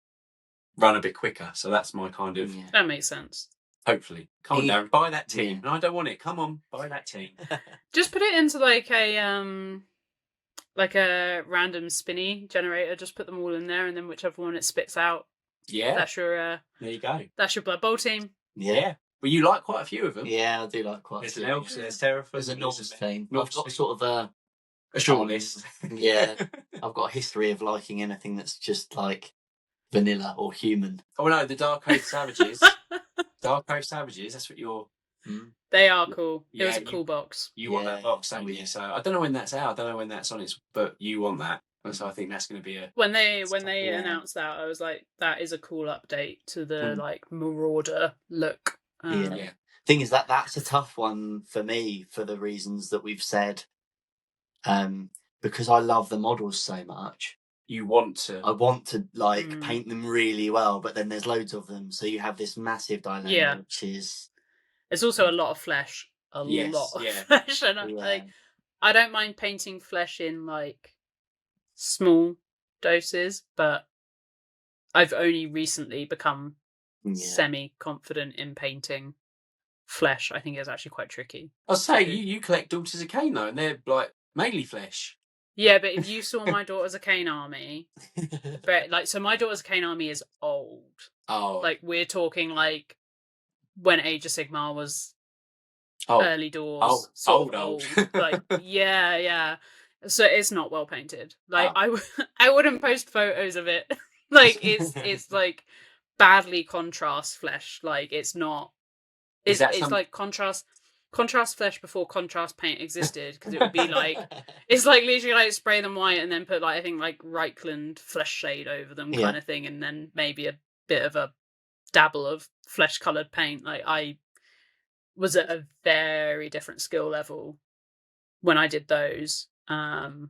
run a bit quicker. So that's my kind of... That makes sense. Hopefully. Come on, Darren, buy that team. No, I don't want it. Come on, buy that team. Just put it into like a random spinny generator. Just put them all in there, and then whichever one it spits out. Yeah. That's your. There you go. That's your Blood Bowl team. Yeah. Well, you like quite a few of them. Yeah, I do like quite a There's few. an Elf, there's Seraphim. There's a Norse team. I've I've got sort of a short list. Yeah. I've got a history of liking anything that's just like vanilla or human. Oh no, the Dark Oath Savages. Dark Oath Savages, that's what you're... They are cool. Yeah, it was a cool box. You want that box, don't you? So I don't know when that's out. I don't know when that's on its... But you want that. And so I think that's going to be a... When they announced that, I was like, that is a cool update to the like Marauder look. Yeah. Thing is that's a tough one for me for the reasons that we've said. Because I love the models so much. I want to like paint them really well, but then there's loads of them, so you have this massive dilemma, which is... It's also a lot of flesh. A lot of flesh. And like, I don't mind painting flesh in like small doses, but I've only recently become semi-confident in painting flesh. I think it's actually quite tricky. I'll say, you collect Daughters of Khaine though, and they're like mainly flesh. Yeah, but if you saw my Daughters of Khaine army, but like, so my Daughters of Khaine army is old. Oh. Like, we're talking like when Age of Sigmar was early doors. Old. Like, yeah. So it's not well painted. Like, I wouldn't post photos of it. Like, it's like badly contrast flesh. Like, it's not. It's like contrast flesh before contrast paint existed, because it would be like, it's like literally like spray them white and then put like, I think like Reichland flesh shade over them kind of thing, and then maybe a bit of a dabble of flesh coloured paint. Like, I was at a very different skill level when I did those, and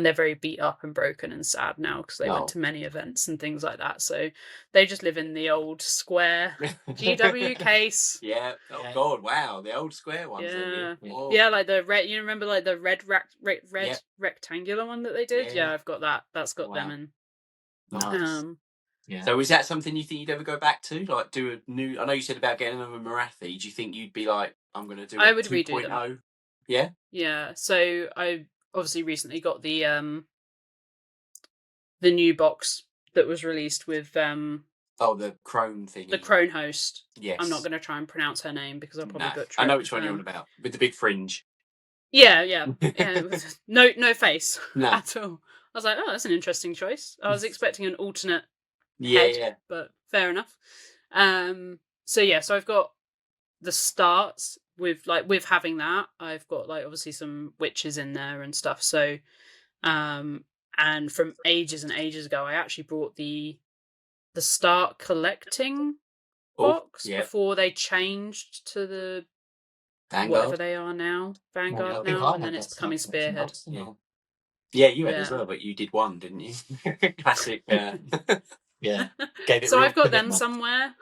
they're very beat up and broken and sad now because they went to many events and things like that. So they just live in the old square GW case. Yeah. Oh God! Wow, the old square ones. Yeah, like the red. You remember like the red rectangular one that they did? Yeah, I've got that. That's got them in. Nice. So is that something you think you'd ever go back to? Like, do a new... I know you said about getting another Marathi. Do you think you'd be like, I'm going to do a 2.0? I would redo them. Yeah? Yeah. So I obviously recently got the new box that was released with... the crone thing. The crone host. Yes. I'm not going to try and pronounce her name because I'll probably butcher it. I know which one you're on about. With the big fringe. Yeah. No face at all. I was like, oh, that's an interesting choice. I was expecting an alternate head, but fair enough. So I've got the starts with having that. I've got like obviously some witches in there and stuff. So, and from ages and ages ago, I actually brought the start collecting box before they changed to the Vanguard. Whatever they are now, Vanguard now, and then it's becoming Spearhead. Yeah, you had as well, but you did one, didn't you? Classic. Yeah. So I've got them somewhere.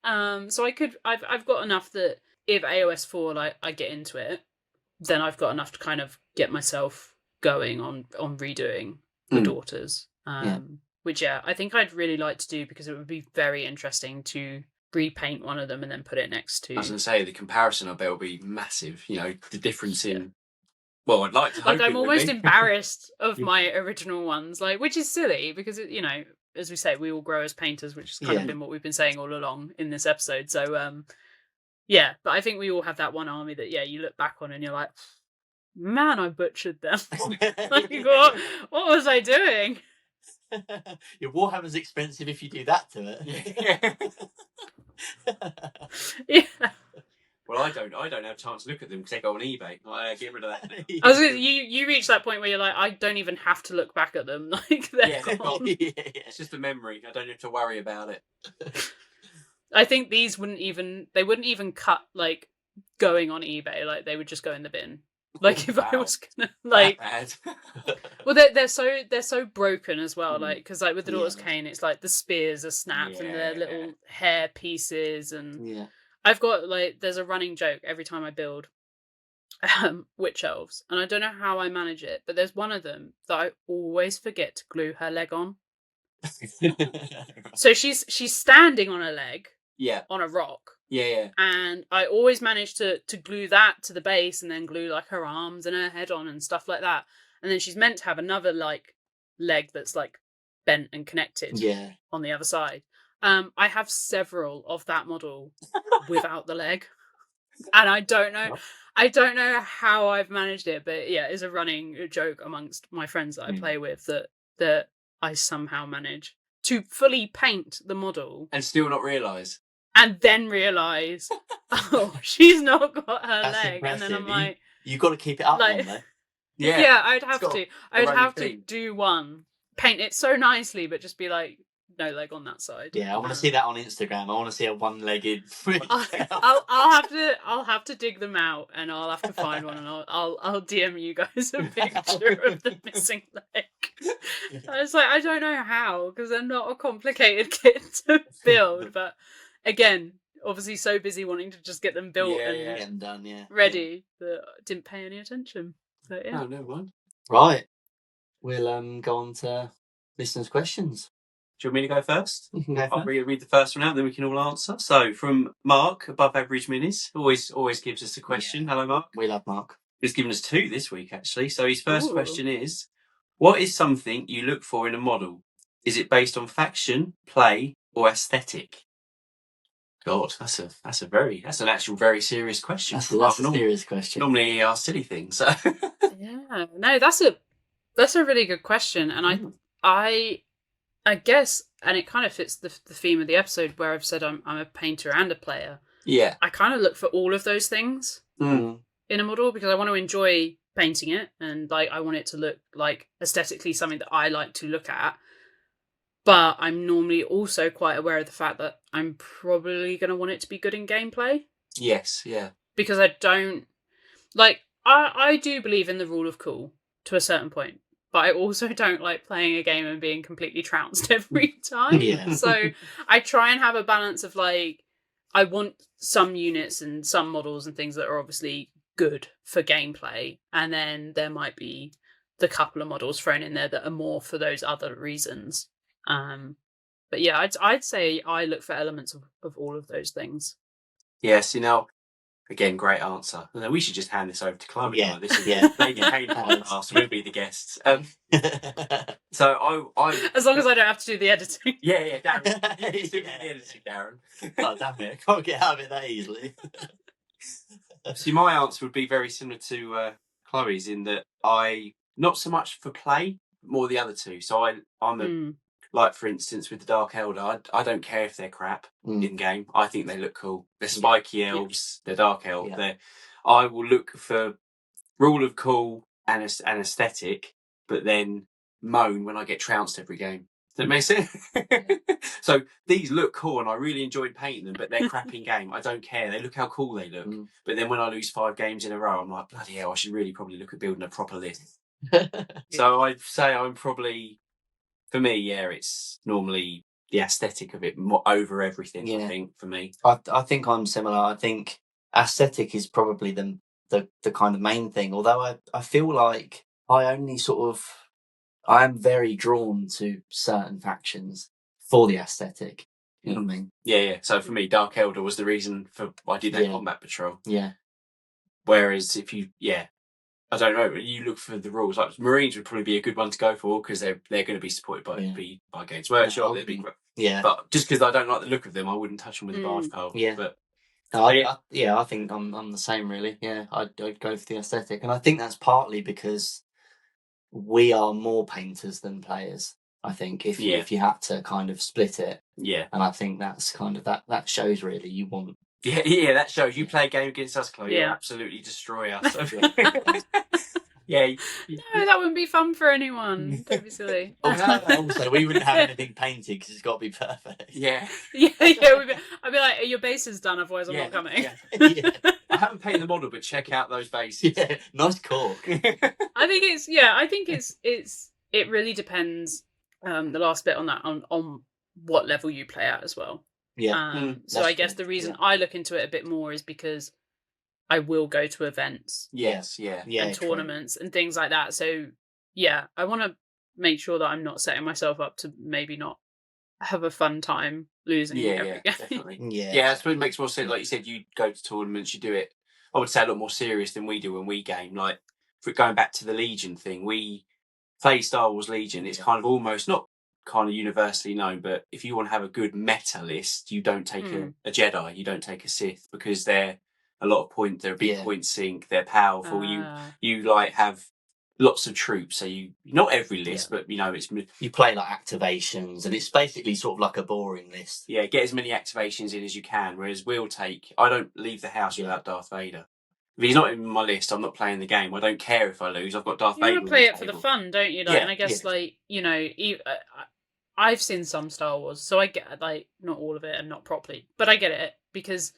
So I've got enough that if AOS 4 like I get into it, then I've got enough to kind of get myself going on redoing the Daughters. Which I think I'd really like to do, because it would be very interesting to repaint one of them and then put it next to... I was going to say, the comparison I bet will be massive. You know, the difference in... Well, I'd like to hope I'm almost embarrassed of my original ones, like, which is silly because, you know, as we say, we all grow as painters, which has kind of been what we've been saying all along in this episode. So, but I think we all have that one army that, you look back on and you're like, man, I butchered them. Like, what was I doing? Your Warhammer's expensive if you do that to it. Well, I don't have a chance to look at them because they go on eBay. Get rid of that. I was gonna, you reach that point where you're like, I don't even have to look back at them. Like they're gone. It's just a memory. I don't have to worry about it. I think these wouldn't even cut like going on eBay. Like they would just go in the bin. Like if I was gonna like, well, they're so broken as well. Like because like with the Daughters of Khaine, it's like the spears are snapped and their little hair pieces and I've got like there's a running joke every time I build witch elves, and I don't know how I manage it, but there's one of them that I always forget to glue her leg on. So she's standing on a leg, on a rock, Yeah. And I always manage to glue that to the base and then glue like her arms and her head on and stuff like that. And then she's meant to have another like leg that's like bent and connected on the other side. I have several of that model without the leg. And I don't know how I've managed it, but yeah, it's a running joke amongst my friends that I play with that I somehow manage to fully paint the model and still not realise. And then realise, oh, she's not got her leg. Impressive. And then I'm like, you've got to keep it up one though. Yeah, I'd have to. I'd have to do one, paint it so nicely, but just be like, no leg on that side. Yeah, I want to see that on Instagram. I want to see a one-legged. I'll have to dig them out, and I'll have to find one, and I'll DM you guys a picture of the missing leg. I was like, I don't know how, because they're not a complicated kit to build, but again, obviously so busy wanting to just get them built and done, ready that I didn't pay any attention. But yeah. Oh, no one. Right, we'll go on to listeners' questions. Do you want me to go first? You can go first. I'll read the first one out, then we can all answer. So, from Mark, Above Average Minis, always gives us a question. Hello, Mark. We love Mark. He's given us 2 this week, actually. So, his first question is, what is something you look for in a model? Is it based on faction, play, or aesthetic? God, that's an actual very serious question. That's a serious question. Normally, he asks silly things. So. Yeah, no, that's a really good question, and I guess, and it kind of fits the theme of the episode where I've said I'm a painter and a player. Yeah, I kind of look for all of those things in a model because I want to enjoy painting it, and like I want it to look like aesthetically something that I like to look at. But I'm normally also quite aware of the fact that I'm probably going to want it to be good in gameplay. Yes, yeah. Because I don't... Like, I do believe in the rule of cool to a certain point. But I also don't like playing a game and being completely trounced every time. Yeah. So I try and have a balance of, like, I want some units and some models and things that are obviously good for gameplay. And then there might be the couple of models thrown in there that are more for those other reasons. But yeah, I'd say I look for elements of all of those things. Yes, again, great answer. No, we should just hand this over to Chloe. Yeah, this is Lady Khaine podcast. We'll be the guests. So I as long as I don't have to do the editing. Yeah, Darren. He's doing the editing, Darren. Oh, damn it! I can't get out of it that easily. See, my answer would be very similar to Chloe's in that I not so much for play, more the other two. So I'm like, for instance, with the Dark Elder, I don't care if they're crap in game. I think they look cool. They're spiky elves. They're Dark Elf. Yeah. I will look for rule of cool and aesthetic, but then moan when I get trounced every game. Does that make sense? So these look cool and I really enjoyed painting them, but they're crap in game. I don't care. They look how cool they look. But then when I lose 5 games in a row, I'm like, bloody hell, I should probably look at building a proper list. So I'd say I'm probably... For me, it's normally the aesthetic of it more over everything, I think, for me. I think I'm similar. I think aesthetic is probably the kind of main thing. Although I feel like I am very drawn to certain factions for the aesthetic. You know what I mean? Yeah. So for me, Dark Elder was the reason for I did that combat patrol. Yeah. Whereas if you, I don't know, you look for the rules. Like Marines would probably be a good one to go for because they're going to be supported by Games Workshop. But just because I don't like the look of them, I wouldn't touch them with a barge pole. Yeah. But I think I'm the same really. Yeah, I'd go for the aesthetic, and I think that's partly because we are more painters than players. I think if you had to kind of split it, and I think that's kind of that shows really you want. Yeah, that shows. You play a game against us, Chloe, you absolutely destroy us. No, that wouldn't be fun for anyone. Don't be silly. Also, we wouldn't have anything painted because it's got to be perfect. Yeah. I'd be like, your base is done, otherwise I'm not coming. I haven't painted the model, but check out those bases. Yeah, nice cork. I think it really depends. The last bit on that on what level you play at as well. Yeah. So I guess the reason I look into it a bit more is because I will go to events. Yes, and tournaments and things like that. So I want to make sure that I'm not setting myself up to maybe not have a fun time losing every game. Definitely. Yeah. I suppose it makes more sense. Like you said, you go to tournaments, you do it, I would say, a lot more serious than we do when we game. Like, for going back to the Legion thing, we play Star Wars Legion. It's kind of almost not kind of universally known, but if you want to have a good meta list, you don't take a Jedi, you don't take a Sith, because they're a lot of point. They're a big point sink. They're powerful. You like have lots of troops, so you not every list, but it's you play like activations, and it's basically sort of like a boring list. Yeah, get as many activations in as you can. Whereas I don't leave the house without Darth Vader. If he's not in my list, I'm not playing the game. I don't care if I lose. I've got Darth Vader. You want to play it for the fun, don't you? And I guess I've seen some Star Wars, so I get not all of it and not properly, but I get it, because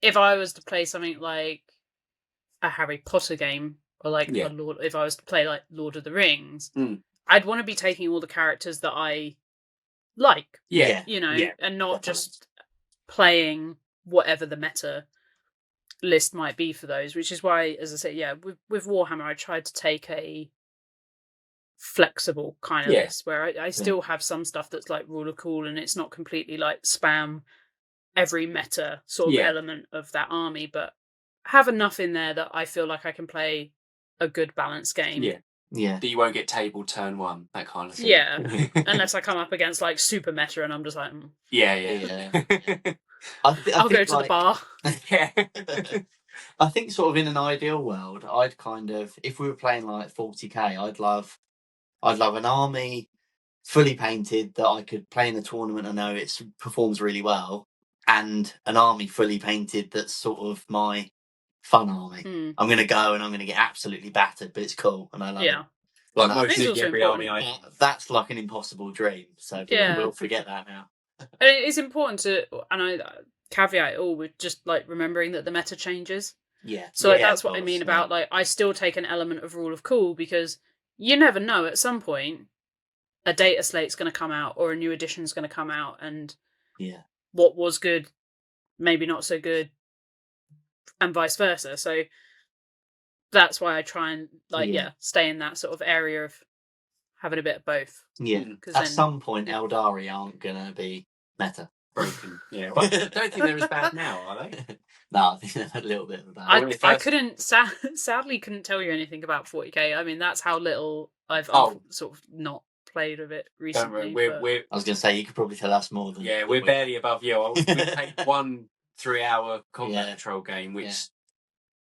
if I was to play something like a Harry Potter game, or if I was to play like Lord of the Rings, I'd want to be taking all the characters that I like, and not just playing whatever the meta list might be for those, which is why, as I say, with Warhammer, I tried to take a flexible kind of list where I still have some stuff that's like rule of cool, and it's not completely like spam every meta sort of element of that army, but have enough in there that I feel like I can play a good balanced game. Yeah. That you won't get tabled turn one, that kind of thing. Yeah. Unless I come up against like super meta and I'm just like, Yeah. I'll go to the bar. Yeah. I think sort of in an ideal world, I'd kind of, if we were playing like 40k, I'd love an army fully painted that I could play in a tournament. I know it performs really well, and an army fully painted that's sort of my fun army. I'm going to go and I'm going to get absolutely battered, but it's cool and I love it. Like mostly every army that's like an impossible dream, so we'll forget that now. And it's important to, and I caveat it all with just like remembering that the meta changes. So that's what I mean about like, I still take an element of rule of cool, because you never know, at some point a data slate's going to come out or a new edition's going to come out, and what was good maybe not so good, and vice versa. So that's why I try and stay in that sort of area of having a bit of both. At some point Eldari aren't gonna be meta broken. Well, I don't think they're as bad now, are they? No, I think they're a little bit of a bad. I couldn't sadly couldn't tell you anything about 40k. I mean, that's how little I've sort of not played of it recently. We're I was going to say, you could probably tell us more than. Yeah, we're barely above you. We played 1 3-hour combat control game, which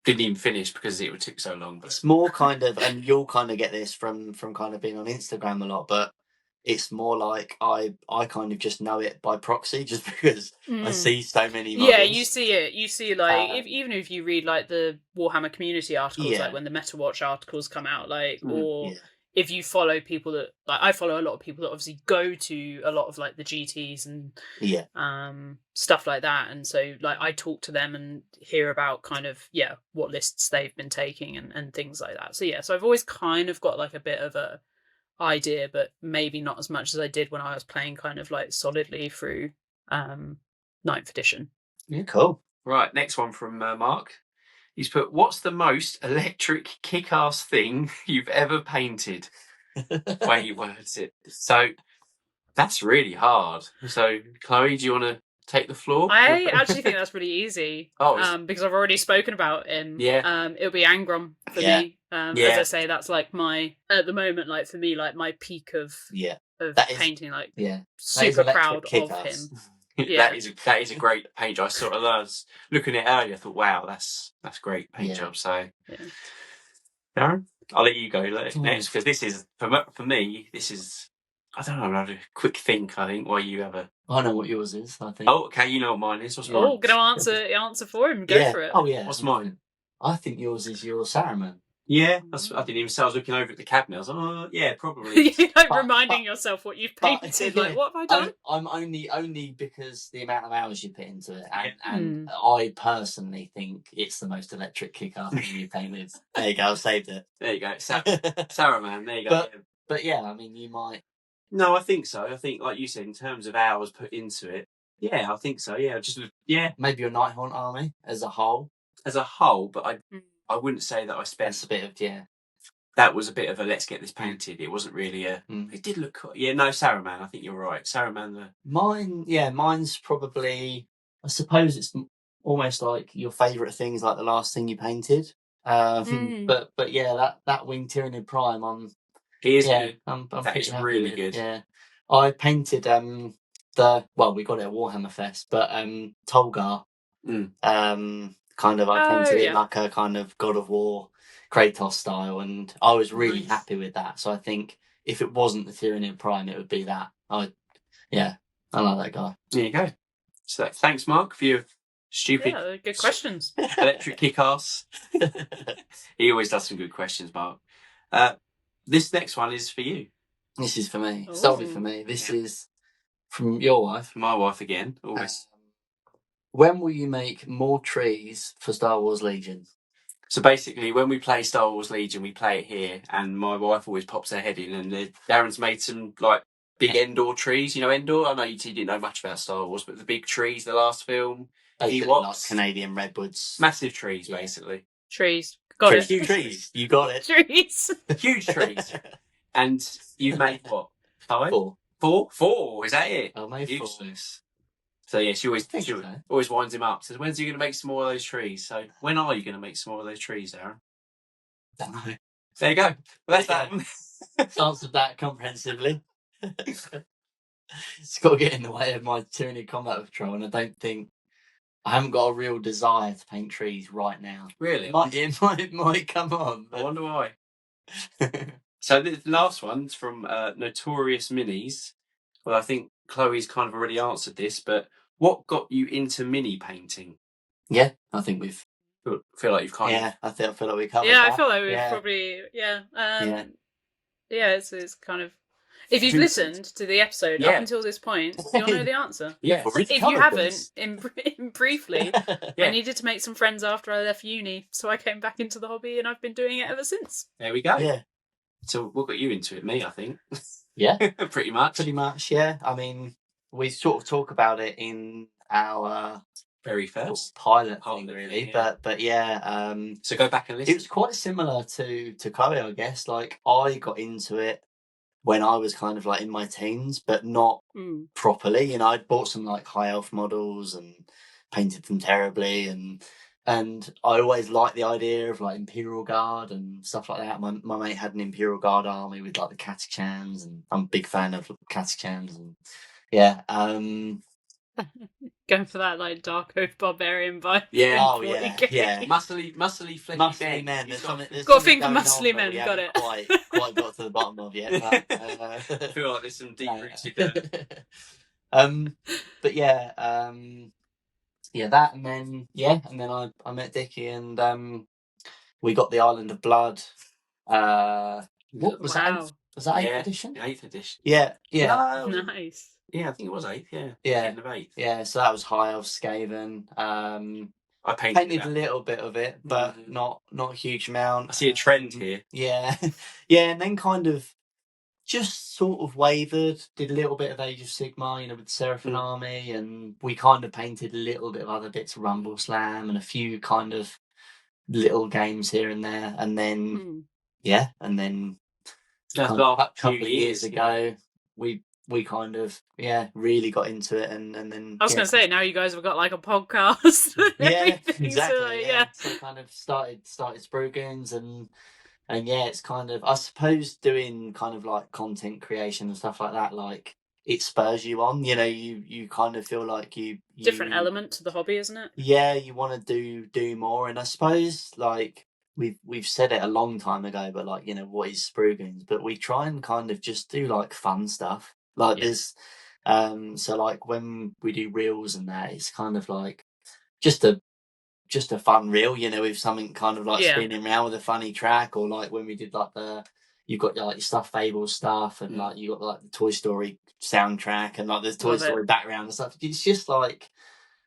didn't even finish because it took so long. But it's more kind of, and you'll kind of get this from kind of being on Instagram a lot, but it's more like I kind of just know it by proxy, just because I see so many models. Yeah, you see it. You see, like, even if you read, like, the Warhammer community articles, like, when the MetaWatch articles come out, like, or if you follow people that, like, I follow a lot of people that obviously go to a lot of, like, the GTs and stuff like that. And so, like, I talk to them and hear about kind of, what lists they've been taking and things like that. So, so I've always kind of got, like, a bit of a idea, but maybe not as much as I did when I was playing kind of like solidly through 9th edition. Yeah, cool. Right, next one from Mark. He's put, what's the most electric kick-ass thing you've ever painted? Way he words it. So that's really hard. So Chloe, do you want to take the floor? I actually think that's pretty easy. Because I've already spoken about him. It'll be Angrom for me. As I say, that's like my, at the moment, like for me, like my peak of painting. Like super proud of him. That is a great paint job. I sort of was looking at it earlier. I thought, wow, that's great paint job. So, Darren, I'll let you go next, because this is for me. This is, I don't know. I'll have a quick think. I think while you have a. I know what yours is. I think. Oh, okay. You know what mine is. What's mine? Oh, gonna answer for him. Go for it. Oh yeah. What's mine? I think yours is your Saruman. Yeah, I didn't even say. I was looking over at the cabinet. I was like, oh, yeah, probably. You're like reminding yourself what you've painted. Like, what have I done? I'm only because the amount of hours you put into it, and I personally think it's the most electric kick-ass thing you painted. There you go, I've saved it. There you go, Saruman. There you go. But yeah, I mean, you might. No, I think so. I think, like you said, in terms of hours put into it, I think so. Yeah, maybe your Nighthaunt army as a whole. But I wouldn't say that I spent a bit of that was a bit of a let's get this painted. It wasn't really a. It did look. Yeah, no, Saruman. I think you're right. Saruman. Mine's probably. I suppose it's almost like your favourite thing is like the last thing you painted. But yeah, that Wing Tyranid Prime. He is good. I'm that pretty is happy really with. good. Yeah, I painted we got it at Warhammer Fest, but Tolgar. Kind of, I painted it like a kind of God of War Kratos style, and I was really happy with that. So I think if it wasn't the Tyranid Prime, it would be that. I like that guy. There you go. So thanks, Mark, for your stupid, good questions. Electric kick-ass. He always does some good questions, Mark. This next one is for you. This is for me. Solely for me. This is from your wife. My wife again. Always. When will you make more trees for Star Wars Legion? So basically, when we play Star Wars Legion, we play it here, and my wife always pops her head in, and Darren's made some like big Endor trees. You know Endor? I know you didn't know much about Star Wars, but the big trees, the last film, like Canadian redwoods, massive trees, basically. Trees, got it. Huge trees, you got it. Trees, huge trees, and you've made what? 5? 4. 4? Is that it? I made 4. So yeah, she always winds him up. Says, "When's he going to make some more of those trees?" So when are you going to make some more of those trees, Aaron? Don't know. There you go. Well, that's that. Answered that comprehensively. It's got to get in the way of my Tyranid Combat Patrol, and I haven't got a real desire to paint trees right now. Really? It might come on. But... I wonder why. So the last one's from Notorious Minis. Well, I think Chloe's kind of already answered this, but what got you into mini painting? Yeah, I think we've... feel like you've kind of... Yeah, I feel like we covered that. I feel like we've probably... it's kind of... If you've listened to the episode up until this point, you'll know the answer. Yeah. If you haven't, briefly, I needed to make some friends after I left uni, so I came back into the hobby, and I've been doing it ever since. There we go. Yeah. So what got you into it? Me, I think. Yeah. Pretty much, yeah. I mean, we sort of talk about it in our very first pilot thing, really. Yeah. But yeah. So go back and listen. It was quite similar to Chloe, I guess. Like, I got into it when I was kind of like in my teens, but not properly. You know, I'd bought some like high elf models and painted them terribly, and I always liked the idea of like Imperial Guard and stuff like that. My mate had an Imperial Guard army with like the Catachans, and I'm a big fan of Catachans, and yeah. Going for that like Dark Oath Barbarian vibe. Yeah, yeah. Muscly, flicky men. There's got to think of muscly men. Got it. Quite got to the bottom of yet. But, I feel like there's some deep rooted there. But yeah, that, and then I met Dickie, and we got the Island of Blood. What was that? Was that 8th edition? 8th edition. Yeah. No, nice. Yeah, I think it was 8th. Yeah. End of 8th. Yeah. So that was High Elf Skaven. I painted a little bit of it, but not a huge amount. I see a trend here. Yeah, yeah, and then kind of just sort of wavered. Did a little bit of Age of Sigmar, with the Seraphim army, and we kind of painted a little bit of other bits of Rumble Slam and a few kind of little games here and there, and then a couple of years ago, we kind of really got into it, and then I was going to say, now you guys have got like a podcast. Exactly. So kind of started Sprue Goons, and it's kind of, I suppose, doing kind of like content creation and stuff like that, like it spurs you on. You kind of feel like you different element to the hobby, isn't it? Yeah, you want to do more, and I suppose like we've said it a long time ago, but like, what is Sprue Goons? But we try and kind of just do like fun stuff. Like there's so like when we do reels and that, it's kind of like just a fun reel, with something kind of like spinning around with a funny track, or like when we did like you've got like your Stuff Fables stuff, and like you got like the Toy Story soundtrack, and like the Toy Story background and stuff. It's just like,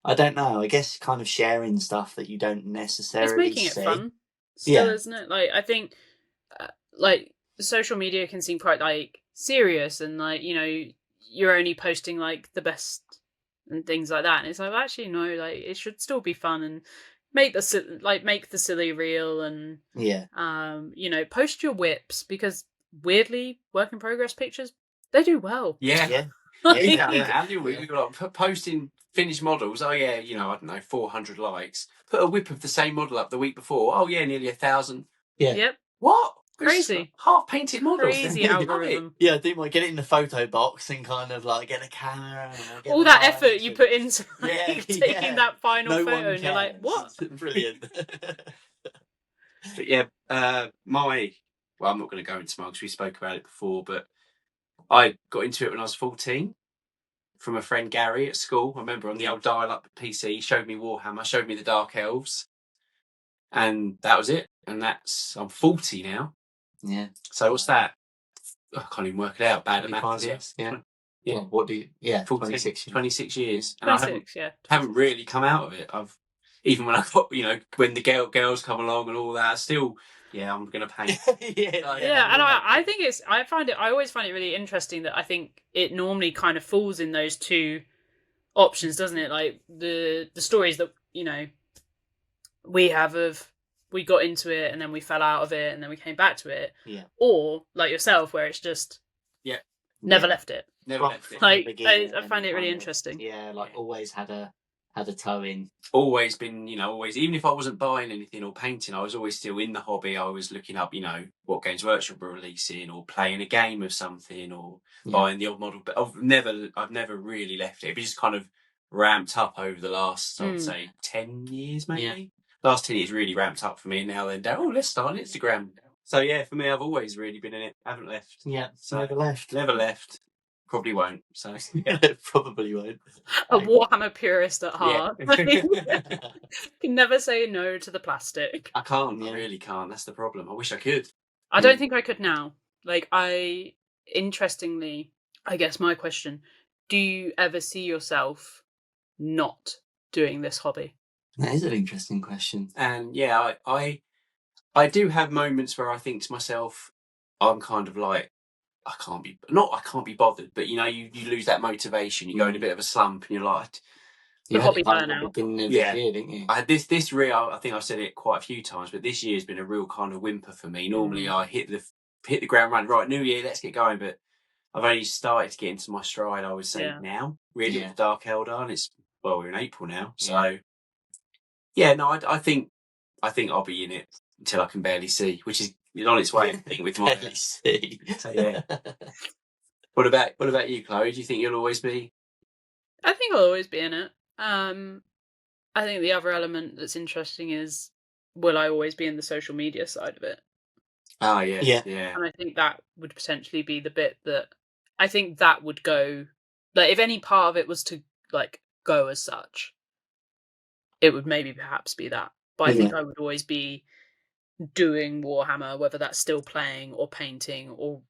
I don't know, I guess kind of sharing stuff that you don't necessarily It's making it fun still, isn't it? Like, I think like social media can seem quite like serious, and like, you're only posting like the best and things like that, and it's like, well, actually no, like it should still be fun, and make the silly reel and post your whips, because weirdly work in progress pictures, they do well. Yeah. We've got posting finished models. Oh yeah, I don't know, 400 likes. Put a whip of the same model up the week before. Oh yeah, nearly 1,000. Yeah. Yep. What? Crazy. Half painted models. Crazy algorithm. Yeah, I think get it in the photo box and kind of like get a camera. And all that effort you put into taking that final photo, and you're like, what? Brilliant. But yeah, I'm not going to go into mine because we spoke about it before, but I got into it when I was 14 from a friend Gary at school. I remember on the old dial-up PC, he showed me Warhammer, showed me the Dark Elves, and that was it. And I'm 40 now. Yeah. So what's that? I can't even work it out. Bad at maths. Yeah. Yeah. Well, what do you? Yeah. 26 years. And 26, I haven't really come out of it. Even when I got, when the girls come along and all that, still, I'm going to paint. And I always find it really interesting that I think it normally kind of falls in those two options, doesn't it? Like the stories that, we have of, we got into it and then we fell out of it and then we came back to it. Yeah. Or like yourself, where it's just never left it. Never left it. Like I find it really interesting. Yeah, always had a toe in. Always been, even if I wasn't buying anything or painting, I was always still in the hobby. I was looking up, what Games Workshop were releasing, or playing a game of something, or buying the old model. But I've never really left it. It just kind of ramped up over the last, I'd say, 10 years maybe. Yeah. Last 10 years really ramped up for me, and now then, let's start on Instagram. So yeah, for me, I've always really been in it. I haven't left. Yeah, so never left. Never left. Probably won't. So yeah. Probably won't. A Warhammer purist at heart. Yeah. Can never say no to the plastic. I can't. I really can't. That's the problem. I wish I could. I don't think I could now. Interestingly, I guess my question: do you ever see yourself not doing this hobby? That is an interesting question. And yeah, I do have moments where I think to myself, I'm kind of like, I can't be bothered, but you lose that motivation. You go in a bit of a slump, and you're like, the hobby burnout. Year, didn't you? I had this real. I think I've said it quite a few times, but this year's been a real kind of whimper for me. Normally, I hit the ground running. Right, new year, let's get going. But I've only started to get into my stride, I would say, now. Really, with Dark Eldar, and we're in April now, so I think I'll be in it until I can barely see, which is on its way. I think with my barely see. So yeah. What about you, Chloe? Do you think you'll always be? I think I'll always be in it. I think the other element that's interesting is, will I always be in the social media side of it? Oh yeah. And I think that would potentially be the bit that I think that would go. Like, if any part of it was to go as such, it would maybe perhaps be that. But I think I would always be doing Warhammer, whether that's still playing or painting or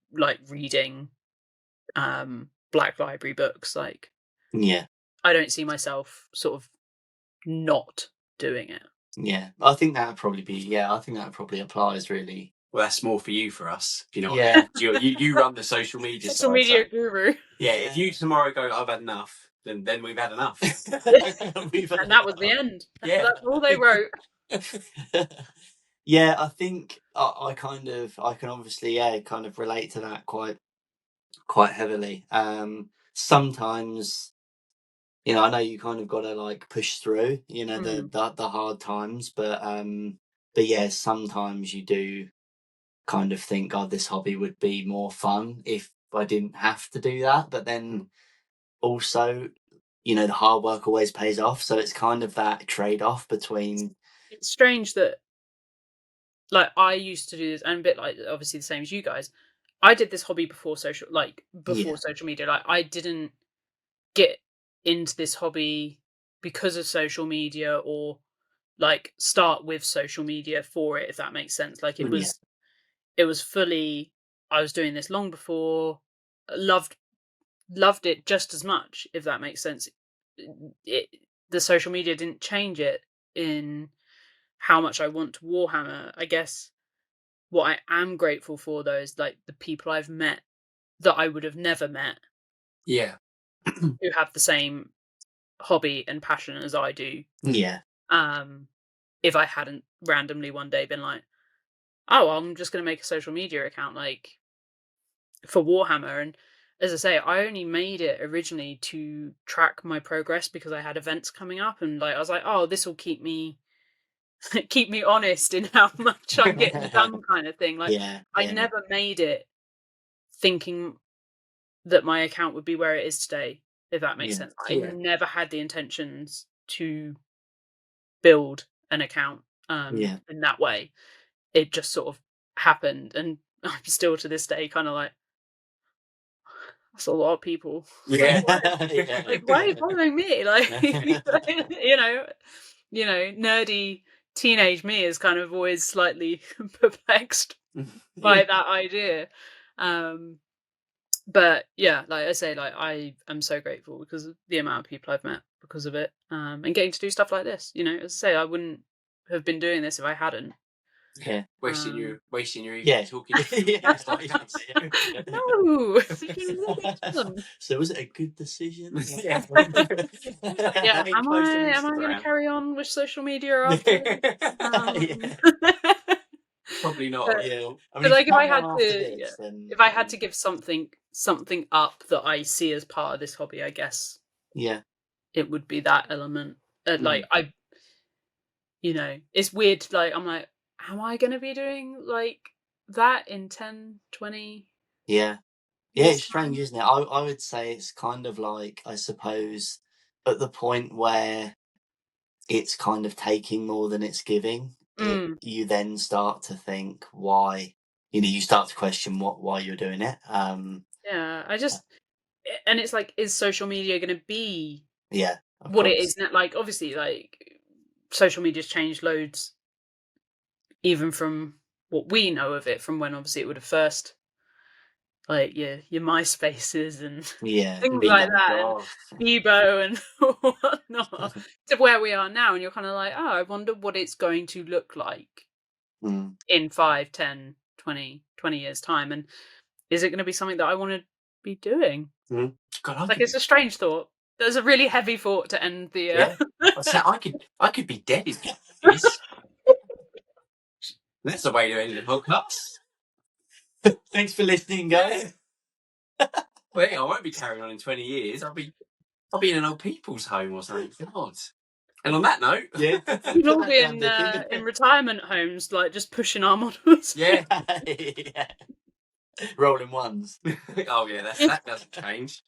reading Black Library books. I don't see myself sort of not doing it. Yeah, I think that would probably be. I think that probably applies really. Well, that's more for you for us. You know. Yeah. You run the social media. Social media guru. Yeah. If you tomorrow go, I've had enough. Then we've had enough. And that was the end. Yeah. That's all they wrote. Yeah, I think I can obviously kind of relate to that quite heavily. Sometimes, I know you kind of got to push through, the hard times, but yeah, sometimes you do kind of think, God, this hobby would be more fun if I didn't have to do that. But then also, the hard work always pays off. So it's kind of that trade-off between. It's strange that, I used to do this, and a bit obviously the same as you guys. I did this hobby before social media. I didn't get into this hobby because of social media, or start with social media for it, if that makes sense. It was fully, I was doing this long before, loved it just as much, if that makes sense. The social media didn't change it in how much I want to Warhammer. I guess what I am grateful for, though, is the people I've met that I would have never met. Yeah. Who have the same hobby and passion as I do. Yeah. if I hadn't randomly one day been like, oh, I'm just going to make a social media account like for Warhammer. And as I say, I only made it originally to track my progress because I had events coming up, and like I was like, oh, this will keep me honest in how much I'm getting done, kind of thing. Like, I never made it thinking that my account would be where it is today, if that makes sense. I never had the intentions to build an account in that way. It just sort of happened, and I'm still to this day kind of like, that's a lot of people. Like, why are you following me? Like, you know, nerdy teenage me is kind of always slightly perplexed by that idea. But yeah, like I say, like I am so grateful because of the amount of people I've met because of it, and getting to do stuff like this. As I say, I wouldn't have been doing this if I hadn't. Yeah, wasting your evening talking. No. So was it a good decision? Yeah. Am I going to carry on with social media after? Probably not. But, yeah. I mean, like if I had to give something up that I see as part of this hobby, I guess. Yeah. It would be that element. Like it's weird. Like I'm like, am I going to be doing like that in 10, 20? Yeah. Yeah, it's strange, isn't it? I would say it's kind of like, I suppose, at the point where it's kind of taking more than it's giving, you then start to think why, you start to question why you're doing it. Yeah, and it's like, is social media going to be what it is now? Like, obviously, like, social media's changed loads, even from what we know of it, from when obviously it would have first, like, your MySpaces and things like that, and Bebo and whatnot, to where we are now. And you're kind of like, oh, I wonder what it's going to look like in 5, 10, 20 years' time. And is it going to be something that I want to be doing? God, like, it's a strange thought. There's a really heavy thought to end the. I could be dead in this. That's the way to end the podcast. Thanks for listening, guys. Well, I won't be carrying on in 20 years. I'll be in an old people's home or something. God. And on that note, we'll all be in retirement homes, like just pushing our models. Yeah. Rolling ones. Oh yeah, that doesn't change.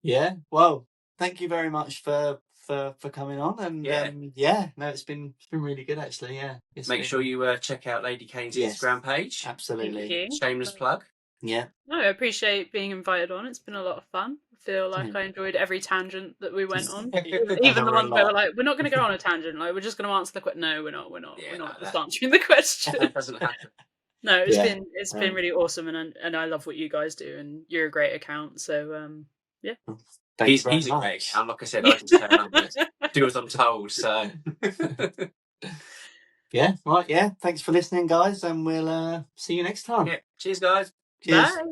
Yeah. Well, thank you very much for coming on, and it's been really good actually. Yeah. Make sure you check out Lady Khaine's Instagram page. Absolutely. Shameless plug. Yeah. No, I appreciate being invited on. It's been a lot of fun. I feel like I enjoyed every tangent that we went on. Even the ones where we're like, we're not going to go on a tangent. Like, we're just going to answer the question. No, we're not. We're not just answering the question. That doesn't happen. No, it's been really awesome, and I love what you guys do, and you're a great account. So yeah. He's a great account. Like I said, I can turn up and do as I'm told. So yeah, right. Yeah. Thanks for listening, guys, and we'll see you next time. Yeah. Cheers, guys. Cheers. Bye.